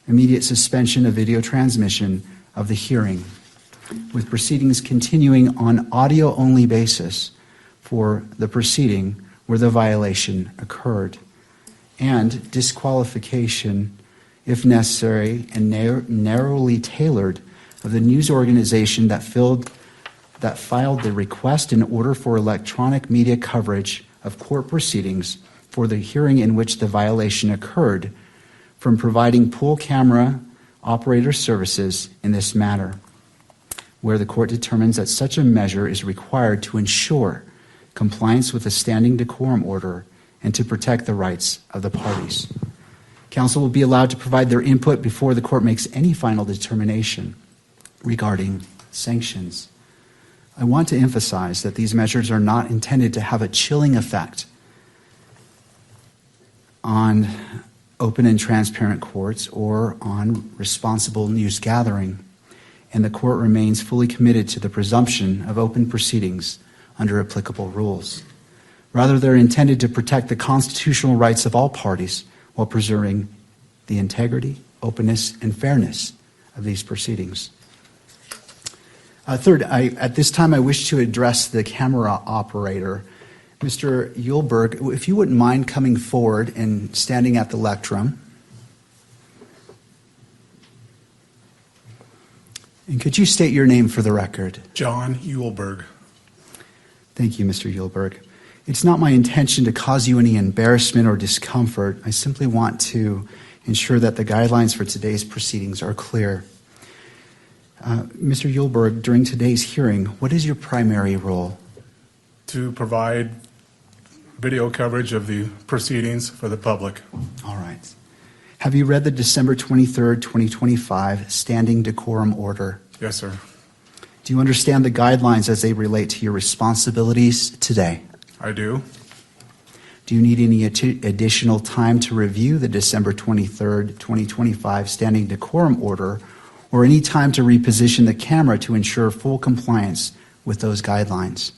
immediate suspension of video transmission of the hearing, with proceedings continuing on audio-only basis for the proceeding where the violation occurred, and disqualification, if necessary and narrowly tailored, of the news organization that filed the request in order for electronic media coverage of court proceedings for the hearing in which the violation occurred from providing pool camera operator services in this matter, where the court determines that such a measure is required to ensure compliance with a standing decorum order and to protect the rights of the parties. Counsel will be allowed to provide their input before the court makes any final determination regarding sanctions. I want to emphasize that these measures are not intended to have a chilling effect on open and transparent courts or on responsible news gathering, and the court remains fully committed to the presumption of open proceedings under applicable rules. Rather, they're intended to protect the constitutional rights of all parties while preserving the integrity, openness, and fairness of these proceedings. Third, at this time I wish to address the camera operator. Mr. Uhlberg, if you wouldn't mind coming forward and standing at the lectern. And could you state your name for the record? John Uhlberg. Thank you, Mr. Uhlberg. It's not my intention to cause you any embarrassment or discomfort. I simply want to ensure that the guidelines for today's proceedings are clear. Mr. Uhlberg, during today's hearing, what is your primary role? To provide video coverage of the proceedings for the public. All right. Have you read the December 23rd, 2025 Standing Decorum Order? Yes, sir. Do you understand the guidelines as they relate to your responsibilities today? I do. Do you need any additional time to review the December 23rd, 2025 Standing Decorum Order, or any time to reposition the camera to ensure full compliance with those guidelines?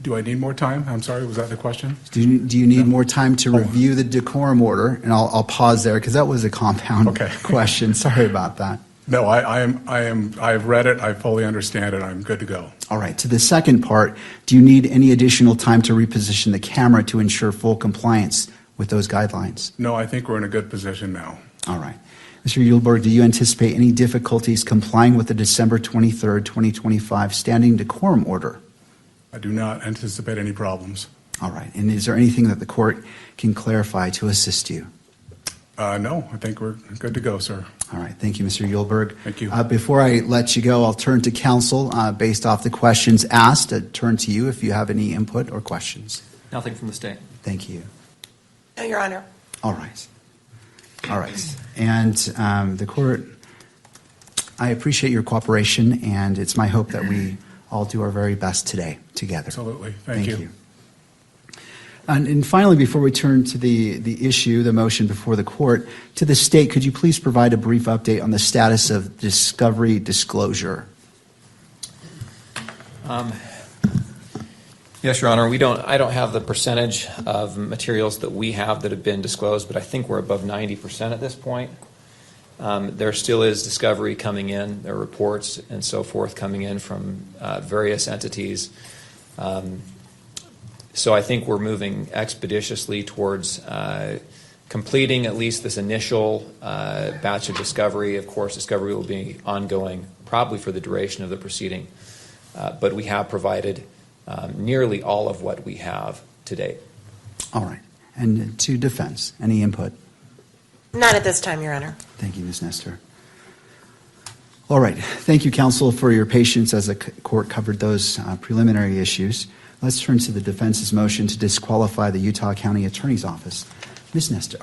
Do I need more time? I'm sorry, was that the question? Do you need more time to review the decorum order? And I'll pause there because that was a compound question. Sorry about that. No, I've read it, I fully understand it, I'm good to go. All right, to the second part, do you need any additional time to reposition the camera to ensure full compliance with those guidelines? No, I think we're in a good position now. All right. Mr. Uhlberg, do you anticipate any difficulties complying with the December 23rd, 2025 Standing Decorum Order? I do not anticipate any problems. All right, and is there anything that the court can clarify to assist you? No, I think we're good to go, sir. All right, thank you, Mr. Uhlberg. Thank you. Before I let you go, I'll turn to counsel based off the questions asked. I turn to you if you have any input or questions. Nothing from the state. Thank you. No, Your Honor. All right. All right. And the court, I appreciate your cooperation, and it's my hope that we all do our very best today together. Absolutely. Thank you. And finally, before we turn to the issue, the motion before the court, to the state, could you please provide a brief update on the status of discovery disclosure? Yes, Your Honor. I don't have the percentage of materials that we have that have been disclosed, but I think we're above 90% at this point. There still is discovery coming in. There are reports and so forth coming in from various entities. So I think we're moving expeditiously towards completing at least this initial batch of discovery. Of course, discovery will be ongoing probably for the duration of the proceeding, but we have provided nearly all of what we have to date. All right. And to defense, any input? None at this time, Your Honor. Thank you, Ms. Nestor. All right. Thank you, counsel, for your patience as the court covered those preliminary issues. Let's turn to the defense's motion to disqualify the Utah County Attorney's Office. Ms. Nestor,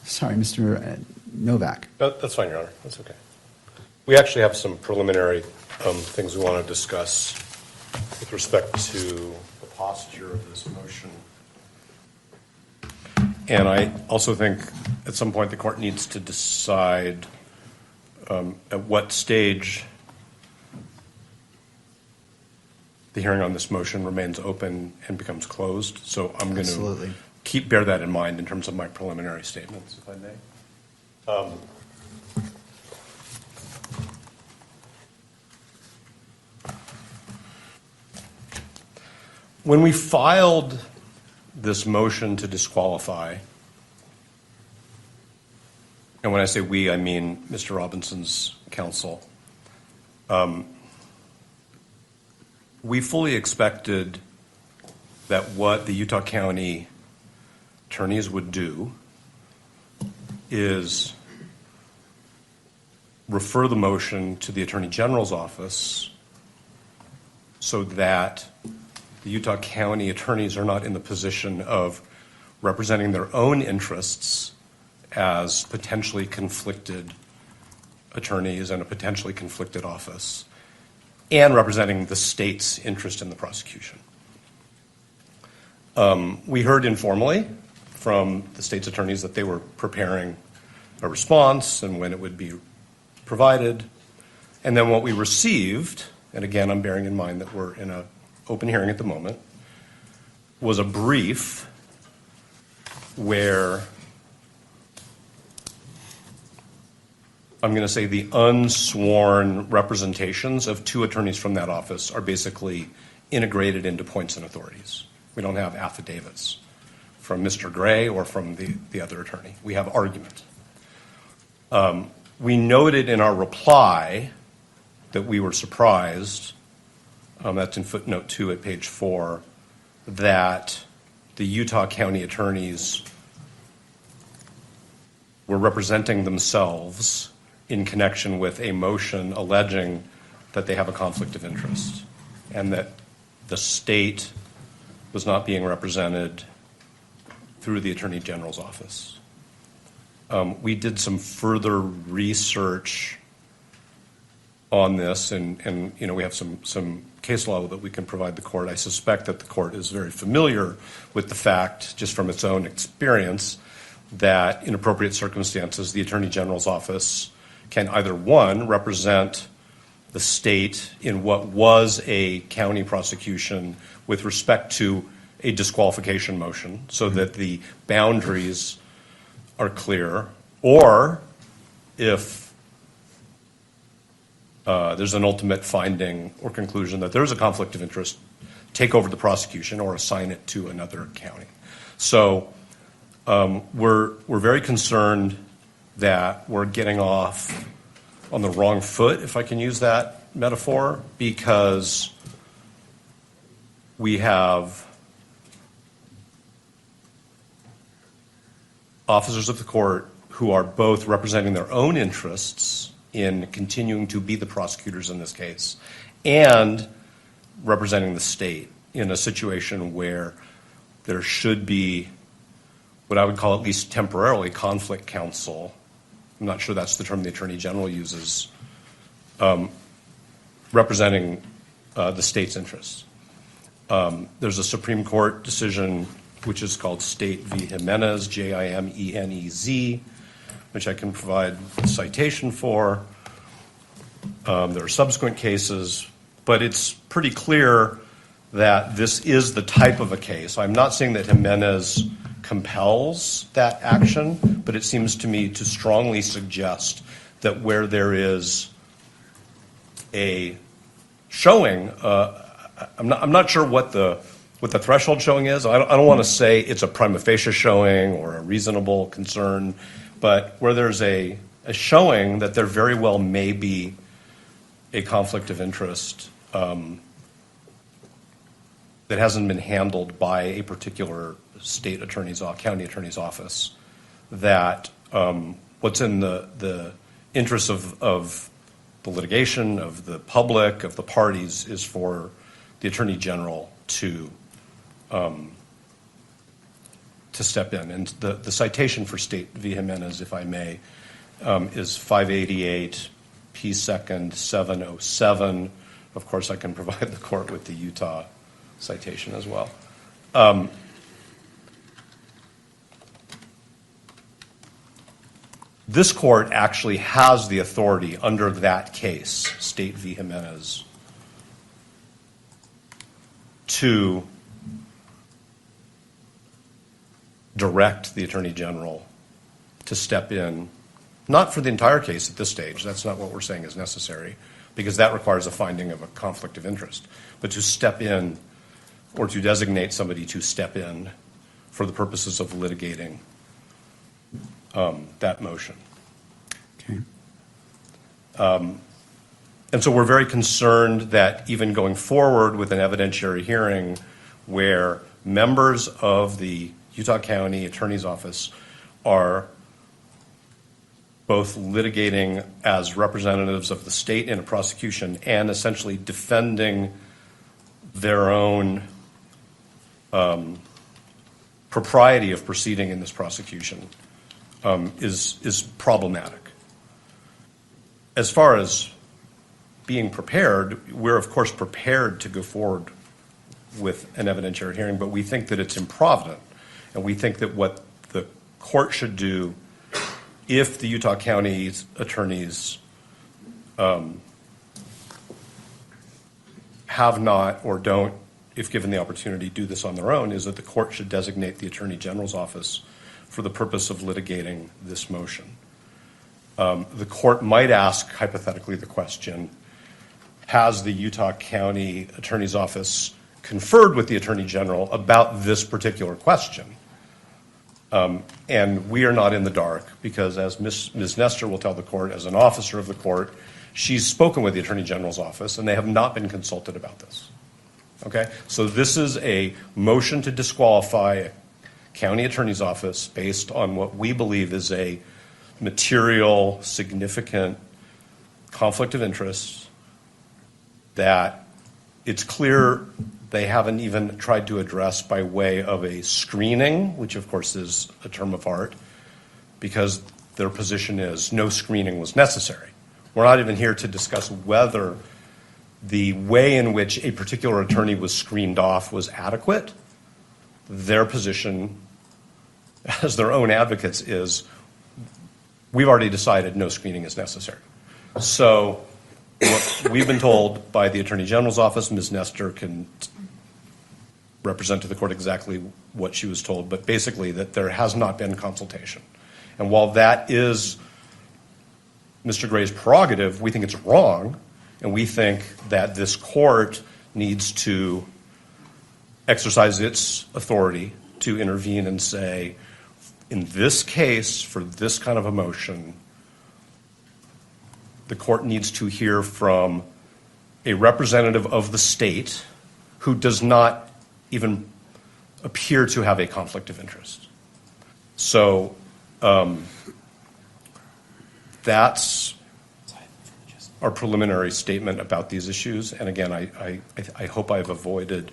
Mr. Novak. That's fine, Your Honor. That's okay. We actually have some preliminary things we want to discuss with respect to the posture of this motion. And I also think at some point the court needs to decide at what stage the hearing on this motion remains open and becomes closed. So I'm going to bear that in mind in terms of my preliminary statements, if I may. When we filed this motion to disqualify, and when I say we, I mean Mr. Robinson's counsel, we fully expected that what the Utah County attorneys would do is refer the motion to the Attorney General's office so that the Utah County attorneys are not in the position of representing their own interests as potentially conflicted attorneys in a potentially conflicted office and representing the state's interest in the prosecution. We heard informally from the state's attorneys that they were preparing a response and when it would be provided. And then what we received, and again, I'm bearing in mind that we're in an open hearing at the moment, was a brief where I'm going to say the unsworn representations of two attorneys from that office are basically integrated into points and authorities. We don't have affidavits from Mr. Gray or from the other attorney. We have argument. We noted in our reply that we were surprised, that's in footnote 2 at page 4, that the Utah County attorneys were representing themselves in connection with a motion alleging that they have a conflict of interest and that the state was not being represented through the Attorney General's office. We did some further research on this, and you know, we have some case law that we can provide the court. I suspect that the court is very familiar with the fact, just from its own experience, that in appropriate circumstances, the Attorney General's office can either, one, represent the state in what was a county prosecution with respect to a disqualification motion so that the boundaries are clear, or if there's an ultimate finding or conclusion that there's a conflict of interest, take over the prosecution or assign it to another county. So we're very concerned that we're getting off on the wrong foot, if I can use that metaphor, because we have officers of the court who are both representing their own interests in continuing to be the prosecutors in this case and representing the state in a situation where there should be what I would call, at least temporarily, conflict counsel. I'm not sure that's the term the Attorney General uses, representing the state's interests. There's a Supreme Court decision which is called State v. Jimenez, Jimenez, which I can provide a citation for. There are subsequent cases, but it's pretty clear that this is the type of a case. I'm not saying that Jimenez compels that action, but it seems to me to strongly suggest that where there is a showing, I'm not sure what the threshold showing is. I don't want to say it's a prima facie showing or a reasonable concern, but where there's a showing that there very well may be a conflict of interest that hasn't been handled by a particular state attorney's county attorney's office, that what's in the interest of the litigation, of the public, of the parties, is for the Attorney General to step in. And the citation for State v. Jimenez, if I may, is 588 P. 2nd 707. Of course, I can provide the court with the Utah citation as well. This court actually has the authority under that case, State v. Jimenez, to direct the Attorney General to step in Not for the entire case at this stage. That's not what we're saying is necessary, because that requires a finding of a conflict of interest. But to step in or to designate somebody to step in for the purposes of litigating that motion. Okay. And so we're very concerned that even going forward with an evidentiary hearing where members of the Utah County Attorney's Office are both litigating as representatives of the state in a prosecution and essentially defending their own propriety of proceeding in this prosecution is problematic. As far as being prepared, we're of course prepared to go forward with an evidentiary hearing, but we think that it's improvident, and we think that what the court should do if the Utah County attorneys have not or don't, if given the opportunity, do this on their own, is that the court should designate the Attorney General's office for the purpose of litigating this motion. The court might ask, hypothetically, the question, has the Utah County Attorney's Office conferred with the Attorney General about this particular question? And we are not in the dark because, as Ms. Nestor will tell the court, as an officer of the court, she's spoken with the Attorney General's office and they have not been consulted about this. Okay? So this is a motion to disqualify a county attorney's office based on what we believe is a material, significant conflict of interest that it's clear they haven't even tried to address by way of a screening, which of course is a term of art, because their position is no screening was necessary. We're not even here to discuss whether the way in which a particular attorney was screened off was adequate. Their position, as their own advocates, is we've already decided no screening is necessary. So what we've been told by the Attorney General's office, Ms. Nestor can represent to the court exactly what she was told, but basically that there has not been consultation. And while that is Mr. Gray's prerogative, we think it's wrong, and we think that this court needs to exercise its authority to intervene and say, in this case, for this kind of a motion, the court needs to hear from a representative of the state who does not even appear to have a conflict of interest. So that's our preliminary statement about these issues. And again, I hope I've avoided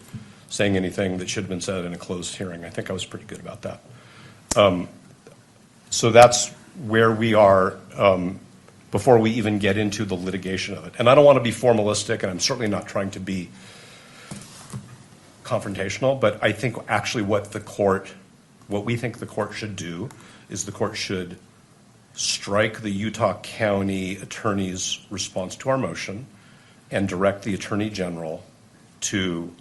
saying anything that should have been said in a closed hearing. I think I was pretty good about that. So that's where we are before we even get into the litigation of it. And I don't want to be formalistic, and I'm certainly not trying to be confrontational, but I think actually what we think the court should do is the court should strike the Utah County attorney's response to our motion and direct the Attorney General to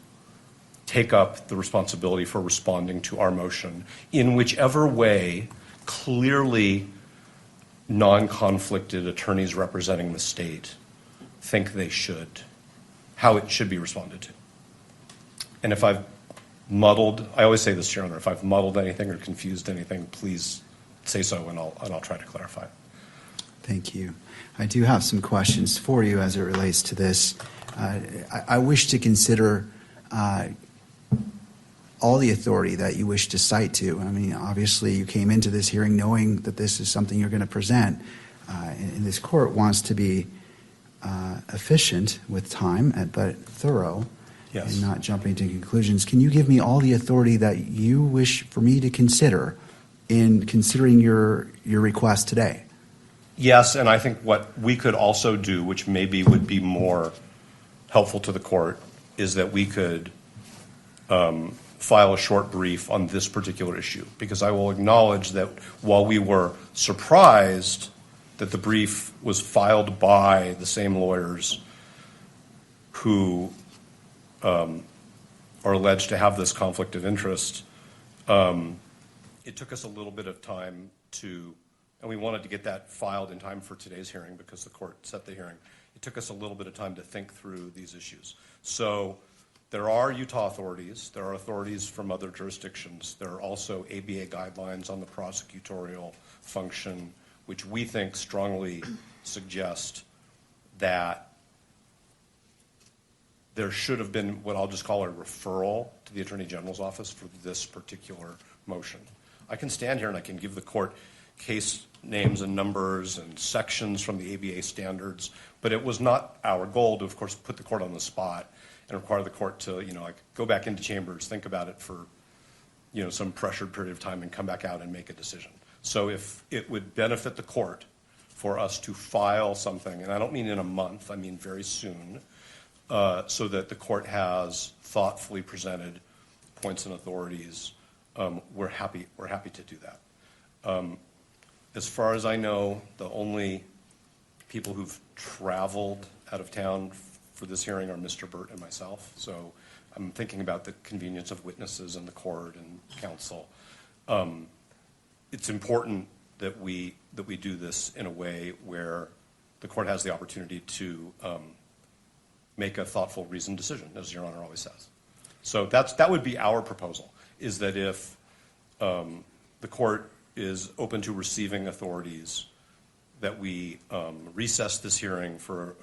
take up the responsibility for responding to our motion in whichever way clearly non-conflicted attorneys representing the state think they should, how it should be responded to. And if I've muddled, I always say this, Your Honor, if I've muddled anything or confused anything, please say so and I'll try to clarify. Thank you. I do have some questions for you as it relates to this. I wish to consider all the authority that you wish to cite to. I mean, obviously you came into this hearing knowing that this is something you're going to present, and this court wants to be efficient with time, but thorough. Yes. And not jumping to conclusions. Can you give me all the authority that you wish for me to consider in considering your request today? Yes, and I think what we could also do, which maybe would be more helpful to the court, is that we could file a short brief on this particular issue, because I will acknowledge that while we were surprised that the brief was filed by the same lawyers who are alleged to have this conflict of interest, it took us a little bit of time to and we wanted to get that filed in time for today's hearing because the court set the hearing. It took us a little bit of time to think through these issues. So there are Utah authorities. There are authorities from other jurisdictions. There are also ABA guidelines on the prosecutorial function, which we think strongly suggest that there should have been what I'll just call a referral to the Attorney General's office for this particular motion. I can stand here and I can give the court case names and numbers and sections from the ABA standards, but it was not our goal to, of course, put the court on the spot and require the court to, like go back into chambers, think about it for, some pressured period of time and come back out and make a decision. So if it would benefit the court for us to file something, and I don't mean in a month, I mean very soon, so that the court has thoughtfully presented points and authorities, we're happy to do that. As far as I know, the only people who've traveled out of town for this hearing are Mr. Burt and myself. So I'm thinking about the convenience of witnesses and the court and counsel. It's important that we do this in a way where the court has the opportunity to make a thoughtful, reasoned decision, as Your Honor always says. So that would be our proposal, is that if the court is open to receiving authorities, that we recess this hearing for,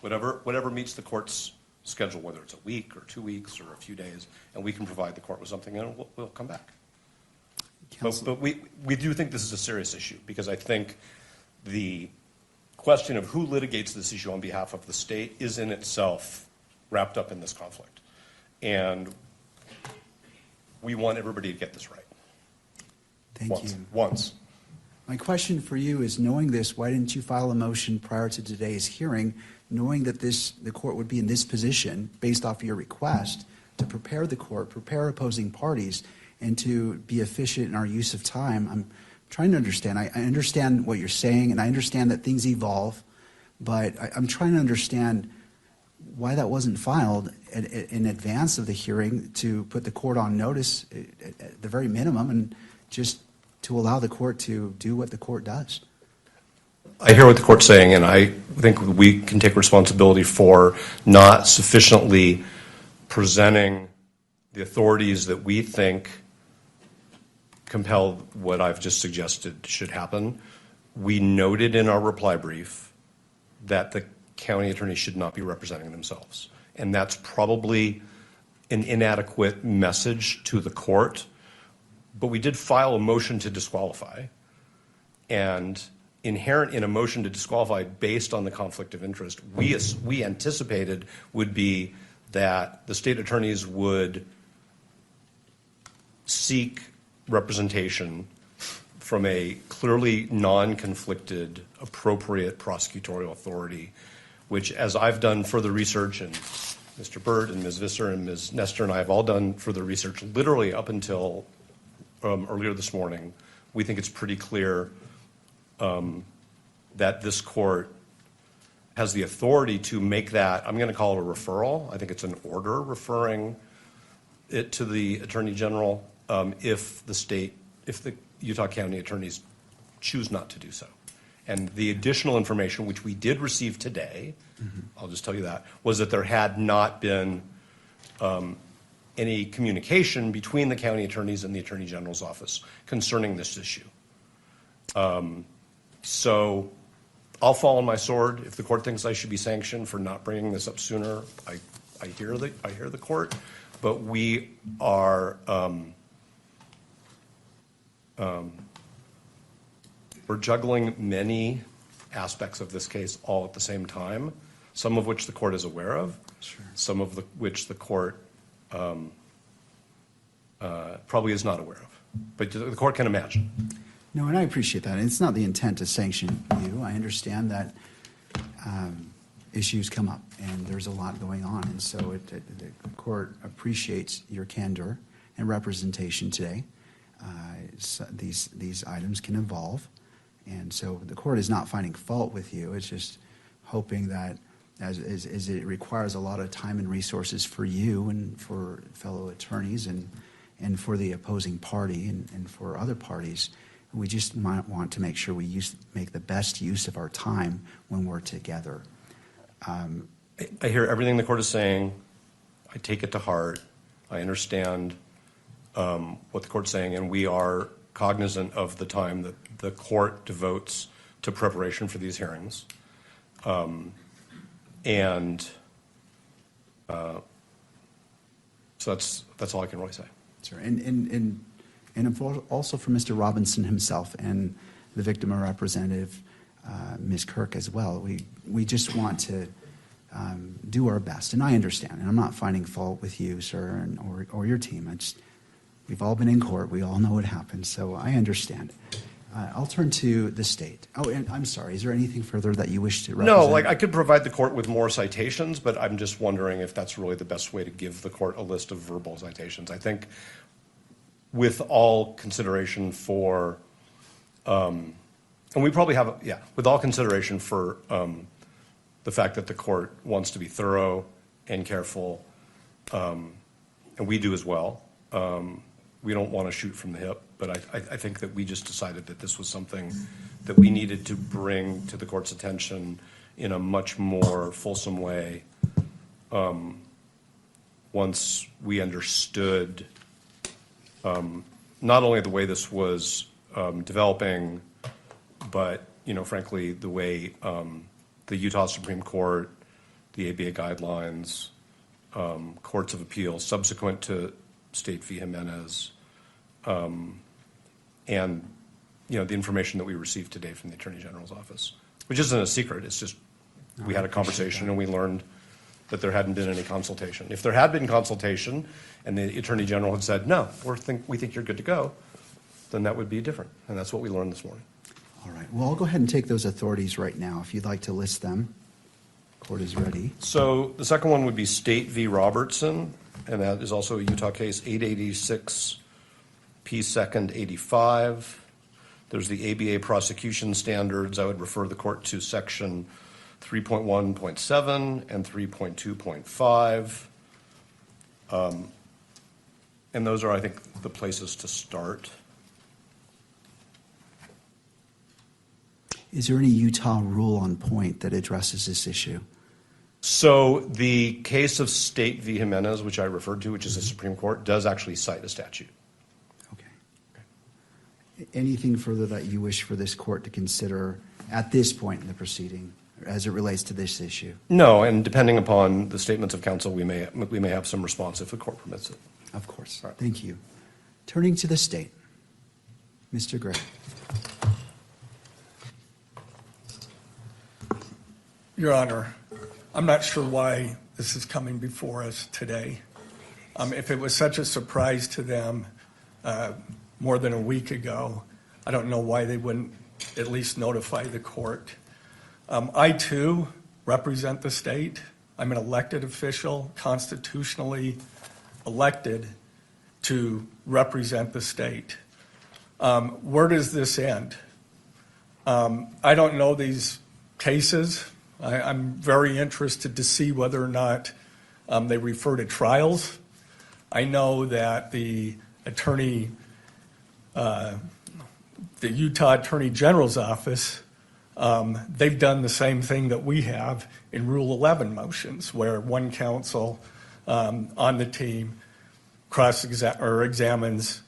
whatever meets the court's schedule, whether it's a week or 2 weeks or a few days, and we can provide the court with something, and we'll come back. But we do think this is a serious issue, because I think the question of who litigates this issue on behalf of the state is in itself wrapped up in this conflict. And we want everybody to get this right. Thank you. Once. My question for you is, knowing this, why didn't you file a motion prior to today's hearing, knowing that the court would be in this position based off of your request to prepare the court, prepare opposing parties, and to be efficient in our use of time? I'm trying to understand. I understand what you're saying, and I understand that things evolve, but I'm trying to understand why that wasn't filed in advance of the hearing to put the court on notice at the very minimum, and just to allow the court to do what the court does. I hear what the court's saying, and I think we can take responsibility for not sufficiently presenting the authorities that we think compel what I've just suggested should happen. We noted in our reply brief that the county attorney should not be representing themselves. And that's probably an inadequate message to the court. But we did file a motion to disqualify. And inherent in a motion to disqualify based on the conflict of interest, we anticipated would be that the state attorneys would seek representation from a clearly non-conflicted, appropriate prosecutorial authority, which, as I've done further research, and Mr. Burt and Ms. Visser and Ms. Nestor and I have all done further research literally up until earlier this morning, we think it's pretty clear that this court has the authority to make that, I'm going to call it a referral. I think it's an order referring it to the Attorney General if the Utah County attorneys choose not to do so. And the additional information, which we did receive today, I'll just tell you that, was that there had not been any communication between the county attorneys and the Attorney General's office concerning this issue. So I'll fall on my sword. If the court thinks I should be sanctioned for not bringing this up sooner, I hear the court. But we are we're juggling many aspects of this case all at the same time, some of which the court is aware of, sure. Some of which the court probably is not aware of. But the court can imagine. No, and I appreciate that. It's not the intent to sanction you. I understand that issues come up, and there's a lot going on. And so the court appreciates your candor and representation today. So these items can evolve. And so the court is not finding fault with you. It's just hoping that as it requires a lot of time and resources for you and for fellow attorneys and for the opposing party and for other parties, We just might want to make sure we make the best use of our time when we're together. I hear everything the court is saying. I take it to heart. I understand what the court's saying, and we are cognizant of the time that the court devotes to preparation for these hearings. So that's all I can really say. Sure. And also for Mr. Robinson himself and the victim representative, Ms. Kirk as well. We just want to do our best, and I understand, and I'm not finding fault with you, sir, or your team. We've all been in court. We all know what happened, so I understand. I'll turn to the state. Oh, and I'm sorry. Is there anything further that you wish to represent? No, I could provide the court with more citations, but I'm just wondering if that's really the best way to give the court a list of verbal citations. I think with all consideration for, and we probably have, with all consideration for the fact that the court wants to be thorough and careful, and we do as well. We don't want to shoot from the hip, but I think that we just decided that this was something that we needed to bring to the court's attention in a much more fulsome way once we understood not only the way this was developing, but, frankly, the way the Utah Supreme Court, the ABA guidelines, courts of appeal subsequent to State v. Jimenez, and the information that we received today from the Attorney General's office, which isn't a secret. It's just we had a conversation and we learned that there hadn't been any consultation. If there had been consultation and the Attorney General had said, no, we think you're good to go, then that would be different. And that's what we learned this morning. All right. Well, I'll go ahead and take those authorities right now. If you'd like to list them, court is ready. So the second one would be State v. Robertson, and that is also a Utah case, 886 P. 2nd 85. There's the ABA prosecution standards. I would refer the court to section 3.1.7 and 3.2.5. And those are, I think, the places to start. Is there any Utah rule on point that addresses this issue? So the case of State v. Jimenez, which I referred to, which is the Supreme Court, does actually cite a statute. Okay. Anything further that you wish for this court to consider at this point in the proceeding as it relates to this issue? No, and depending upon the statements of counsel, we may have some response if the court permits it. Of course. All right. Thank you. Turning to the state. Mr. Gray. Your Honor, I'm not sure why this is coming before us today. If it was such a surprise to them more than a week ago, I don't know why they wouldn't at least notify the court. I, too, represent the state. I'm an elected official, constitutionally elected to represent the state. Where does this end? I don't know these cases. I'm very interested to see whether or not they refer to trials. I know that the Utah Attorney General's office, they've done the same thing that we have in Rule 11 motions, where one counsel on the team examines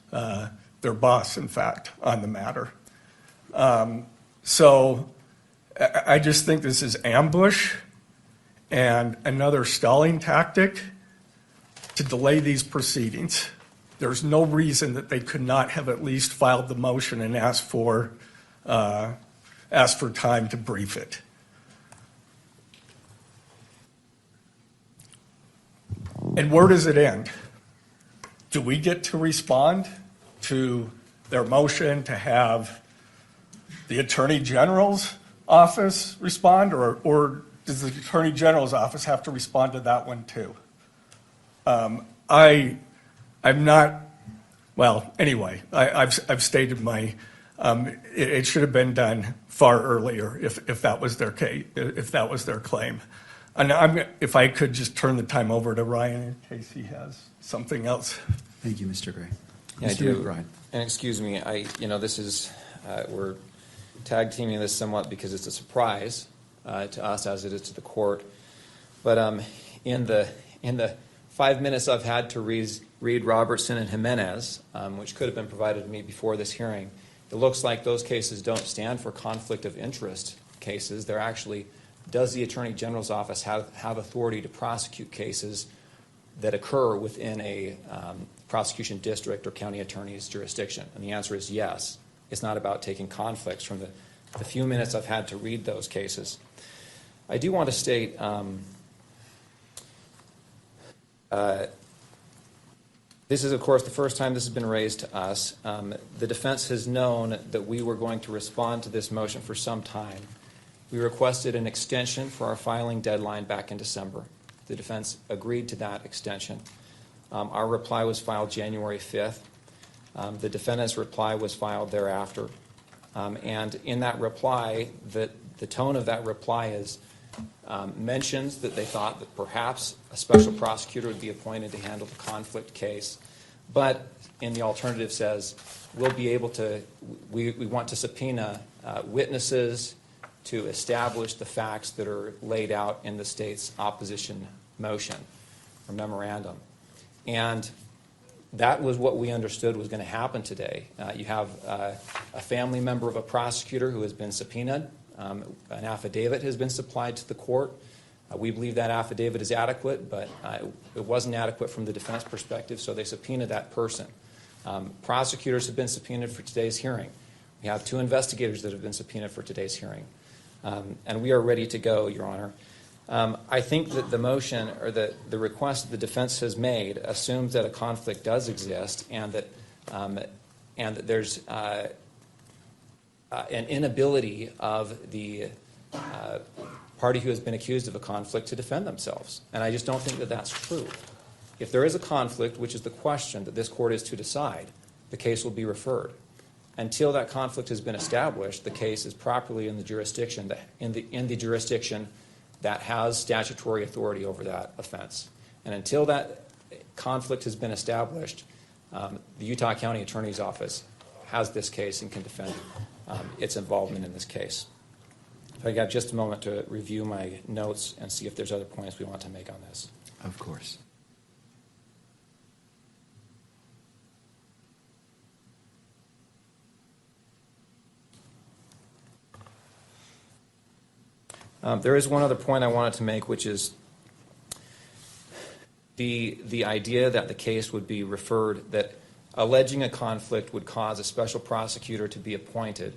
their boss, in fact, on the matter. So I just think this is ambush and another stalling tactic to delay these proceedings. There's no reason that they could not have at least filed the motion and asked for time to brief it. And where does it end? Do we get to respond to their motion to have the Attorney General's office respond, or does the Attorney General's office have to respond to that one too? I'm not. Well, anyway, I've stated my. It should have been done far earlier if that was their case, if that was their claim. And if I could just turn the time over to Ryan in case he has something else. Thank you, Mr. Gray. Yeah, Mr. McBride. And excuse me, this is We're tag teaming this somewhat because it's a surprise to us as it is to the court. But in the 5 minutes I've had to read Robertson and Jimenez, which could have been provided to me before this hearing, it looks like those cases don't stand for conflict of interest cases. They're actually, does the Attorney General's office have authority to prosecute cases that occur within a prosecution district or county attorney's jurisdiction? And the answer is yes. It's not about taking conflicts from the few minutes I've had to read those cases. I do want to state this is, of course, the first time this has been raised to us. The defense has known that we were going to respond to this motion for some time. We requested an extension for our filing deadline back in December. The defense agreed to that extension. Our reply was filed January 5th. The defendant's reply was filed thereafter. And in that reply, the tone of that reply is mentions that they thought that perhaps a special prosecutor would be appointed to handle the conflict case, but in the alternative says we'll be able to, we want to subpoena witnesses to establish the facts that are laid out in the state's opposition motion or memorandum. And that was what we understood was going to happen today. You have a family member of a prosecutor who has been subpoenaed. An affidavit has been supplied to the court. We believe that affidavit is adequate, but it wasn't adequate from the defense perspective, so they subpoenaed that person. Prosecutors have been subpoenaed for today's hearing. We have 2 investigators that have been subpoenaed for today's hearing. And we are ready to go, Your Honor. I think that the motion or the request that the defense has made assumes that a conflict does exist and that there's an inability of the party who has been accused of a conflict to defend themselves. And I just don't think that that's true. If there is a conflict, which is the question that this court is to decide, the case will be referred. Until that conflict has been established, the case is properly in the jurisdiction that has statutory authority over that offense. And until that conflict has been established, the Utah County Attorney's Office has this case and can defend its involvement in this case. If I got just a moment to review my notes and see if there's other points we want to make on this. Of course. There is one other point I wanted to make, which is the idea that the case would be referred, that alleging a conflict would cause a special prosecutor to be appointed.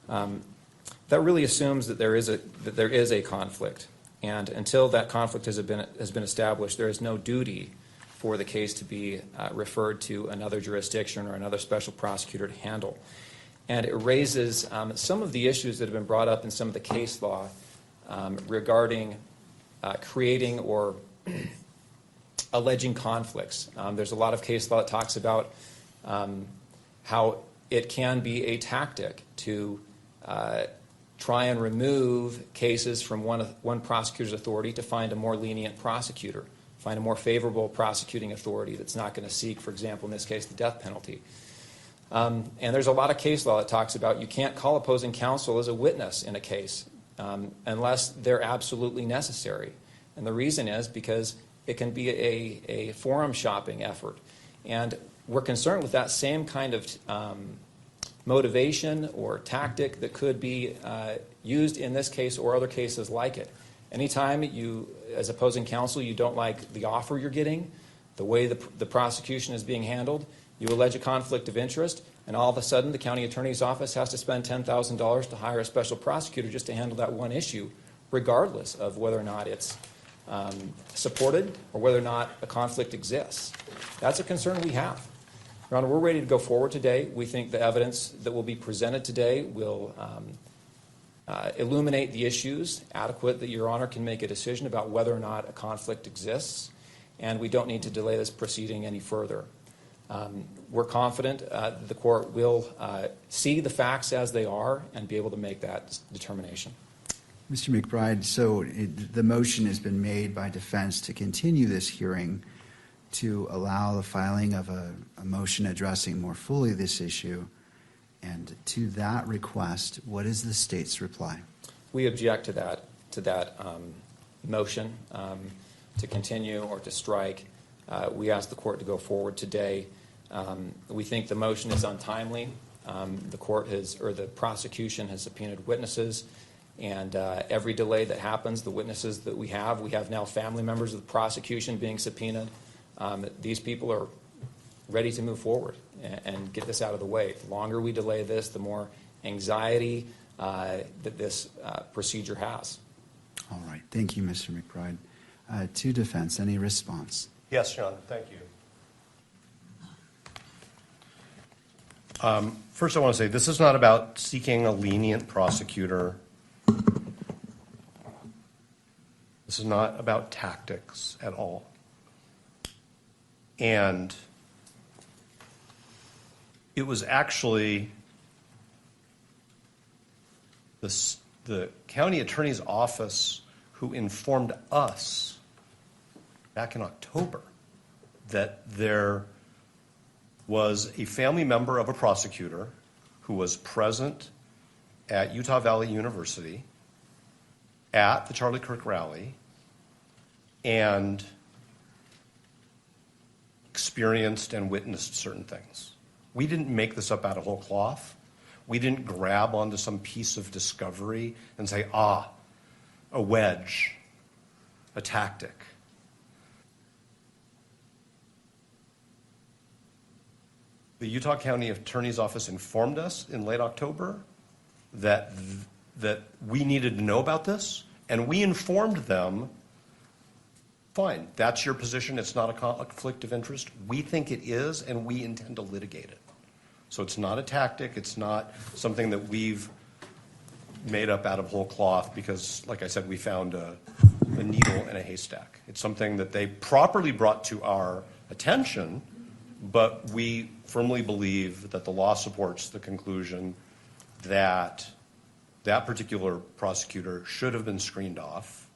That really assumes that there is a conflict, and until that conflict has been established, there is no duty for the case to be referred to another jurisdiction or another special prosecutor to handle. And it raises some of the issues that have been brought up in some of the case law regarding creating or alleging conflicts. There's a lot of case law that talks about how it can be a tactic to try and remove cases from one prosecutor's authority to find a more lenient prosecutor, find a more favorable prosecuting authority that's not going to seek, for example, in this case, the death penalty. And there's a lot of case law that talks about you can't call opposing counsel as a witness in a case unless they're absolutely necessary. And the reason is because it can be a forum shopping effort. And we're concerned with that same kind of motivation or tactic that could be used in this case or other cases like it. Anytime you, as opposing counsel, you don't like the offer you're getting, the way the prosecution is being handled, you allege a conflict of interest, and all of a sudden the county attorney's office has to spend $10,000 to hire a special prosecutor just to handle that one issue, regardless of whether or not it's supported or whether or not a conflict exists. That's a concern we have. Your Honor, we're ready to go forward today. We think the evidence that will be presented today will illuminate the issues adequate that Your Honor can make a decision about whether or not a conflict exists, and we don't need to delay this proceeding any further. We're confident the court will see the facts as they are and be able to make that determination. Mr. McBride, so the motion has been made by defense to continue this hearing to allow the filing of a motion addressing more fully this issue. And to that request, what is the state's reply? We object to that motion to continue or to strike. We ask the court to go forward today. We think the motion is untimely. The prosecution has subpoenaed witnesses, and every delay that happens, the witnesses that we have now family members of the prosecution being subpoenaed. These people are ready to move forward and get this out of the way. The longer we delay this, the more anxiety that this procedure has. All right. Thank you, Mr. McBride. To defense, any response? Yes, John, thank you. First, I want to say this is not about seeking a lenient prosecutor. This is not about tactics at all. And it was actually the county attorney's office who informed us back in October that there was a family member of a prosecutor who was present at Utah Valley University at the Charlie Kirk rally and experienced and witnessed certain things. We didn't make this up out of whole cloth. We didn't grab onto some piece of discovery and say, a wedge, a tactic. The Utah County Attorney's Office informed us in late October that we needed to know about this, and we informed them, fine, that's your position, it's not a conflict of interest. We think it is, and we intend to litigate it. So it's not a tactic, it's not something that we've made up out of whole cloth because, like I said, we found a needle in a haystack. It's something that they properly brought to our attention, but we firmly believe that the law supports the conclusion that that particular prosecutor should have been screened off.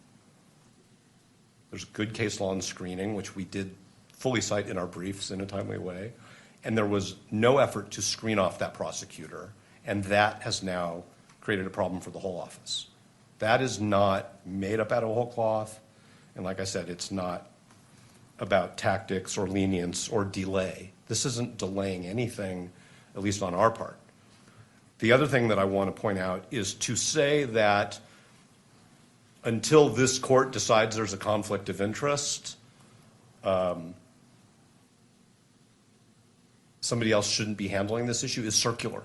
There's good case law on screening, which we did fully cite in our briefs in a timely way, and there was no effort to screen off that prosecutor, and that has now created a problem for the whole office. That is not made up out of whole cloth, and like I said, it's not about tactics or lenience or delay. This isn't delaying anything, at least on our part. The other thing that I want to point out is to say that until this court decides there's a conflict of interest, somebody else shouldn't be handling this issue is circular.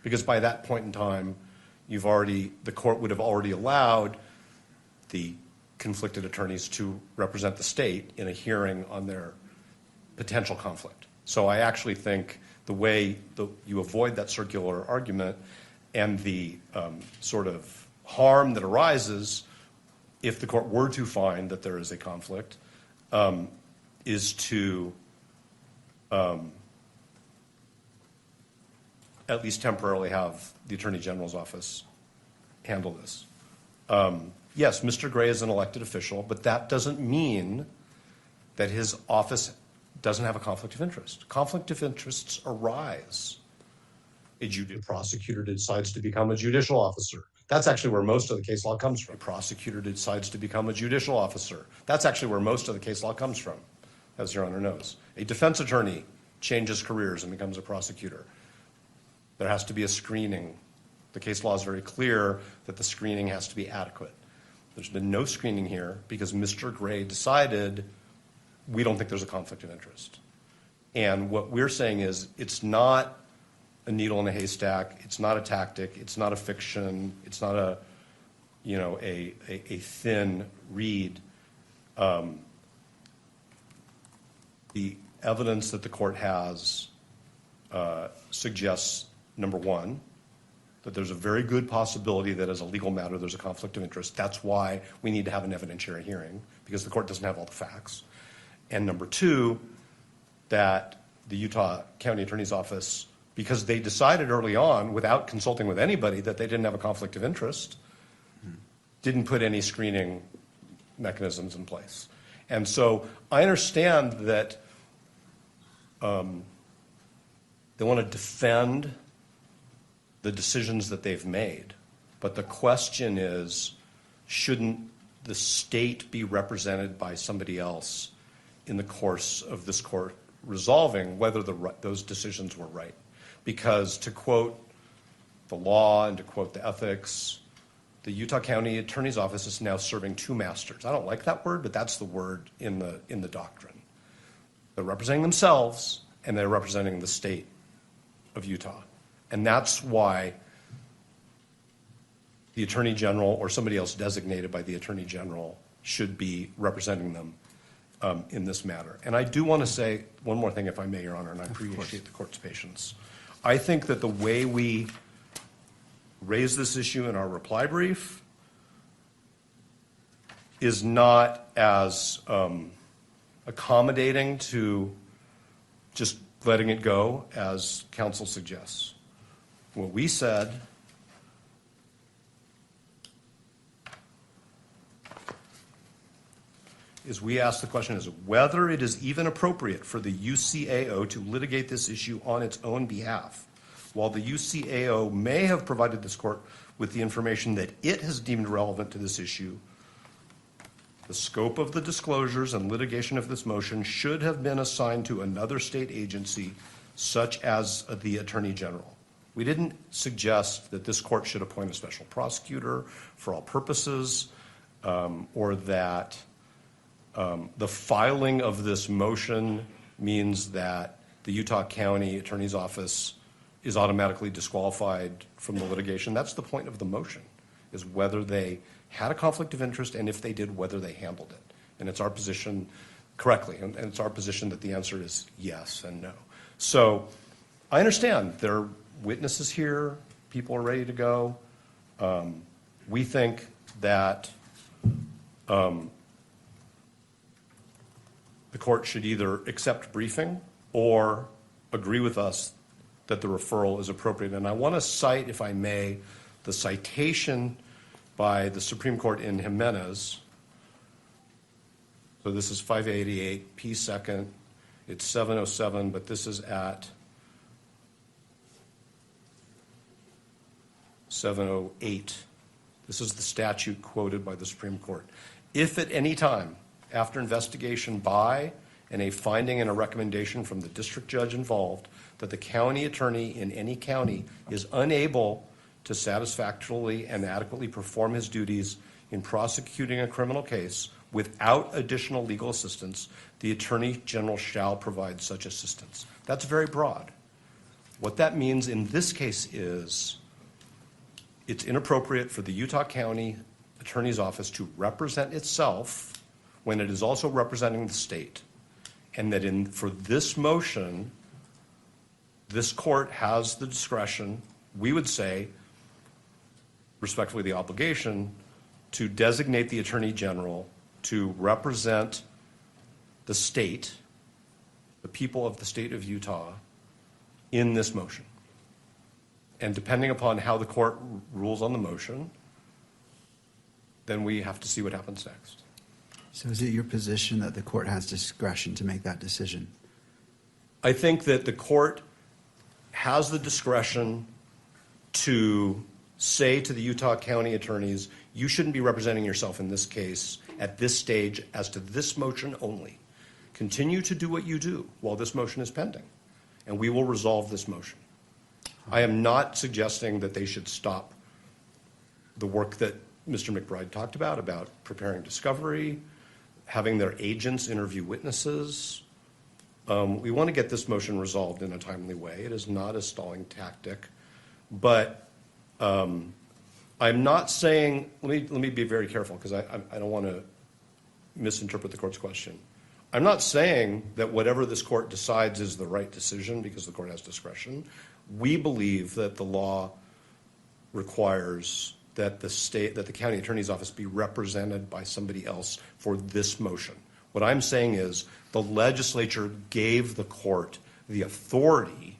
Because by that point in time, the court would have already allowed the conflicted attorneys to represent the state in a hearing on their potential conflict. So I actually think the way you avoid that circular argument and the sort of harm that arises if the court were to find that there is a conflict is to at least temporarily have the Attorney General's office handle this. Yes, Mr. Gray is an elected official, but that doesn't mean that his office doesn't have a conflict of interest. Conflict of interests arise. A prosecutor decides to become a judicial officer. That's actually where most of the case law comes from. A prosecutor decides to become a judicial officer. That's actually where most of the case law comes from, as Your Honor knows. A defense attorney changes careers and becomes a prosecutor. There has to be a screening. The case law is very clear that the screening has to be adequate. There's been no screening here because Mr. Gray decided we don't think there's a conflict of interest. And what we're saying is it's not a needle in a haystack. It's not a tactic. It's not a fiction. It's not a thin reed. The evidence that the court has suggests, number one, that there's a very good possibility that as a legal matter there's a conflict of interest. That's why we need to have an evidentiary hearing, because the court doesn't have all the facts. And number two, that the Utah County Attorney's Office, because they decided early on, without consulting with anybody, that they didn't have a conflict of interest, didn't put any screening mechanisms in place. And so I understand that they want to defend the decisions that they've made. But the question is, shouldn't the state be represented by somebody else in the course of this court resolving whether those decisions were right? Because to quote the law and to quote the ethics, the Utah County Attorney's Office is now serving two masters. I don't like that word, but that's the word in the doctrine. They're representing themselves, and they're representing the state of Utah. And that's why the Attorney General or somebody else designated by the Attorney General should be representing them in this matter. And I do want to say one more thing, if I may, Your Honor, and I appreciate the court's patience. I think that the way we raise this issue in our reply brief is not as accommodating to just letting it go as counsel suggests. What we said is we asked the question is whether it is even appropriate for the UCAO to litigate this issue on its own behalf. While the UCAO may have provided this court with the information that it has deemed relevant to this issue, the scope of the disclosures and litigation of this motion should have been assigned to another state agency, such as the Attorney General. We didn't suggest that this court should appoint a special prosecutor for all purposes, or that the filing of this motion means that the Utah County Attorney's Office is automatically disqualified from the litigation. That's the point of the motion, is whether they had a conflict of interest, and if they did, whether they handled it. And it's our position, correctly, and it's our position that the answer is yes and no. So I understand there are witnesses here, people are ready to go. We think that the court should either accept briefing or agree with us that the referral is appropriate. And I want to cite, if I may, the citation by the Supreme Court in Jimenez. So this is 588 P. 2nd. It's 707, but this is at 708. This is the statute quoted by the Supreme Court. If at any time after investigation by and a finding and a recommendation from the district judge involved that the county attorney in any county is unable to satisfactorily and adequately perform his duties in prosecuting a criminal case without additional legal assistance, the Attorney General shall provide such assistance. That's very broad. What that means in this case is it's inappropriate for the Utah County Attorney's Office to represent itself when it is also representing the state. And that for this motion, this court has the discretion, we would say, respectfully the obligation, to designate the Attorney General to represent the state, the people of the state of Utah, in this motion. And depending upon how the court rules on the motion, then we have to see what happens next. So is it your position that the court has discretion to make that decision? I think that the court has the discretion to say to the Utah County attorneys, you shouldn't be representing yourself in this case at this stage as to this motion only. Continue to do what you do while this motion is pending, and we will resolve this motion. I am not suggesting that they should stop the work that Mr. McBride talked about preparing discovery, having their agents interview witnesses. We want to get this motion resolved in a timely way. It is not a stalling tactic. But I'm not saying, let me be very careful because I don't want to misinterpret the court's question. I'm not saying that whatever this court decides is the right decision because the court has discretion. We believe that the law requires that the county attorney's office be represented by somebody else for this motion. What I'm saying is the legislature gave the court the authority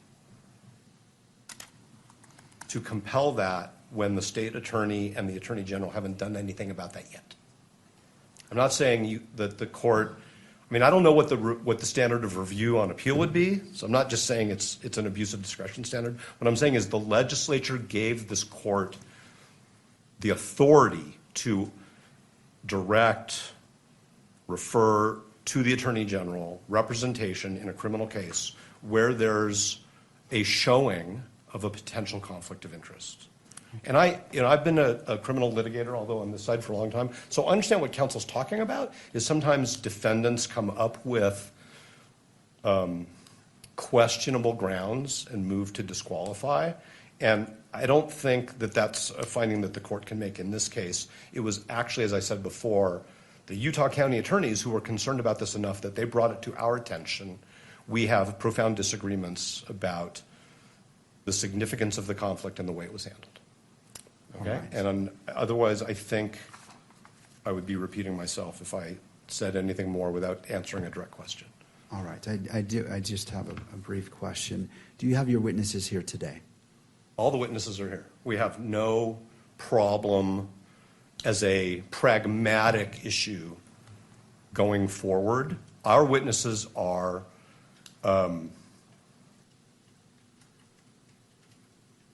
to compel that when the state attorney and the attorney general haven't done anything about that yet. I'm not saying that the court, I mean, I don't know what the standard of review on appeal would be, so I'm not just saying it's an abuse of discretion standard. What I'm saying is the legislature gave this court the authority to direct, refer to the Attorney General representation in a criminal case where there's a showing of a potential conflict of interest. And I've been a criminal litigator, although on this side for a long time, so I understand what counsel's talking about is sometimes defendants come up with questionable grounds and move to disqualify. And I don't think that that's a finding that the court can make in this case. It was actually, as I said before, the Utah County attorneys who were concerned about this enough that they brought it to our attention. We have profound disagreements about the significance of the conflict and the way it was handled. Okay? Right. And otherwise, I think I would be repeating myself if I said anything more without answering a direct question. All right. I just have a brief question. Do you have your witnesses here today? All the witnesses are here. We have no problem as a pragmatic issue going forward. Our witnesses are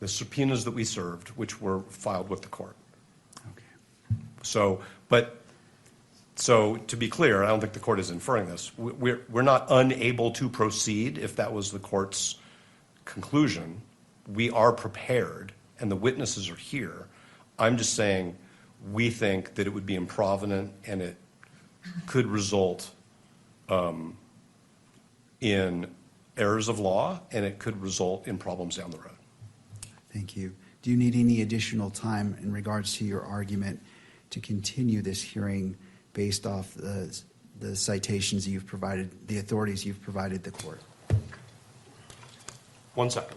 the subpoenas that we served, which were filed with the court. Okay. So to be clear, I don't think the court is inferring this. We're not unable to proceed if that was the court's conclusion. We are prepared, and the witnesses are here. I'm just saying we think that it would be improvident and it could result in errors of law, and it could result in problems down the road. Thank you. Do you need any additional time in regards to your argument to continue this hearing based off the citations you've provided, the authorities you've provided the court? 1 second.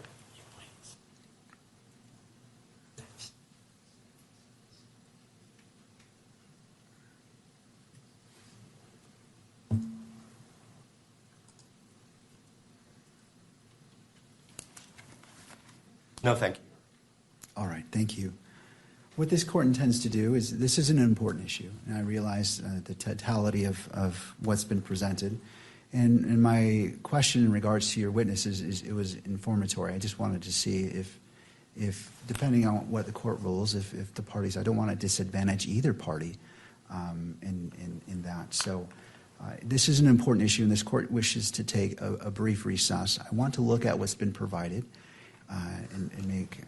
No, thank you. All right, thank you. What this court intends to do is, this is an important issue, and I realize the totality of what's been presented. And my question in regards to your witnesses is, it was informatory. I just wanted to see if depending on what the court rules, if the parties, I don't want to disadvantage either party in that. So this is an important issue, and this court wishes to take a brief recess. I want to look at what's been provided and make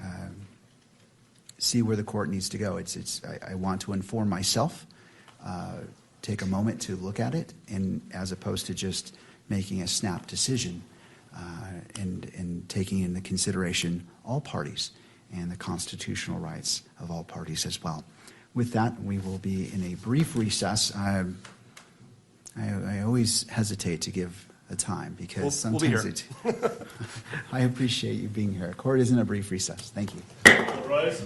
see where the court needs to go. I want to inform myself, take a moment to look at it, and as opposed to just making a snap decision and taking into consideration all parties and the constitutional rights of all parties as well. With that, we will be in a brief recess. I always hesitate to give a time because sometimes I appreciate you being here. Court is in a brief recess. Thank you. All right.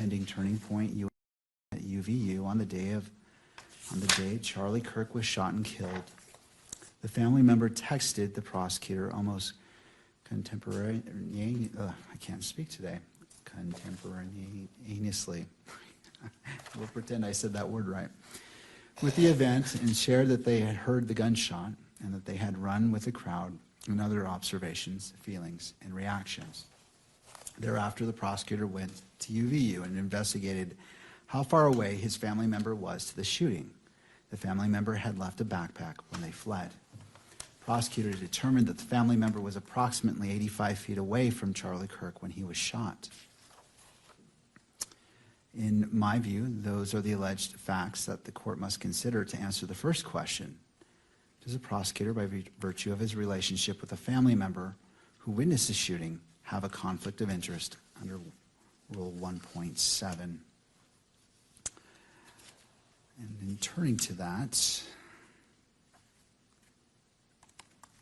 pending Turning Point at UVU on the day Charlie Kirk was shot and killed. The family member texted the prosecutor almost contemporaneously. I can't speak today. Contemporaneously. We'll pretend I said that word right. With the event, and shared that they had heard the gunshot and that they had run with the crowd, and other observations, feelings, and reactions. Thereafter, the prosecutor went to UVU and investigated how far away his family member was to the shooting. The family member had left a backpack when they fled. Prosecutor determined that the family member was approximately 85 feet away from Charlie Kirk when he was shot. In my view, those are the alleged facts that the court must consider to answer the first question. Does a prosecutor, by virtue of his relationship with a family member who witnessed the shooting, have a conflict of interest under Rule 1.7? And in turning to that,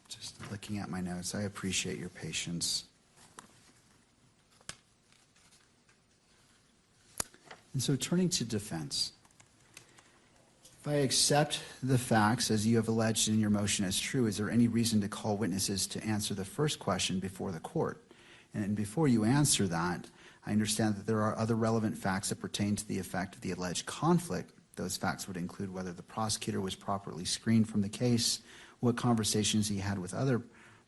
just looking at my notes, I appreciate your patience. And so turning to defense, if I accept the facts as you have alleged in your motion as true, is there any reason to call witnesses to answer the first question before the court? And before you answer that, I understand that there are other relevant facts that pertain to the effect of the alleged conflict. Those facts would include whether the prosecutor was properly screened from the case, what conversations he had with other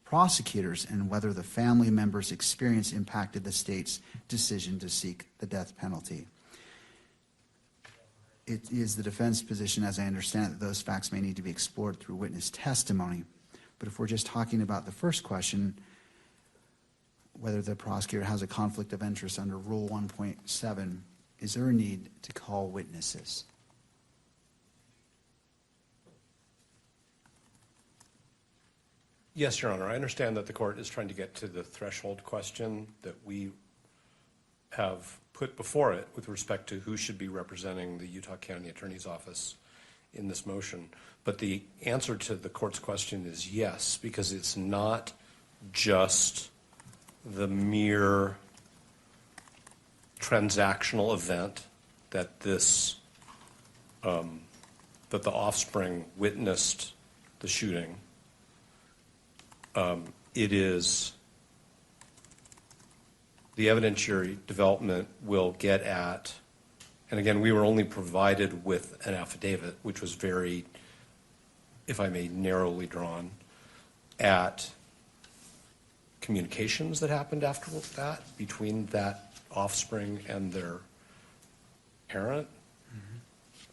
prosecutors, and whether the family member's experience impacted the state's decision to seek the death penalty. It is the defense position, as I understand it, that those facts may need to be explored through witness testimony. But if we're just talking about the first question, whether the prosecutor has a conflict of interest under Rule 1.7, is there a need to call witnesses? Yes, Your Honor. I understand that the court is trying to get to the threshold question that we have put before it with respect to who should be representing the Utah County Attorney's Office in this motion. But the answer to the court's question is yes, because it's not just the mere transactional event that this that the offspring witnessed the shooting. It is the evidentiary development will get at, and again, we were only provided with an affidavit, which was very, if I may, narrowly drawn, at communications that happened after that between that offspring and their parent,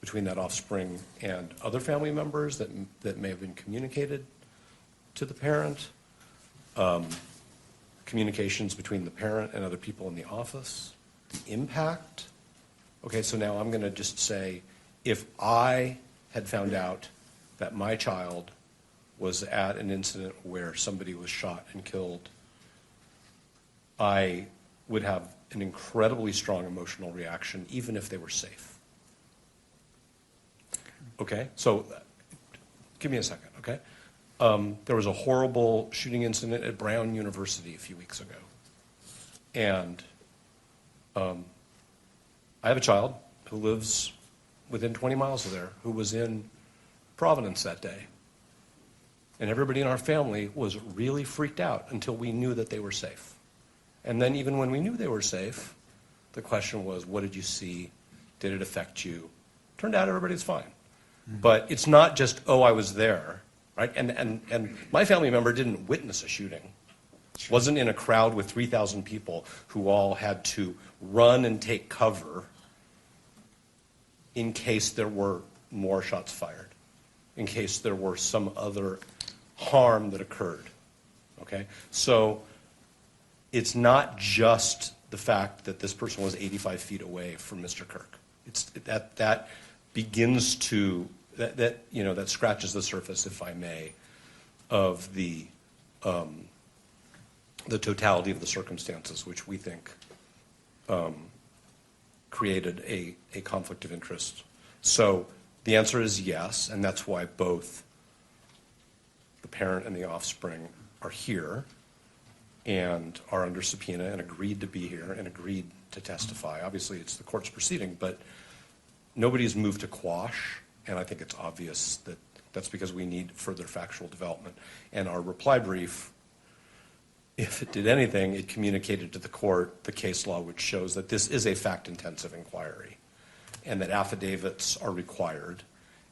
between that offspring and other family members that may have been communicated to the parent, communications between the parent and other people in the office, the impact. Okay, so now I'm going to just say, if I had found out that my child was at an incident where somebody was shot and killed, I would have an incredibly strong emotional reaction, even if they were safe. Okay, so give me a second, okay? There was a horrible shooting incident at Brown University a few weeks ago. And I have a child who lives within 20 miles of there who was in Providence that day. And everybody in our family was really freaked out until we knew that they were safe. And then even when we knew they were safe, the question was, what did you see? Did it affect you? Turned out everybody's fine. But it's not just, oh, I was there, right? And my family member didn't witness a shooting. Wasn't in a crowd with 3,000 people who all had to run and take cover in case there were more shots fired, in case there were some other harm that occurred, okay? So it's not just the fact that this person was 85 feet away from Mr. Kirk. It's that begins to, that scratches the surface, if I may, of the totality of the circumstances, which we think created a conflict of interest. So the answer is yes, and that's why both the parent and the offspring are here and are under subpoena and agreed to be here and agreed to testify. Obviously, it's the court's proceeding, but nobody's moved to quash, and I think it's obvious that that's because we need further factual development. And our reply brief, if it did anything, it communicated to the court the case law which shows that this is a fact-intensive inquiry and that affidavits are required.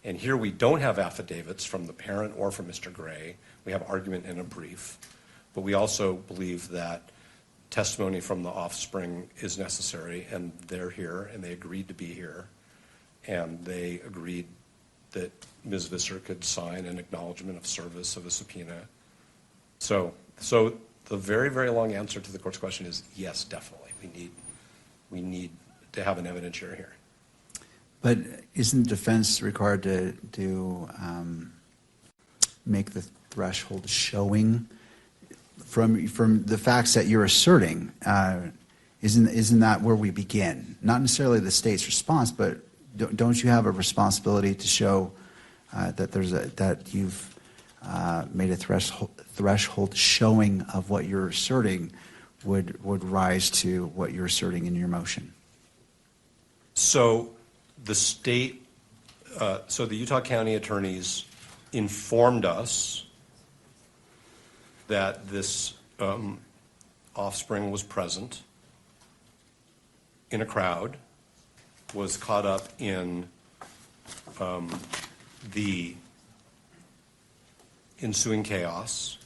And here we don't have affidavits from the parent or from Mr. Gray. We have argument in a brief. But we also believe that testimony from the offspring is necessary, and they're here, and they agreed to be here. And they agreed that Ms. Visser could sign an acknowledgement of service of a subpoena. So the very, very long answer to the court's question is yes, definitely. We need to have an evidentiary hearing. But isn't the defense required to make the threshold showing from the facts that you're asserting? Isn't that where we begin? Not necessarily the state's response, but don't you have a responsibility to show that you've made a threshold showing of what you're asserting would rise to what you're asserting in your motion? So the state, so the Utah County attorneys informed us that this offspring was present in a crowd, was caught up in the ensuing chaos,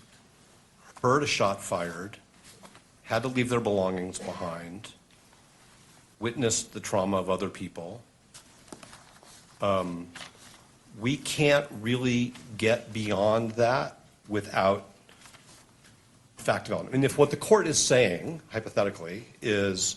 heard a shot fired, had to leave their belongings behind, witnessed the trauma of other people. We can't really get beyond that without fact development. And if what the court is saying, hypothetically, is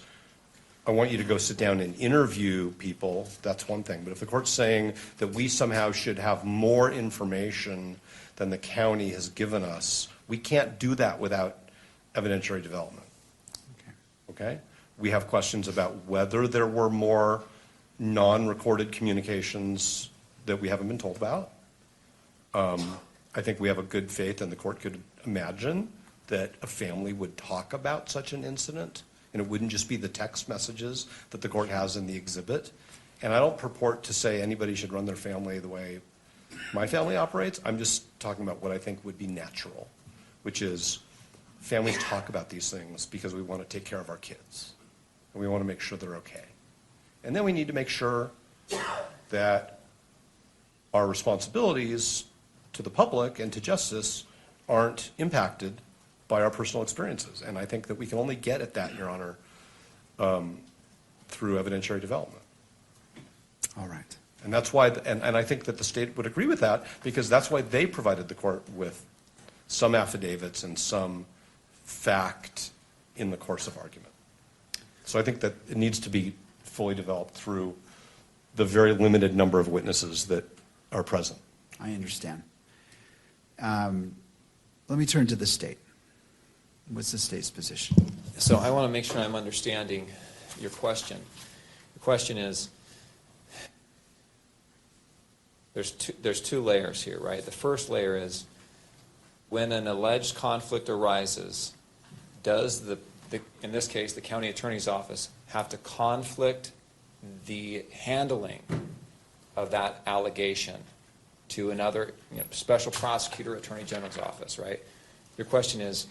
I want you to go sit down and interview people, that's one thing. But if the court's saying that we somehow should have more information than the county has given us, we can't do that without evidentiary development. Okay? We have questions about whether there were more non-recorded communications that we haven't been told about. I think we have a good faith, and the court could imagine that a family would talk about such an incident, and it wouldn't just be the text messages that the court has in the exhibit. And I don't purport to say anybody should run their family the way my family operates. I'm just talking about what I think would be natural, which is families talk about these things because we want to take care of our kids, and we want to make sure they're okay. And then we need to make sure that our responsibilities to the public and to justice aren't impacted by our personal experiences. And I think that we can only get at that, Your Honor, through evidentiary development. All right. And that's why, and I think that the state would agree with that, because that's why they provided the court with some affidavits and some fact in the course of argument. So I think that it needs to be fully developed through the very limited number of witnesses that are present. I understand. Let me turn to the state. What's the state's position? So I want to make sure I'm understanding your question. The question is, there's two layers here, right? The first layer is, when an alleged conflict arises, does in this case, the county attorney's office have to conflict the handling of that allegation to another special prosecutor, attorney general's office, right? Your question is,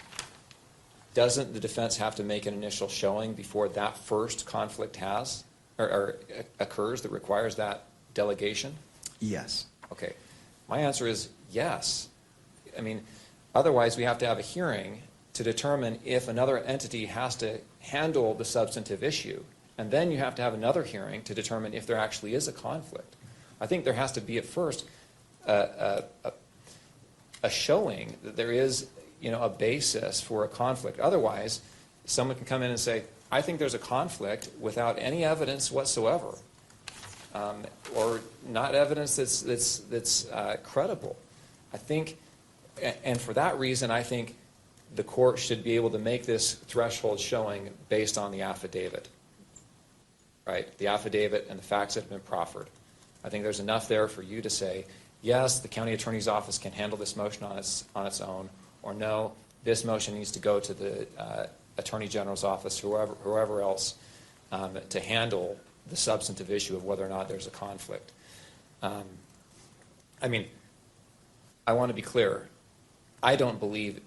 doesn't the defense have to make an initial showing before that first conflict has or occurs that requires that delegation? Yes. Okay. My answer is yes. I mean, otherwise we have to have a hearing to determine if another entity has to handle the substantive issue, and then you have to have another hearing to determine if there actually is a conflict. I think there has to be at first a showing that there is a basis for a conflict. Otherwise, someone can come in and say, I think there's a conflict without any evidence whatsoever, or not evidence that's credible. I think, and for that reason, I think the court should be able to make this threshold showing based on the affidavit, right? The affidavit and the facts that have been proffered. I think there's enough there for you to say, yes, the county attorney's office can handle this motion on its own, or no, this motion needs to go to the attorney general's office, whoever else to handle the substantive issue of whether or not there's a conflict. I mean, I want to be clear. I don't believe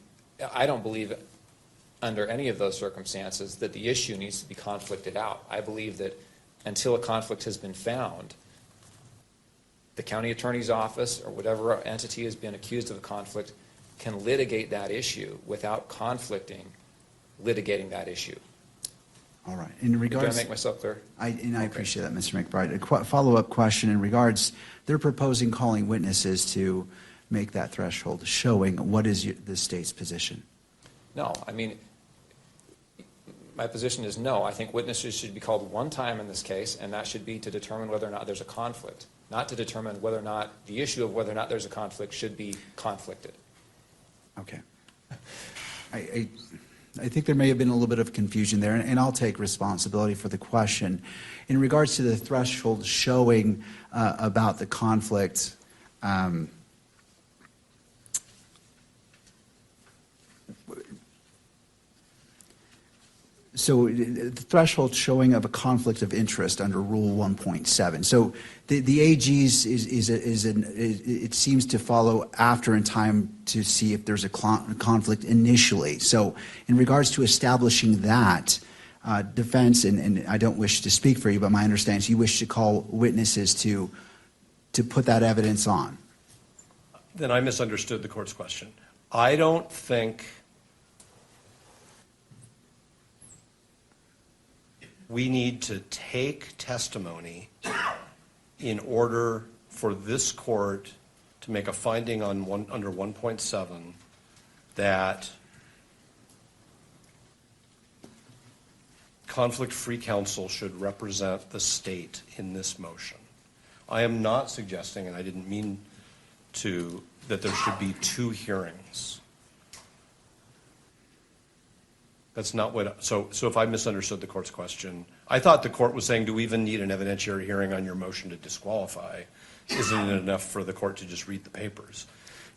under any of those circumstances that the issue needs to be conflicted out. I believe that until a conflict has been found, the county attorney's office or whatever entity has been accused of a conflict can litigate that issue without litigating that issue. All right. In regards, Did I make myself clear? I appreciate that, Mr. McBride. A follow-up question in regards, they're proposing calling witnesses to make that threshold showing. What is the state's position? No, I mean, my position is no. I think witnesses should be called one time in this case, and that should be to determine whether or not there's a conflict, not to determine whether or not the issue of whether or not there's a conflict should be conflicted. Okay. I think there may have been a little bit of confusion there, and I'll take responsibility for the question. In regards to the threshold showing about the conflict, so the threshold showing of a conflict of interest under Rule 1.7. So the AG's it seems to follow after in time to see if there's a conflict initially. So in regards to establishing that, defense, and I don't wish to speak for you, but my understanding is you wish to call witnesses to put that evidence on. Then I misunderstood the court's question. I don't think we need to take testimony in order for this court to make a finding on under 1.7 that conflict-free counsel should represent the state in this motion. I am not suggesting, and I didn't mean to, that there should be 2 hearings. That's not what, so if I misunderstood the court's question, I thought the court was saying, do we even need an evidentiary hearing on your motion to disqualify? Isn't it enough for the court to just read the papers?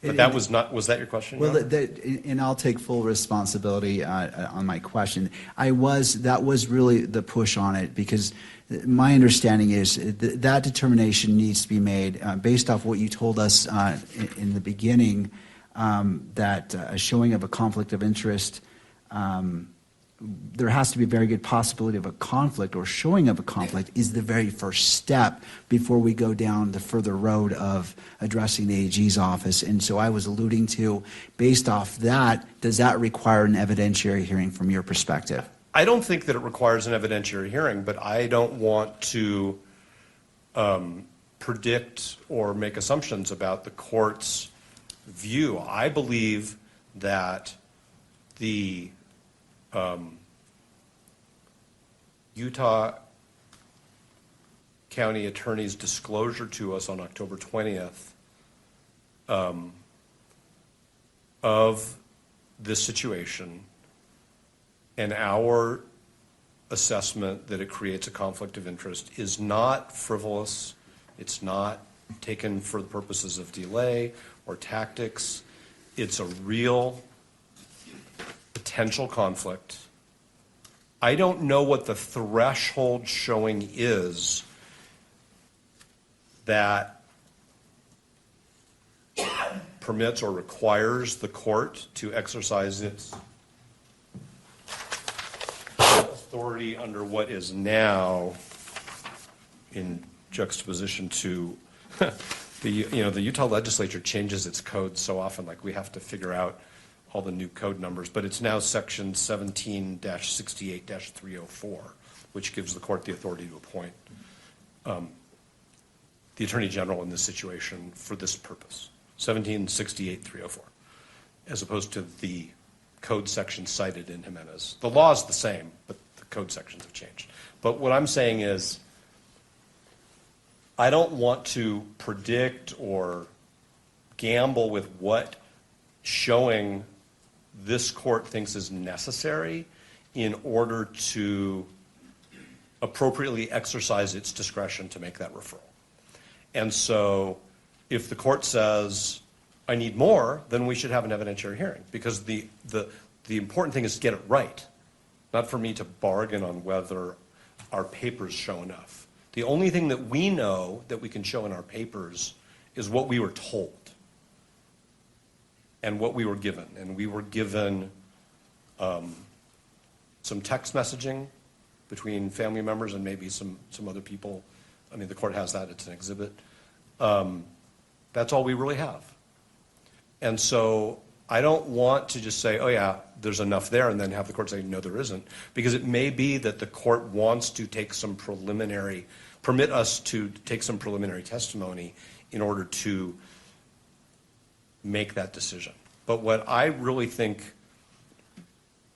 But that was not, was that your question? Well, and I'll take full responsibility on my question. That was really the push on it, because my understanding is that determination needs to be made based off what you told us in the beginning, that a showing of a conflict of interest, there has to be a very good possibility of a conflict, or showing of a conflict is the very first step before we go down the further road of addressing the AG's office. And so I was alluding to, based off that, does that require an evidentiary hearing from your perspective? I don't think that it requires an evidentiary hearing, but I don't want to predict or make assumptions about the court's view. I believe that the Utah County Attorney's disclosure to us on October 20th of this situation and our assessment that it creates a conflict of interest is not frivolous. It's not taken for the purposes of delay or tactics. It's a real potential conflict. I don't know what the threshold showing is that permits or requires the court to exercise its authority under what is now in juxtaposition to the Utah legislature changes its code so often, like we have to figure out all the new code numbers, but it's now section 17-68-304, which gives the court the authority to appoint the Attorney General in this situation for this purpose, 17-68-304, as opposed to the code section cited in Jimenez. The law is the same, but the code sections have changed. But what I'm saying is, I don't want to predict or gamble with what showing this court thinks is necessary in order to appropriately exercise its discretion to make that referral. And so if the court says, I need more, then we should have an evidentiary hearing, because the important thing is to get it right, not for me to bargain on whether our papers show enough. The only thing that we know that we can show in our papers is what we were told and what we were given. And we were given some text messaging between family members and maybe some other people. I mean, the court has that. It's an exhibit. That's all we really have. And so I don't want to just say, oh, yeah, there's enough there, and then have the court say, no, there isn't. Because it may be that the court wants to take some permit us to take some preliminary testimony in order to make that decision. But what I really think,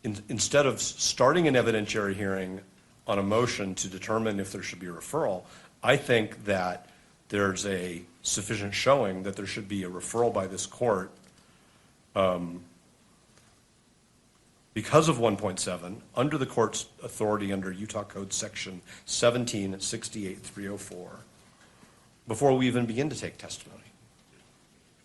instead of starting an evidentiary hearing on a motion to determine if there should be a referral, I think that there's a sufficient showing that there should be a referral by this court because of 1.7, under the court's authority under Utah Code Section 1768-304, before we even begin to take testimony.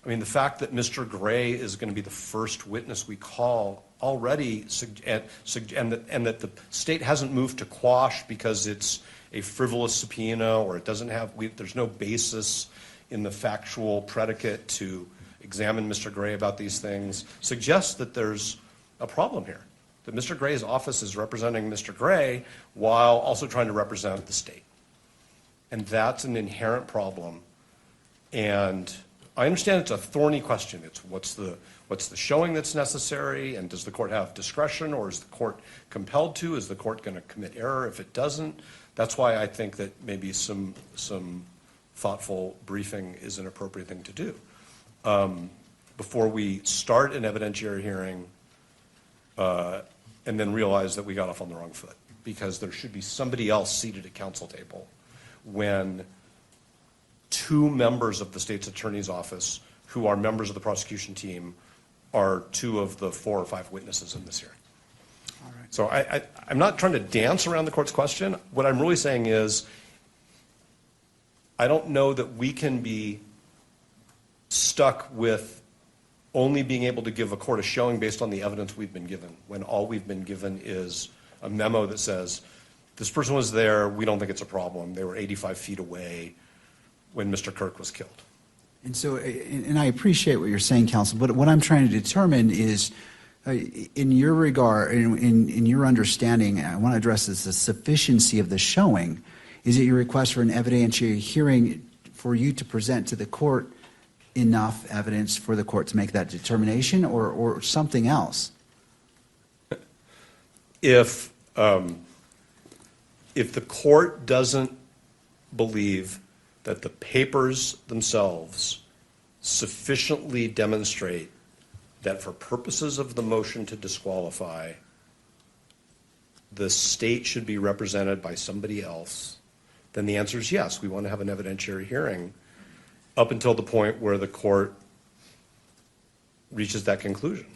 I mean, the fact that Mr. Gray is going to be the first witness we call already, and that the state hasn't moved to quash because it's a frivolous subpoena or it doesn't have, there's no basis in the factual predicate to examine Mr. Gray about these things, suggests that there's a problem here, that Mr. Gray's office is representing Mr. Gray while also trying to represent the state. And that's an inherent problem. And I understand it's a thorny question. It's what's the showing that's necessary, and does the court have discretion, or is the court compelled to? Is the court going to commit error if it doesn't? That's why I think that maybe some thoughtful briefing is an appropriate thing to do. Before we start an evidentiary hearing and then realize that we got off on the wrong foot, because there should be somebody else seated at counsel table when two members of the state's attorney's office who are members of the prosecution team are two of the 4 or 5 witnesses in this hearing. All right. So I'm not trying to dance around the court's question. What I'm really saying is I don't know that we can be stuck with only being able to give a court a showing based on the evidence we've been given, when all we've been given is a memo that says, this person was there, we don't think it's a problem, they were 85 feet away when Mr. Kirk was killed. And so, and I appreciate what you're saying, counsel, but what I'm trying to determine is, in your regard, in your understanding, I want to address this, the sufficiency of the showing. Is it your request for an evidentiary hearing for you to present to the court enough evidence for the court to make that determination, or something else? If the court doesn't believe that the papers themselves sufficiently demonstrate that for purposes of the motion to disqualify, the state should be represented by somebody else, then the answer is yes, we want to have an evidentiary hearing up until the point where the court reaches that conclusion.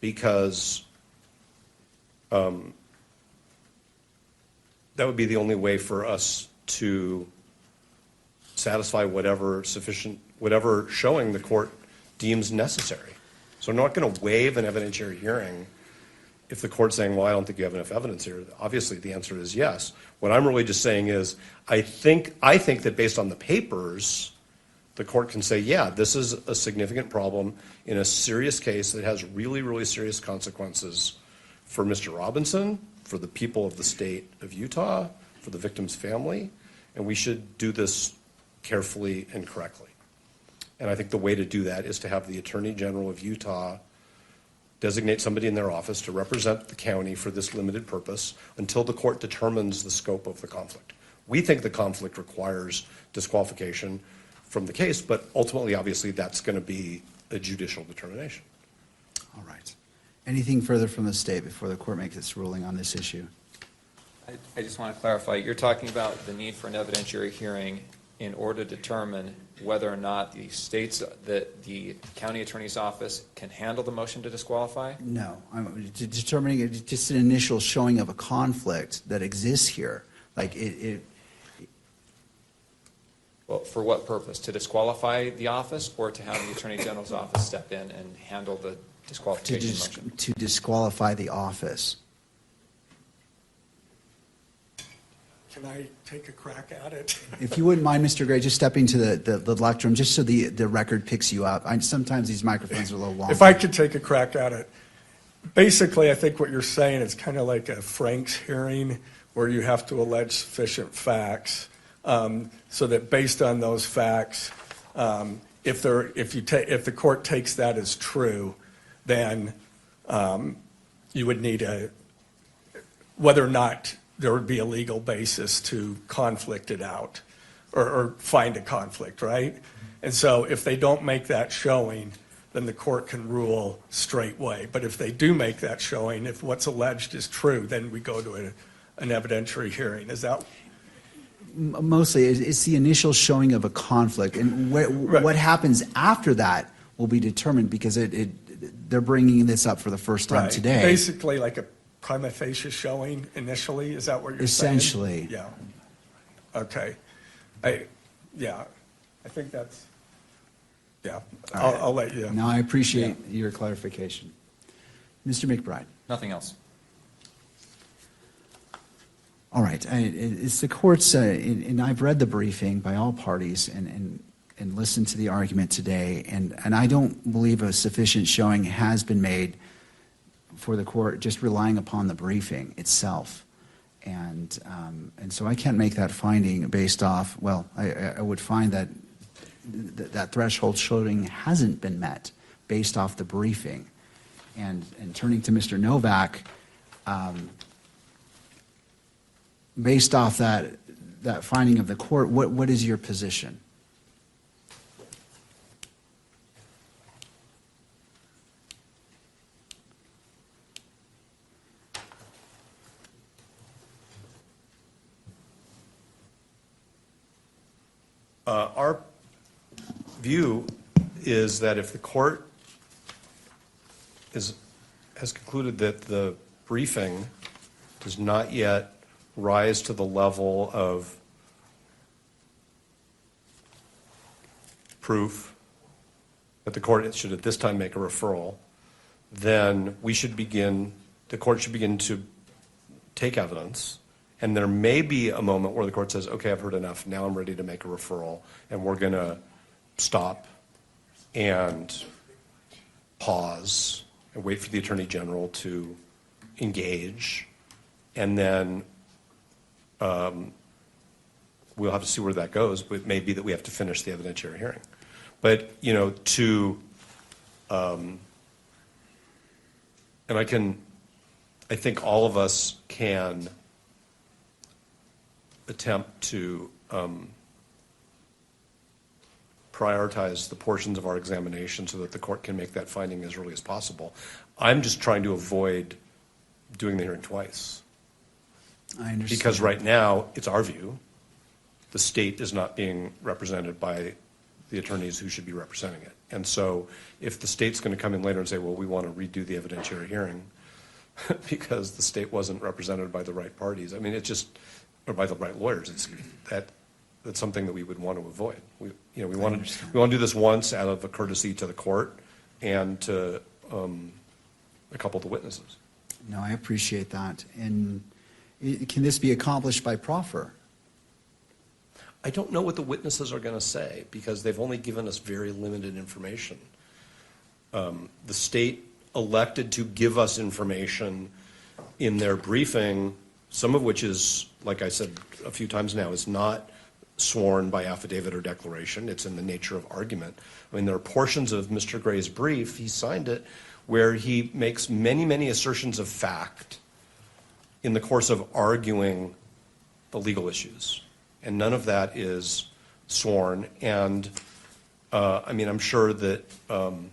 Because that would be the only way for us to satisfy whatever showing the court deems necessary. So I'm not going to waive an evidentiary hearing if the court's saying, well, I don't think you have enough evidence here. Obviously, the answer is yes. What I'm really just saying is I think that based on the papers, the court can say, yeah, this is a significant problem in a serious case that has really, really serious consequences for Mr. Robinson, for the people of the state of Utah, for the victim's family, and we should do this carefully and correctly. And I think the way to do that is to have the Attorney General of Utah designate somebody in their office to represent the county for this limited purpose until the court determines the scope of the conflict. We think the conflict requires disqualification from the case, but ultimately, obviously, that's going to be a judicial determination. All right. Anything further from the state before the court makes its ruling on this issue? I just want to clarify, you're talking about the need for an evidentiary hearing in order to determine whether or not the county attorney's office can handle the motion to disqualify? No, I'm determining just an initial showing of a conflict that exists here. Like Well, for what purpose? To disqualify the office, or to have the Attorney General's office step in and handle the disqualification motion? To disqualify the office. Can I take a crack at it? If you wouldn't mind, Mr. Gray, just stepping to the lectern, just so the record picks you up. Sometimes these microphones are a little long. If I could take a crack at it. Basically, I think what you're saying is kind of like a Frank's hearing where you have to allege sufficient facts so that based on those facts, if the court takes that as true, then you would need whether or not there would be a legal basis to conflict it out or find a conflict, right? And so if they don't make that showing, then the court can rule straightway. But if they do make that showing, if what's alleged is true, then we go to an evidentiary hearing. Is that? Mostly, it's the initial showing of a conflict. And what happens after that will be determined because they're bringing this up for the first time today. Basically like a prima facie showing initially, is that what you're saying? Essentially. Yeah. Okay. I think that's, yeah, I'll let you. Now, I appreciate your clarification. Mr. McBride. Nothing else. All right. It's the court's, and I've read the briefing by all parties and listened to the argument today, and I don't believe a sufficient showing has been made for the court just relying upon the briefing itself. And so I can't make that finding based off, well, I would find that that threshold showing hasn't been met based off the briefing. And turning to Mr. Novak, based off that finding of the court, what is your position? Our view is that if the court has concluded that the briefing does not yet rise to the level of proof that the court should at this time make a referral, then the court should begin to take evidence. And there may be a moment where the court says, okay, I've heard enough, now I'm ready to make a referral, and we're going to stop and pause and wait for the Attorney General to engage, and then we'll have to see where that goes, but it may be that we have to finish the evidentiary hearing. But, and I think all of us can attempt to prioritize the portions of our examination so that the court can make that finding as early as possible. I'm just trying to avoid doing the hearing twice. I understand. Because right now, it's our view, the state is not being represented by the attorneys who should be representing it. And so if the state's going to come in later and say, well, we want to redo the evidentiary hearing because the state wasn't represented by the right parties, I mean, it's just, or by the right lawyers, that's something that we would want to avoid. We want to do this once out of a courtesy to the court and to a couple of the witnesses. No, I appreciate that. And can this be accomplished by proffer? I don't know what the witnesses are going to say because they've only given us very limited information. The state elected to give us information in their briefing, some of which is, like I said a few times now, is not sworn by affidavit or declaration. It's in the nature of argument. I mean, there are portions of Mr. Gray's brief, he signed it, where he makes many, many assertions of fact in the course of arguing the legal issues. And none of that is sworn. And I mean, I'm sure that, and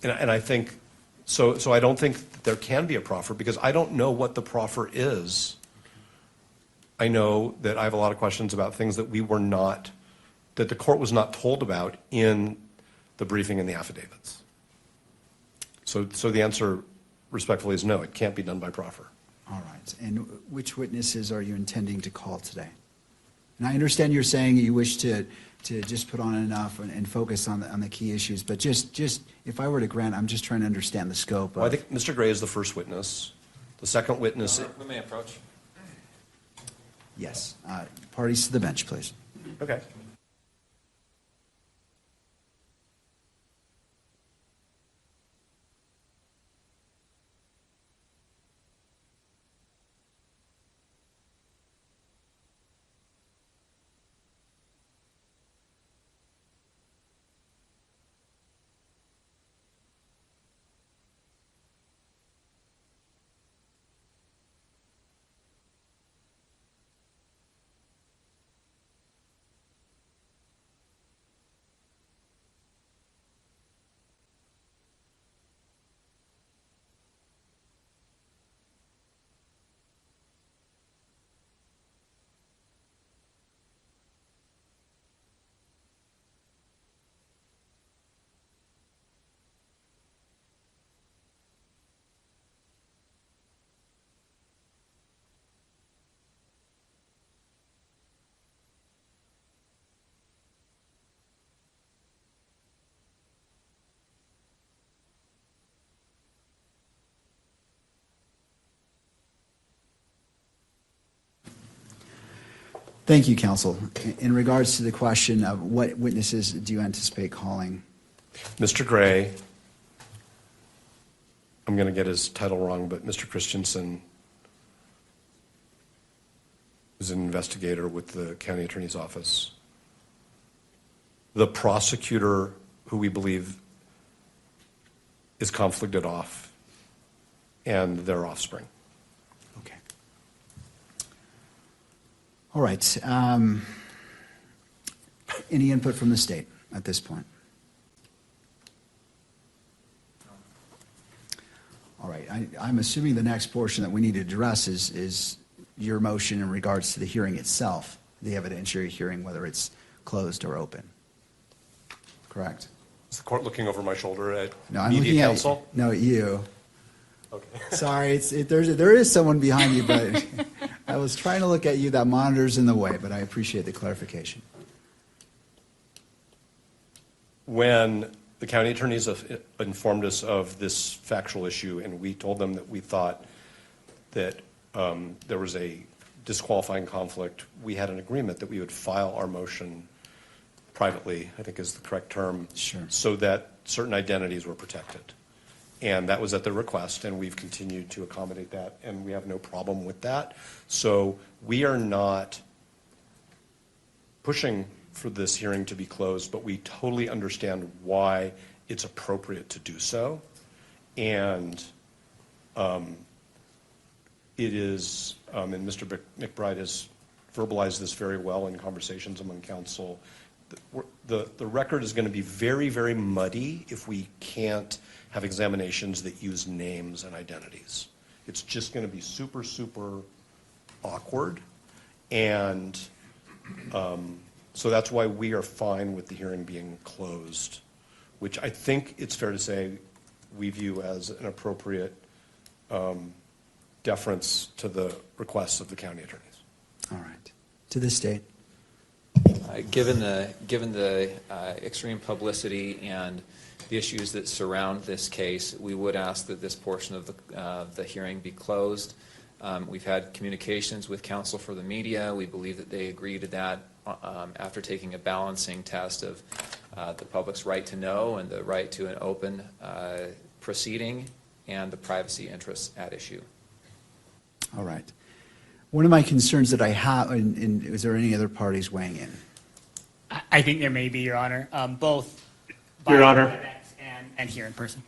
I think, so I don't think that there can be a proffer because I don't know what the proffer is. I know that I have a lot of questions about things that that the court was not told about in the briefing and the affidavits. So the answer respectfully is no, it can't be done by proffer. All right. And which witnesses are you intending to call today? And I understand you're saying you wish to just put on enough and focus on the key issues, but just if I were to grant, I'm just trying to understand the scope. Well, I think Mr. Gray is the first witness. The second witness. We may approach. Yes. Parties to the bench, please. Okay. Thank you, counsel. In regards to the question of what witnesses do you anticipate calling? Mr. Gray, I'm going to get his title wrong, but Mr. Christensen is an investigator with the county attorney's office. The prosecutor, who we believe is conflicted off, and their offspring. Okay. All right. Any input from the state at this point? All right. I'm assuming the next portion that we need to address is your motion in regards to the hearing itself, the evidentiary hearing, whether it's closed or open. Correct? Is the court looking over my shoulder at No, I'm media looking counsel? at no, you. Okay. Sorry, there is someone behind you, but I was trying to look at you. That monitor's in the way, but I appreciate the clarification. When the county attorneys informed us of this factual issue, and we told them that we thought that there was a disqualifying conflict, we had an agreement that we would file our motion privately, I think is the correct term, Sure. so that certain identities were protected. And that was at their request, and we've continued to accommodate that, and we have no problem with that. So we are not pushing for this hearing to be closed, but we totally understand why it's appropriate to do so. And it is, and Mr. McBride has verbalized this very well in conversations among counsel, the record is going to be very, very muddy if we can't have examinations that use names and identities. It's just going to be super, super awkward. And so that's why we are fine with the hearing being closed, which I think it's fair to say we view as an appropriate deference to the requests of the county attorneys. All right. To the state. Given the extreme publicity and the issues that surround this case, we would ask that this portion of the hearing be closed. We've had communications with counsel for the media. We believe that they agree to that after taking a balancing test of the public's right to know and the right to an open proceeding and the privacy interests at issue. All right. One of my concerns that I have, and is there any other parties weighing in? I think there may be, Your Honor, both by Your Honor. WebEx and here in person.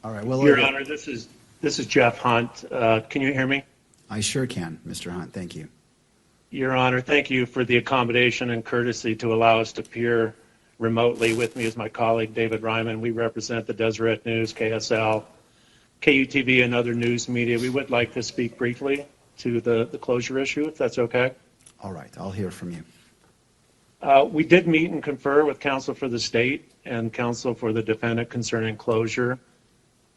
All right. Well, Your Honor, this is Jeff Hunt. Can you hear me? I sure can, Mr. Hunt. Thank you. Your Honor, thank you for the accommodation and courtesy to allow us to appear remotely. With me is my colleague, David Ryman. We represent the Deseret News, KSL, KUTV, and other news media. We would like to speak briefly to the closure issue, if that's okay. All right. I'll hear from you. We did meet and confer with counsel for the state and counsel for the defendant concerning closure.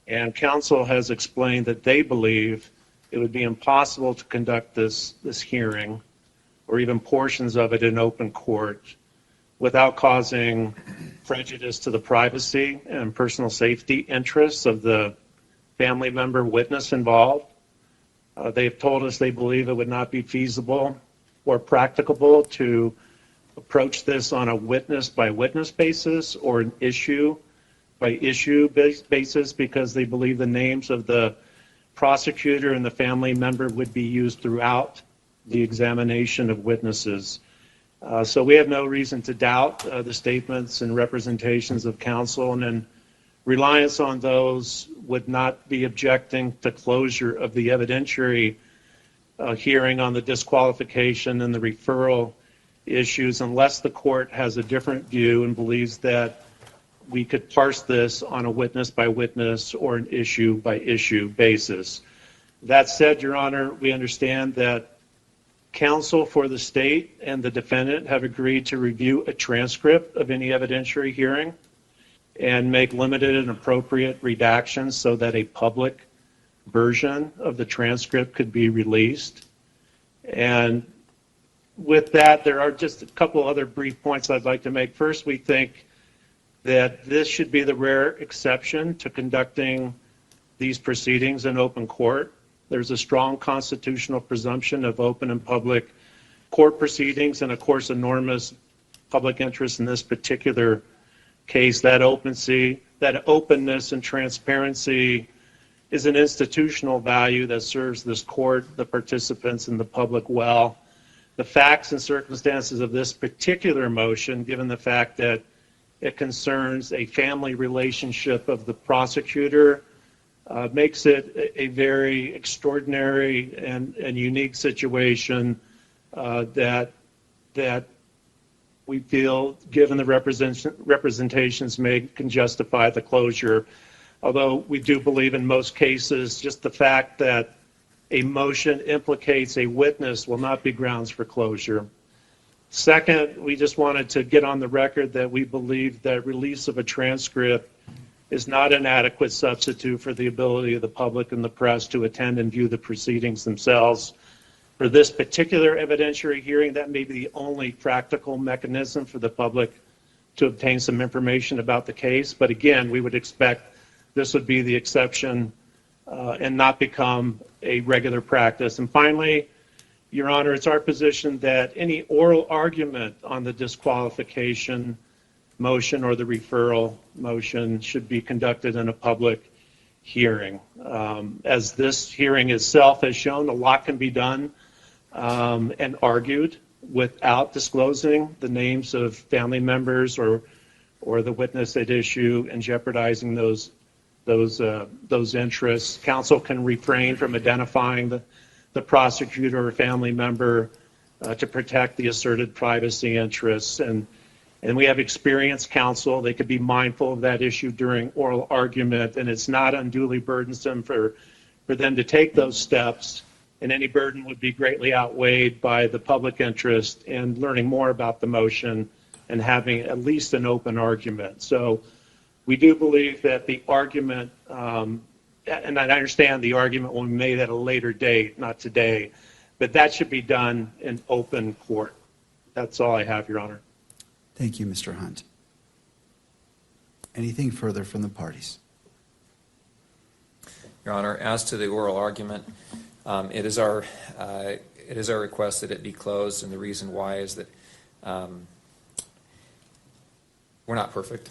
And counsel has explained that they believe it would be impossible to conduct this hearing or even portions of it in open court without causing prejudice to the privacy and personal safety interests of the family member witness involved. They've told us they believe it would not be feasible or practicable to approach this on a witness-by-witness basis or an issue-by-issue basis because they believe the names of the prosecutor and the family member would be used throughout the examination of witnesses. So we have no reason to doubt the statements and representations of counsel, and in reliance on those would not be objecting to closure of the evidentiary hearing on the disqualification and the referral issues unless the court has a different view and believes that we could parse this on a witness-by-witness or an issue-by-issue basis. That said, Your Honor, we understand that counsel for the state and the defendant have agreed to review a transcript of any evidentiary hearing and make limited and appropriate redactions so that a public version of the transcript could be released. And with that, there are just a couple other brief points I'd like to make. First, we think that this should be the rare exception to conducting these proceedings in open court. There's a strong constitutional presumption of open and public court proceedings, and of course, enormous public interest in this particular case. That openness and transparency is an institutional value that serves this court, the participants, and the public well. The facts and circumstances of this particular motion, given the fact that it concerns a family relationship of the prosecutor, makes it a very extraordinary and unique situation that we feel, given the representations made, can justify the closure. Although we do believe in most cases, just the fact that a motion implicates a witness will not be grounds for closure. Second, we just wanted to get on the record that we believe that release of a transcript is not an adequate substitute for the ability of the public and the press to attend and view the proceedings themselves. For this particular evidentiary hearing, that may be the only practical mechanism for the public to obtain some information about the case. But again, we would expect this would be the exception and not become a regular practice. And finally, Your Honor, it's our position that any oral argument on the disqualification motion or the referral motion should be conducted in a public hearing. As this hearing itself has shown, a lot can be done and argued without disclosing the names of family members or the witness at issue and jeopardizing those interests. Counsel can refrain from identifying the prosecutor or family member to protect the asserted privacy interests. And we have experienced counsel. They could be mindful of that issue during oral argument, and it's not unduly burdensome for them to take those steps, and any burden would be greatly outweighed by the public interest in learning more about the motion and having at least an open argument. So we do believe that the argument, and I understand the argument will be made at a later date, not today, but that should be done in open court. That's all I have, Your Honor. Thank you, Mr. Hunt. Anything further from the parties? Your Honor, as to the oral argument, it is our request that it be closed, and the reason why is that we're not perfect.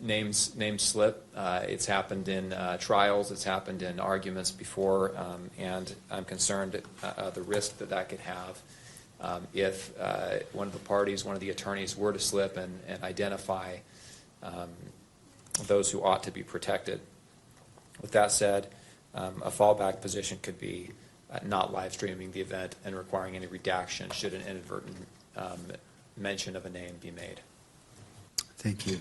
Names slip. It's happened in trials. It's happened in arguments before, and I'm concerned at the risk that could have if one of the parties, one of the attorneys, were to slip and identify those who ought to be protected. With that said, a fallback position could be not live streaming the event and requiring any redaction should an inadvertent mention of a name be made. Thank you.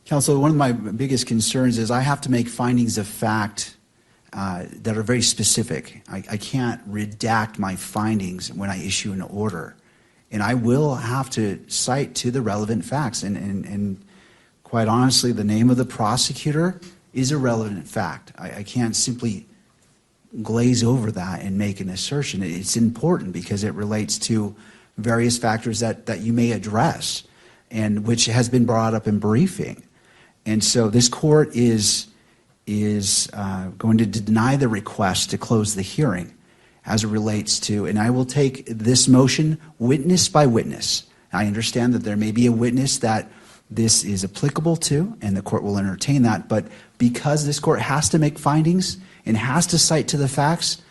Counsel, one of my biggest concerns is I have to make findings of fact that are very specific. I can't redact my findings when I issue an order. And I will have to cite to the relevant facts. And quite honestly, the name of the prosecutor is a relevant fact. I can't simply glaze over that and make an assertion. It's important because it relates to various factors that you may address, and which has been brought up in briefing. And so this court is is going to deny the request to close the hearing as it relates to, and I will take this motion witness by witness. I understand that there may be a witness that this is applicable to, and the court will entertain that, but because this court has to make findings and has to cite to the facts,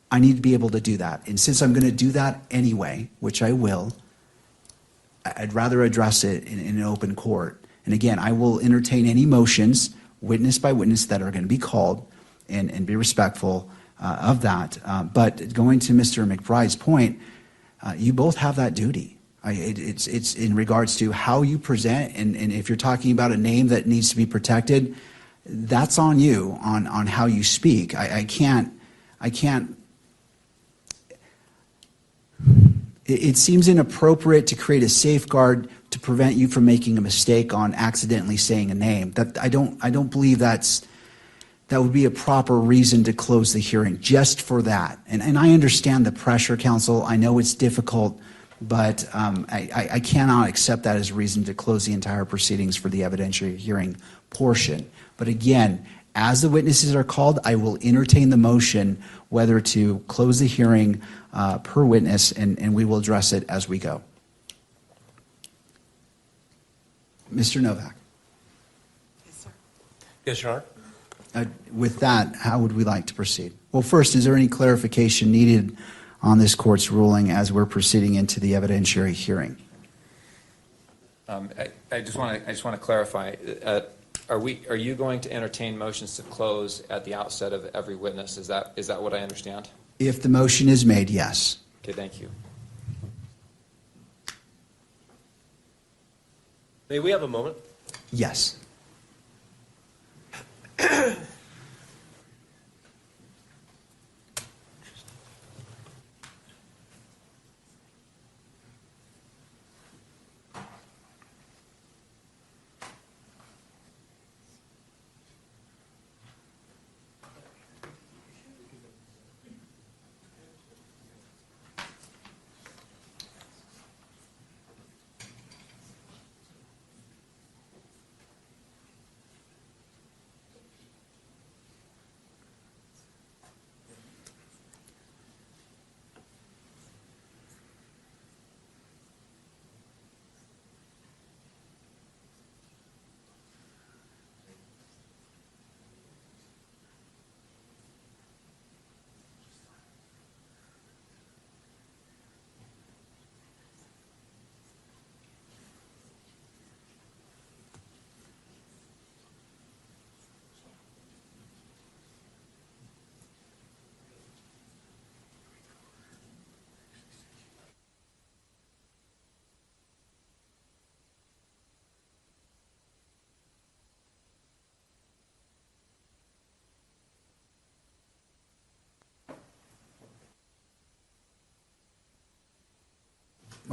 I need to be able to do that. And since I'm going to do that anyway, which I will, I'd rather address it in an open court. And again, I will entertain any motions, witness by witness, that are going to be called and be respectful of that. But going to Mr. McBride's point, you both have that duty. It's in regards to how you present, and if you're talking about a name that needs to be protected, that's on you, on how you speak. I can't. It seems inappropriate to create a safeguard to prevent you from making a mistake on accidentally saying a name. That I don't believe that would be a proper reason to close the hearing just for that. And I understand the pressure, counsel. I know it's difficult, but I cannot accept that as a reason to close the entire proceedings for the evidentiary hearing portion. But again, as the witnesses are called, I will entertain the motion whether to close the hearing per witness, and we will address it as we go. Mr. Novak. Yes, sir. Yes, Your Honor. With that, how would we like to proceed? Well, first, is there any clarification needed on this court's ruling as we're proceeding into the evidentiary hearing? I just want to clarify. Are you going to entertain motions to close at the outset of every witness? Is that what I understand? If the motion is made, yes. Okay, thank you. May we have a moment? Yes.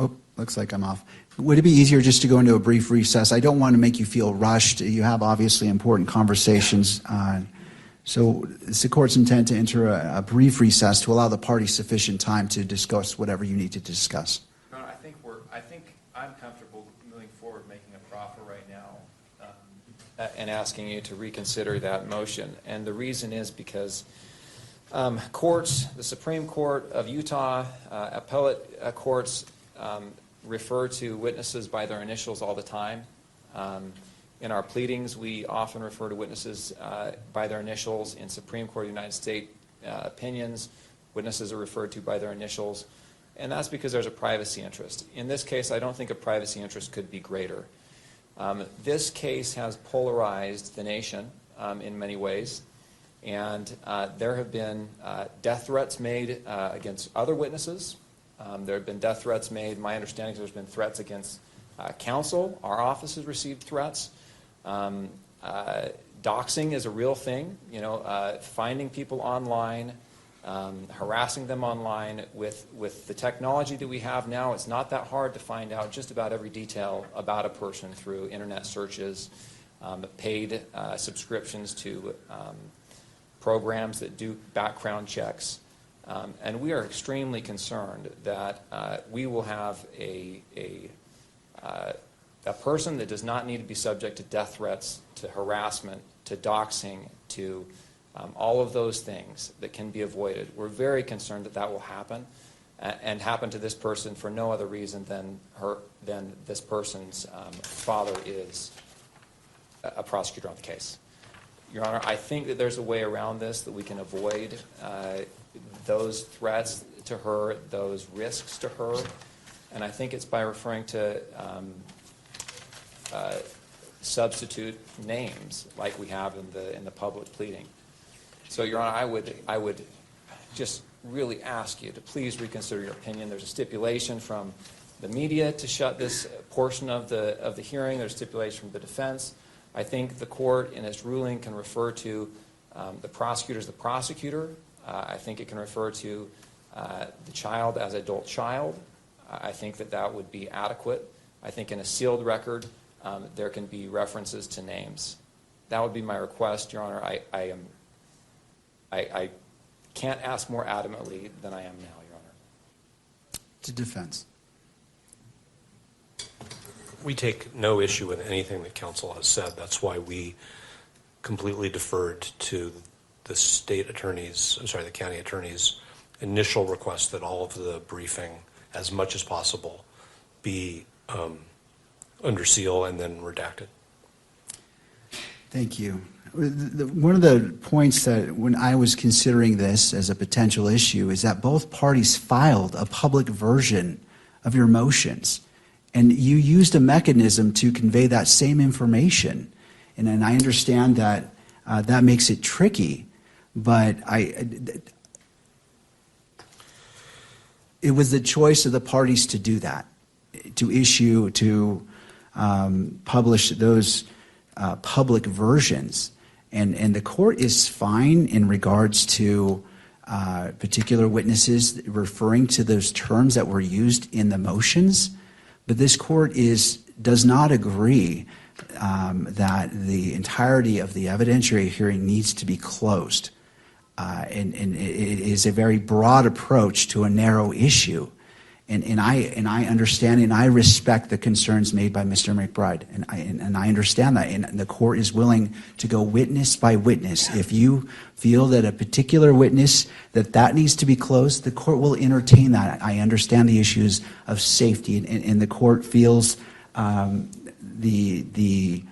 Oh, looks like I'm off. Would it be easier just to go into a brief recess? I don't want to make you feel rushed. You have obviously important conversations. So it's the court's intent to enter a brief recess to allow the parties sufficient time to discuss whatever you need to discuss. No, I think I'm comfortable moving forward, making a proffer right now, and asking you to reconsider that motion. And the reason is because courts, the Supreme Court of Utah, appellate courts, refer to witnesses by their initials all the time. In our pleadings, we often refer to witnesses by their initials. In Supreme Court of the United States opinions, witnesses are referred to by their initials, and that's because there's a privacy interest. In this case, I don't think a privacy interest could be greater. This case has polarized the nation in many ways, and there have been death threats made against other witnesses. There have been death threats made. My understanding is there's been threats against counsel. Our office has received threats. Doxing is a real thing. Finding people online, harassing them online. With the technology that we have now, it's not that hard to find out just about every detail about a person through internet searches, paid subscriptions to programs that do background checks. And we are extremely concerned that we will have a person that does not need to be subject to death threats, to harassment, to doxing, to all of those things that can be avoided. We're very concerned that that will happen, and happen to this person for no other reason than this person's father is a prosecutor on the case. Your Honor, I think that there's a way around this, that we can avoid those threats to her, those risks to her, and I think it's by referring to substitute names like we have in the public pleading. So, Your Honor, I would just really ask you to please reconsider your opinion. There's a stipulation from the media to shut this portion of the hearing. There's a stipulation from the defense. I think the court, in its ruling, can refer to the prosecutor as the prosecutor. I think it can refer to the child as adult child. I think that would be adequate. I think in a sealed record, there can be references to names. That would be my request, Your Honor. I can't ask more adamantly than I am now, Your Honor. To defense. We take no issue with anything that counsel has said. That's why we completely deferred to the state attorney's, the county attorney's initial request that all of the briefing, as much as possible, be under seal and then redacted. Thank you. One of the points that when I was considering this as a potential issue is that both parties filed a public version of your motions, and you used a mechanism to convey that same information. And I understand that that makes it tricky, but it was the choice of the parties to do that, to publish those public versions. And the court is fine in regards to particular witnesses referring to those terms that were used in the motions, but this court does not agree that the entirety of the evidentiary hearing needs to be closed. And it is a very broad approach to a narrow issue. And I understand and I respect the concerns made by Mr. McBride, and I understand that, and the court is willing to go witness by witness. If you feel that a particular witness, that needs to be closed, the court will entertain that. I understand the issues of safety, and the court feels the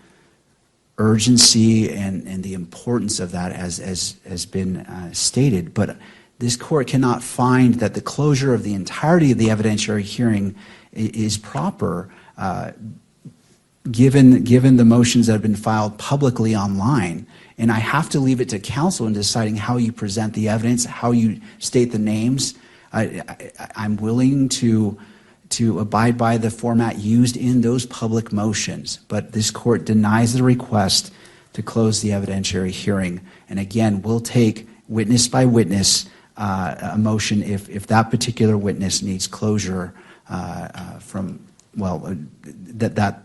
urgency and the importance of that has been stated, but this court cannot find that the closure of the entirety of the evidentiary hearing is proper, given the motions that have been filed publicly online. And I have to leave it to counsel in deciding how you present the evidence, how you state the names. I'm willing to abide by the format used in those public motions, but this court denies the request to close the evidentiary hearing. And again, we'll take witness by witness a motion if that particular witness needs closure that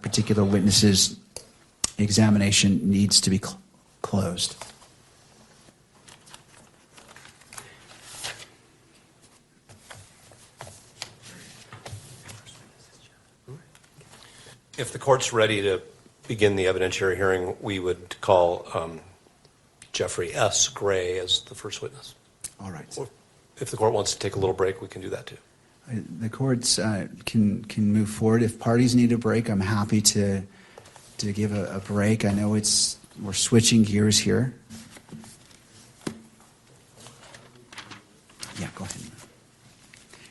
particular witness's examination needs to be closed. If the court's ready to begin the evidentiary hearing, we would call Jeffrey S. Gray as the first witness. All right. Or if the court wants to take a little break, we can do that too. The courts can move forward. If parties need a break, I'm happy to give a break. I know we're switching gears here. Yeah, go ahead.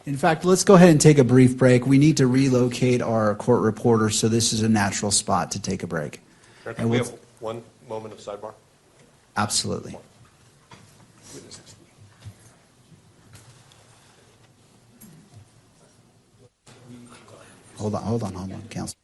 In fact, let's go ahead and take a brief break. We need to relocate our court reporter, so this is a natural spot to take a break. Can we have 1 moment of sidebar? Absolutely. Hold on, counsel.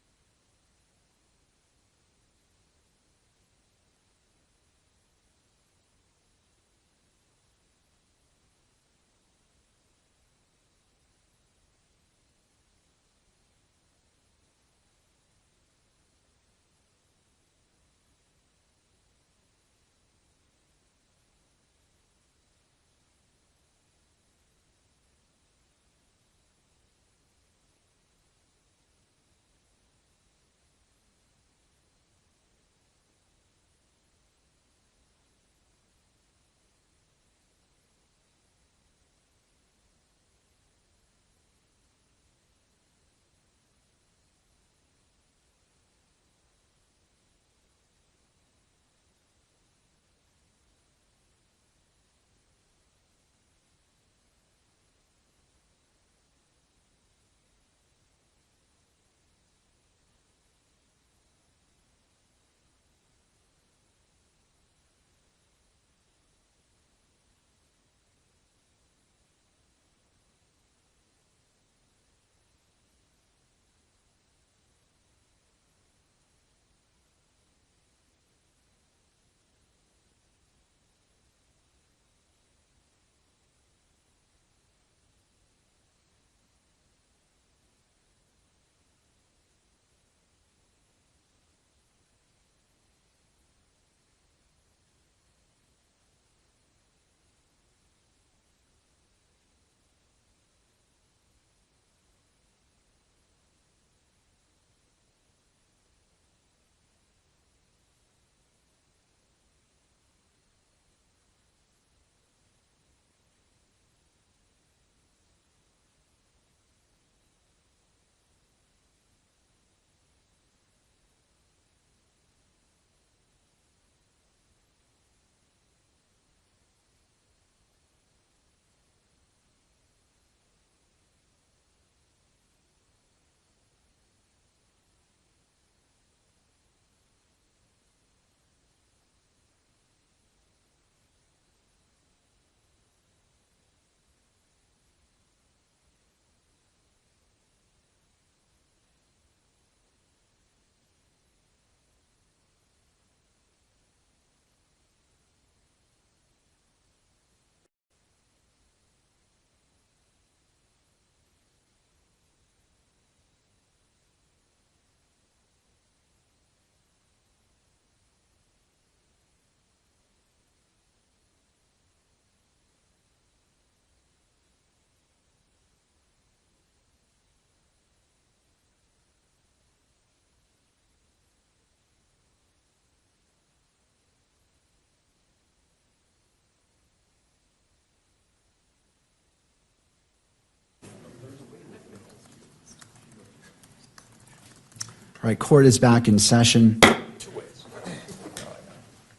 right, court is back in session.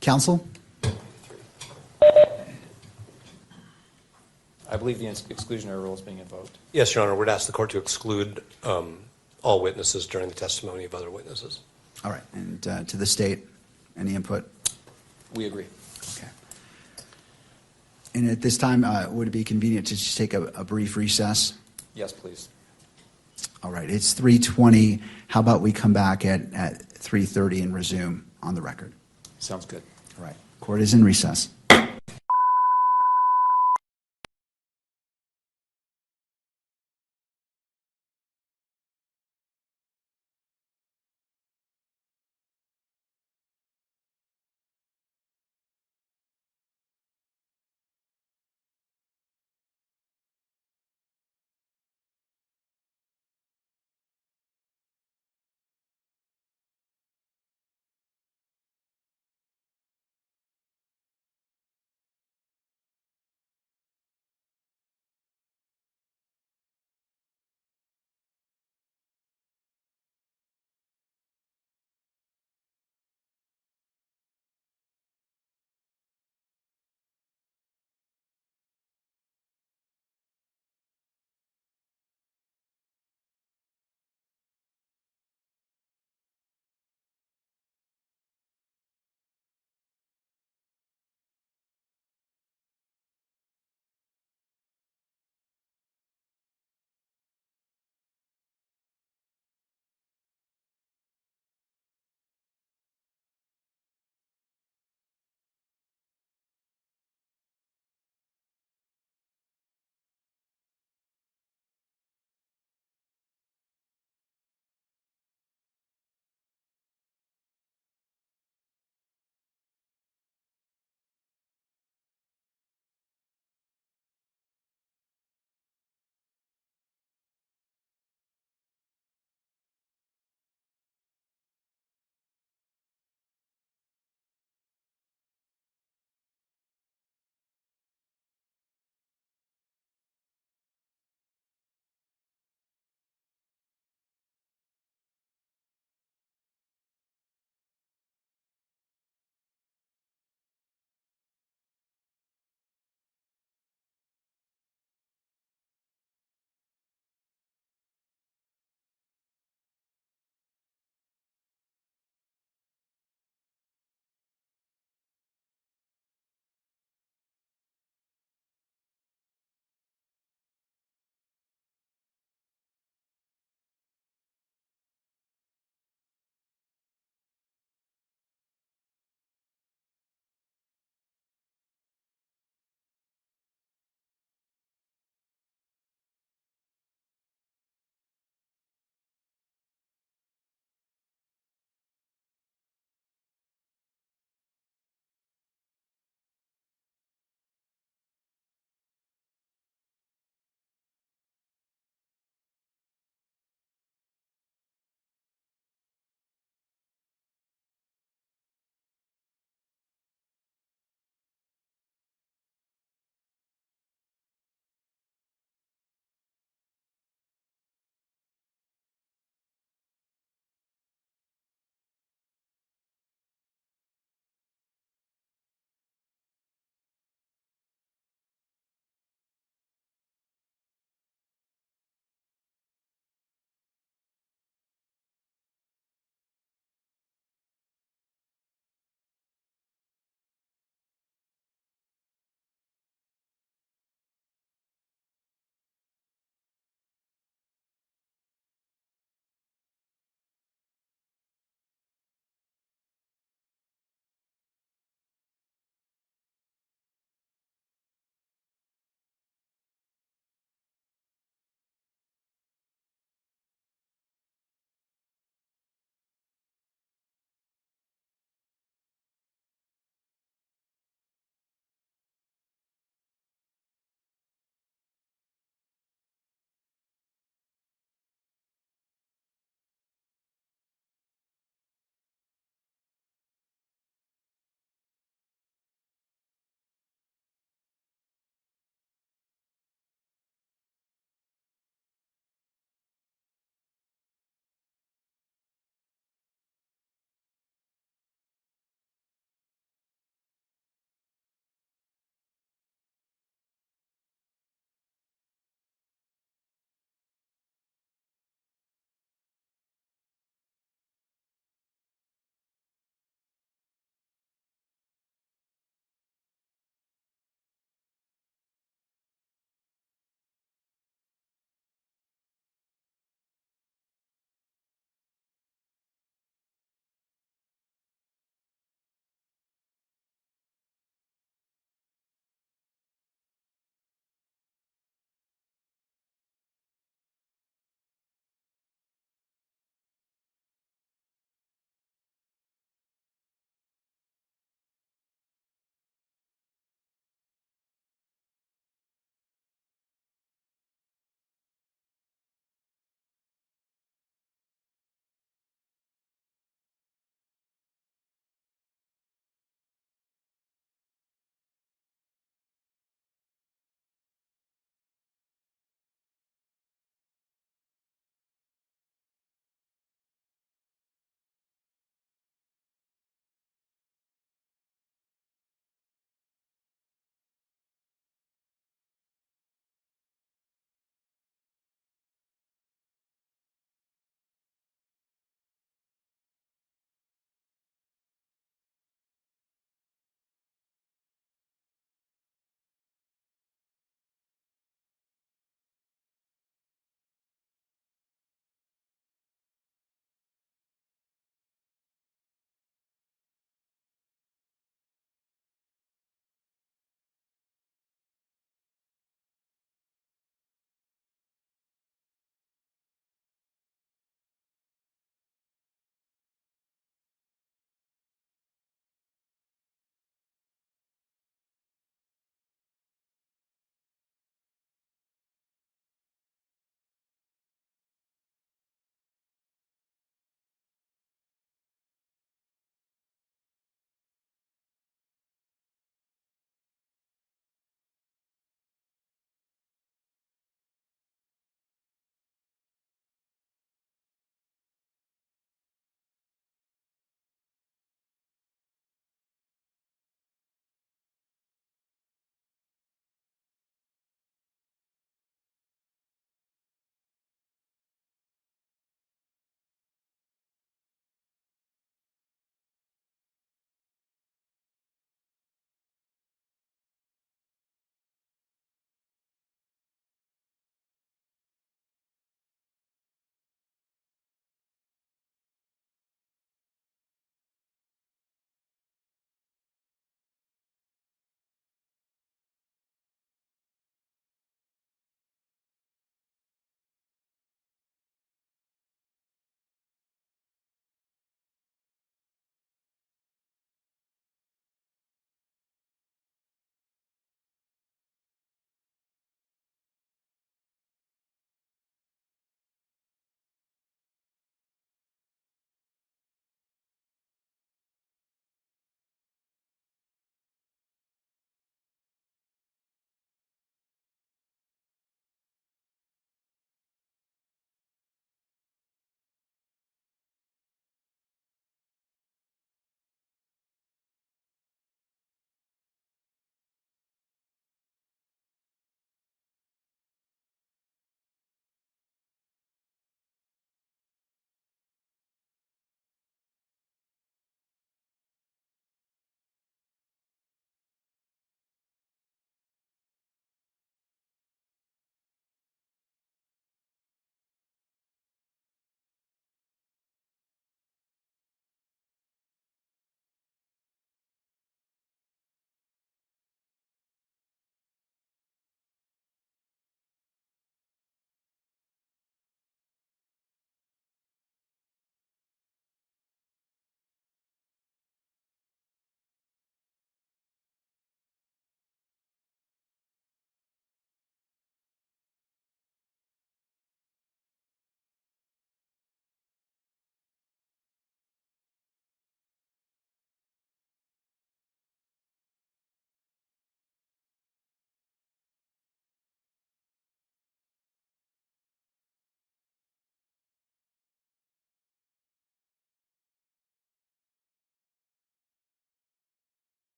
Counsel? I believe the exclusionary rule is being invoked. Yes, Your Honor, we'd ask the court to exclude all witnesses during the testimony of other witnesses. All right, and to the state, any input? We agree. Okay. And at this time, would it be convenient to just take a brief recess? Yes, please. All right, it's 3:20. How about we come back at 3:30 and resume on the record? Sounds good. All right, court is in recess.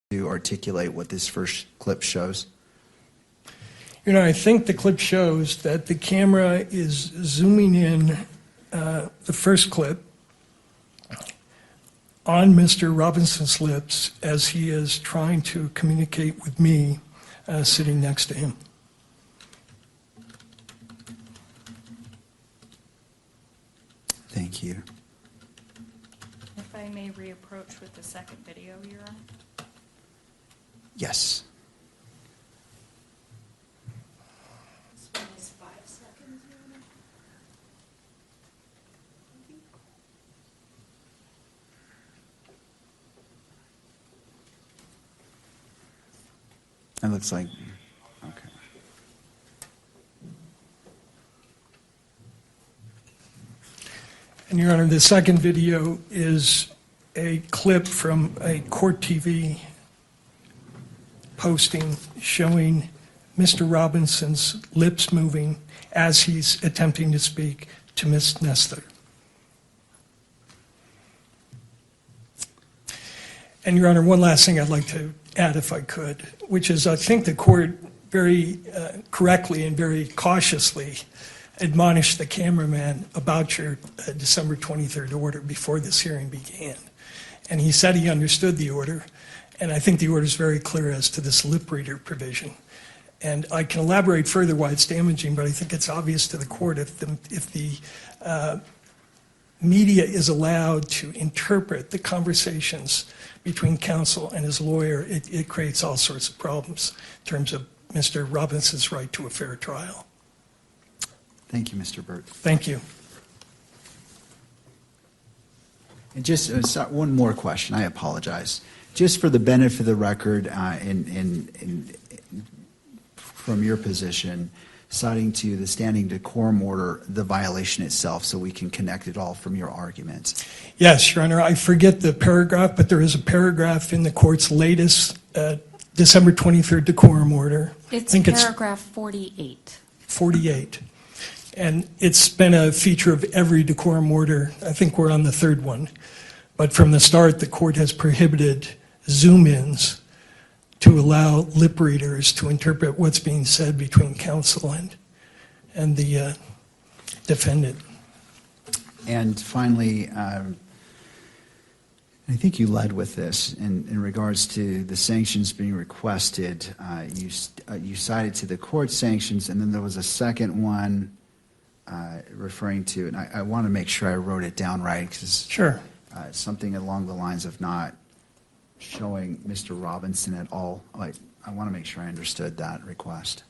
to articulate what this first clip shows? You know, I think the clip shows that the camera is zooming in the first clip on Mr. Robinson's lips as he is trying to communicate with me sitting next to him. Thank you. If I may reapproach with the second video you're on. Yes. This one is 5 seconds, Your Honor. It looks like, okay. And Your Honor, the second video is a clip from a court TV posting showing Mr. Robinson's lips moving as he's attempting to speak to Ms. Nestor. And Your Honor, one last thing I'd like to add, if I could, which is I think the court very correctly and very cautiously admonished the cameraman about your December 23rd order before this hearing began. And he said he understood the order, and I think the order is very clear as to this lip reader provision. And I can elaborate further why it's damaging, but I think it's obvious to the court if the media is allowed to interpret the conversations between counsel and his lawyer, it creates all sorts of problems in terms of Mr. Robinson's right to a fair trial. Thank you, Mr. Burt. Thank you. And just one more question. I apologize. Just for the benefit of the record, from your position, citing to the standing decorum order, the violation itself, so we can connect it all from your arguments. Yes, Your Honor. I forget the paragraph, but there is a paragraph in the court's latest December 23rd decorum order. It's I think paragraph 48. 48. And it's been a feature of every decorum order. I think we're on the third one. But from the start, the court has prohibited zoom-ins to allow lip readers to interpret what's being said between counsel and the defendant. And finally, I think you led with this in regards to the sanctions being requested. You cited to the court sanctions, and then there was a second one referring to, and I want to make sure I wrote it down right, because Sure. Something along the lines of not showing Mr. Robinson at all. I want to make sure I understood that request.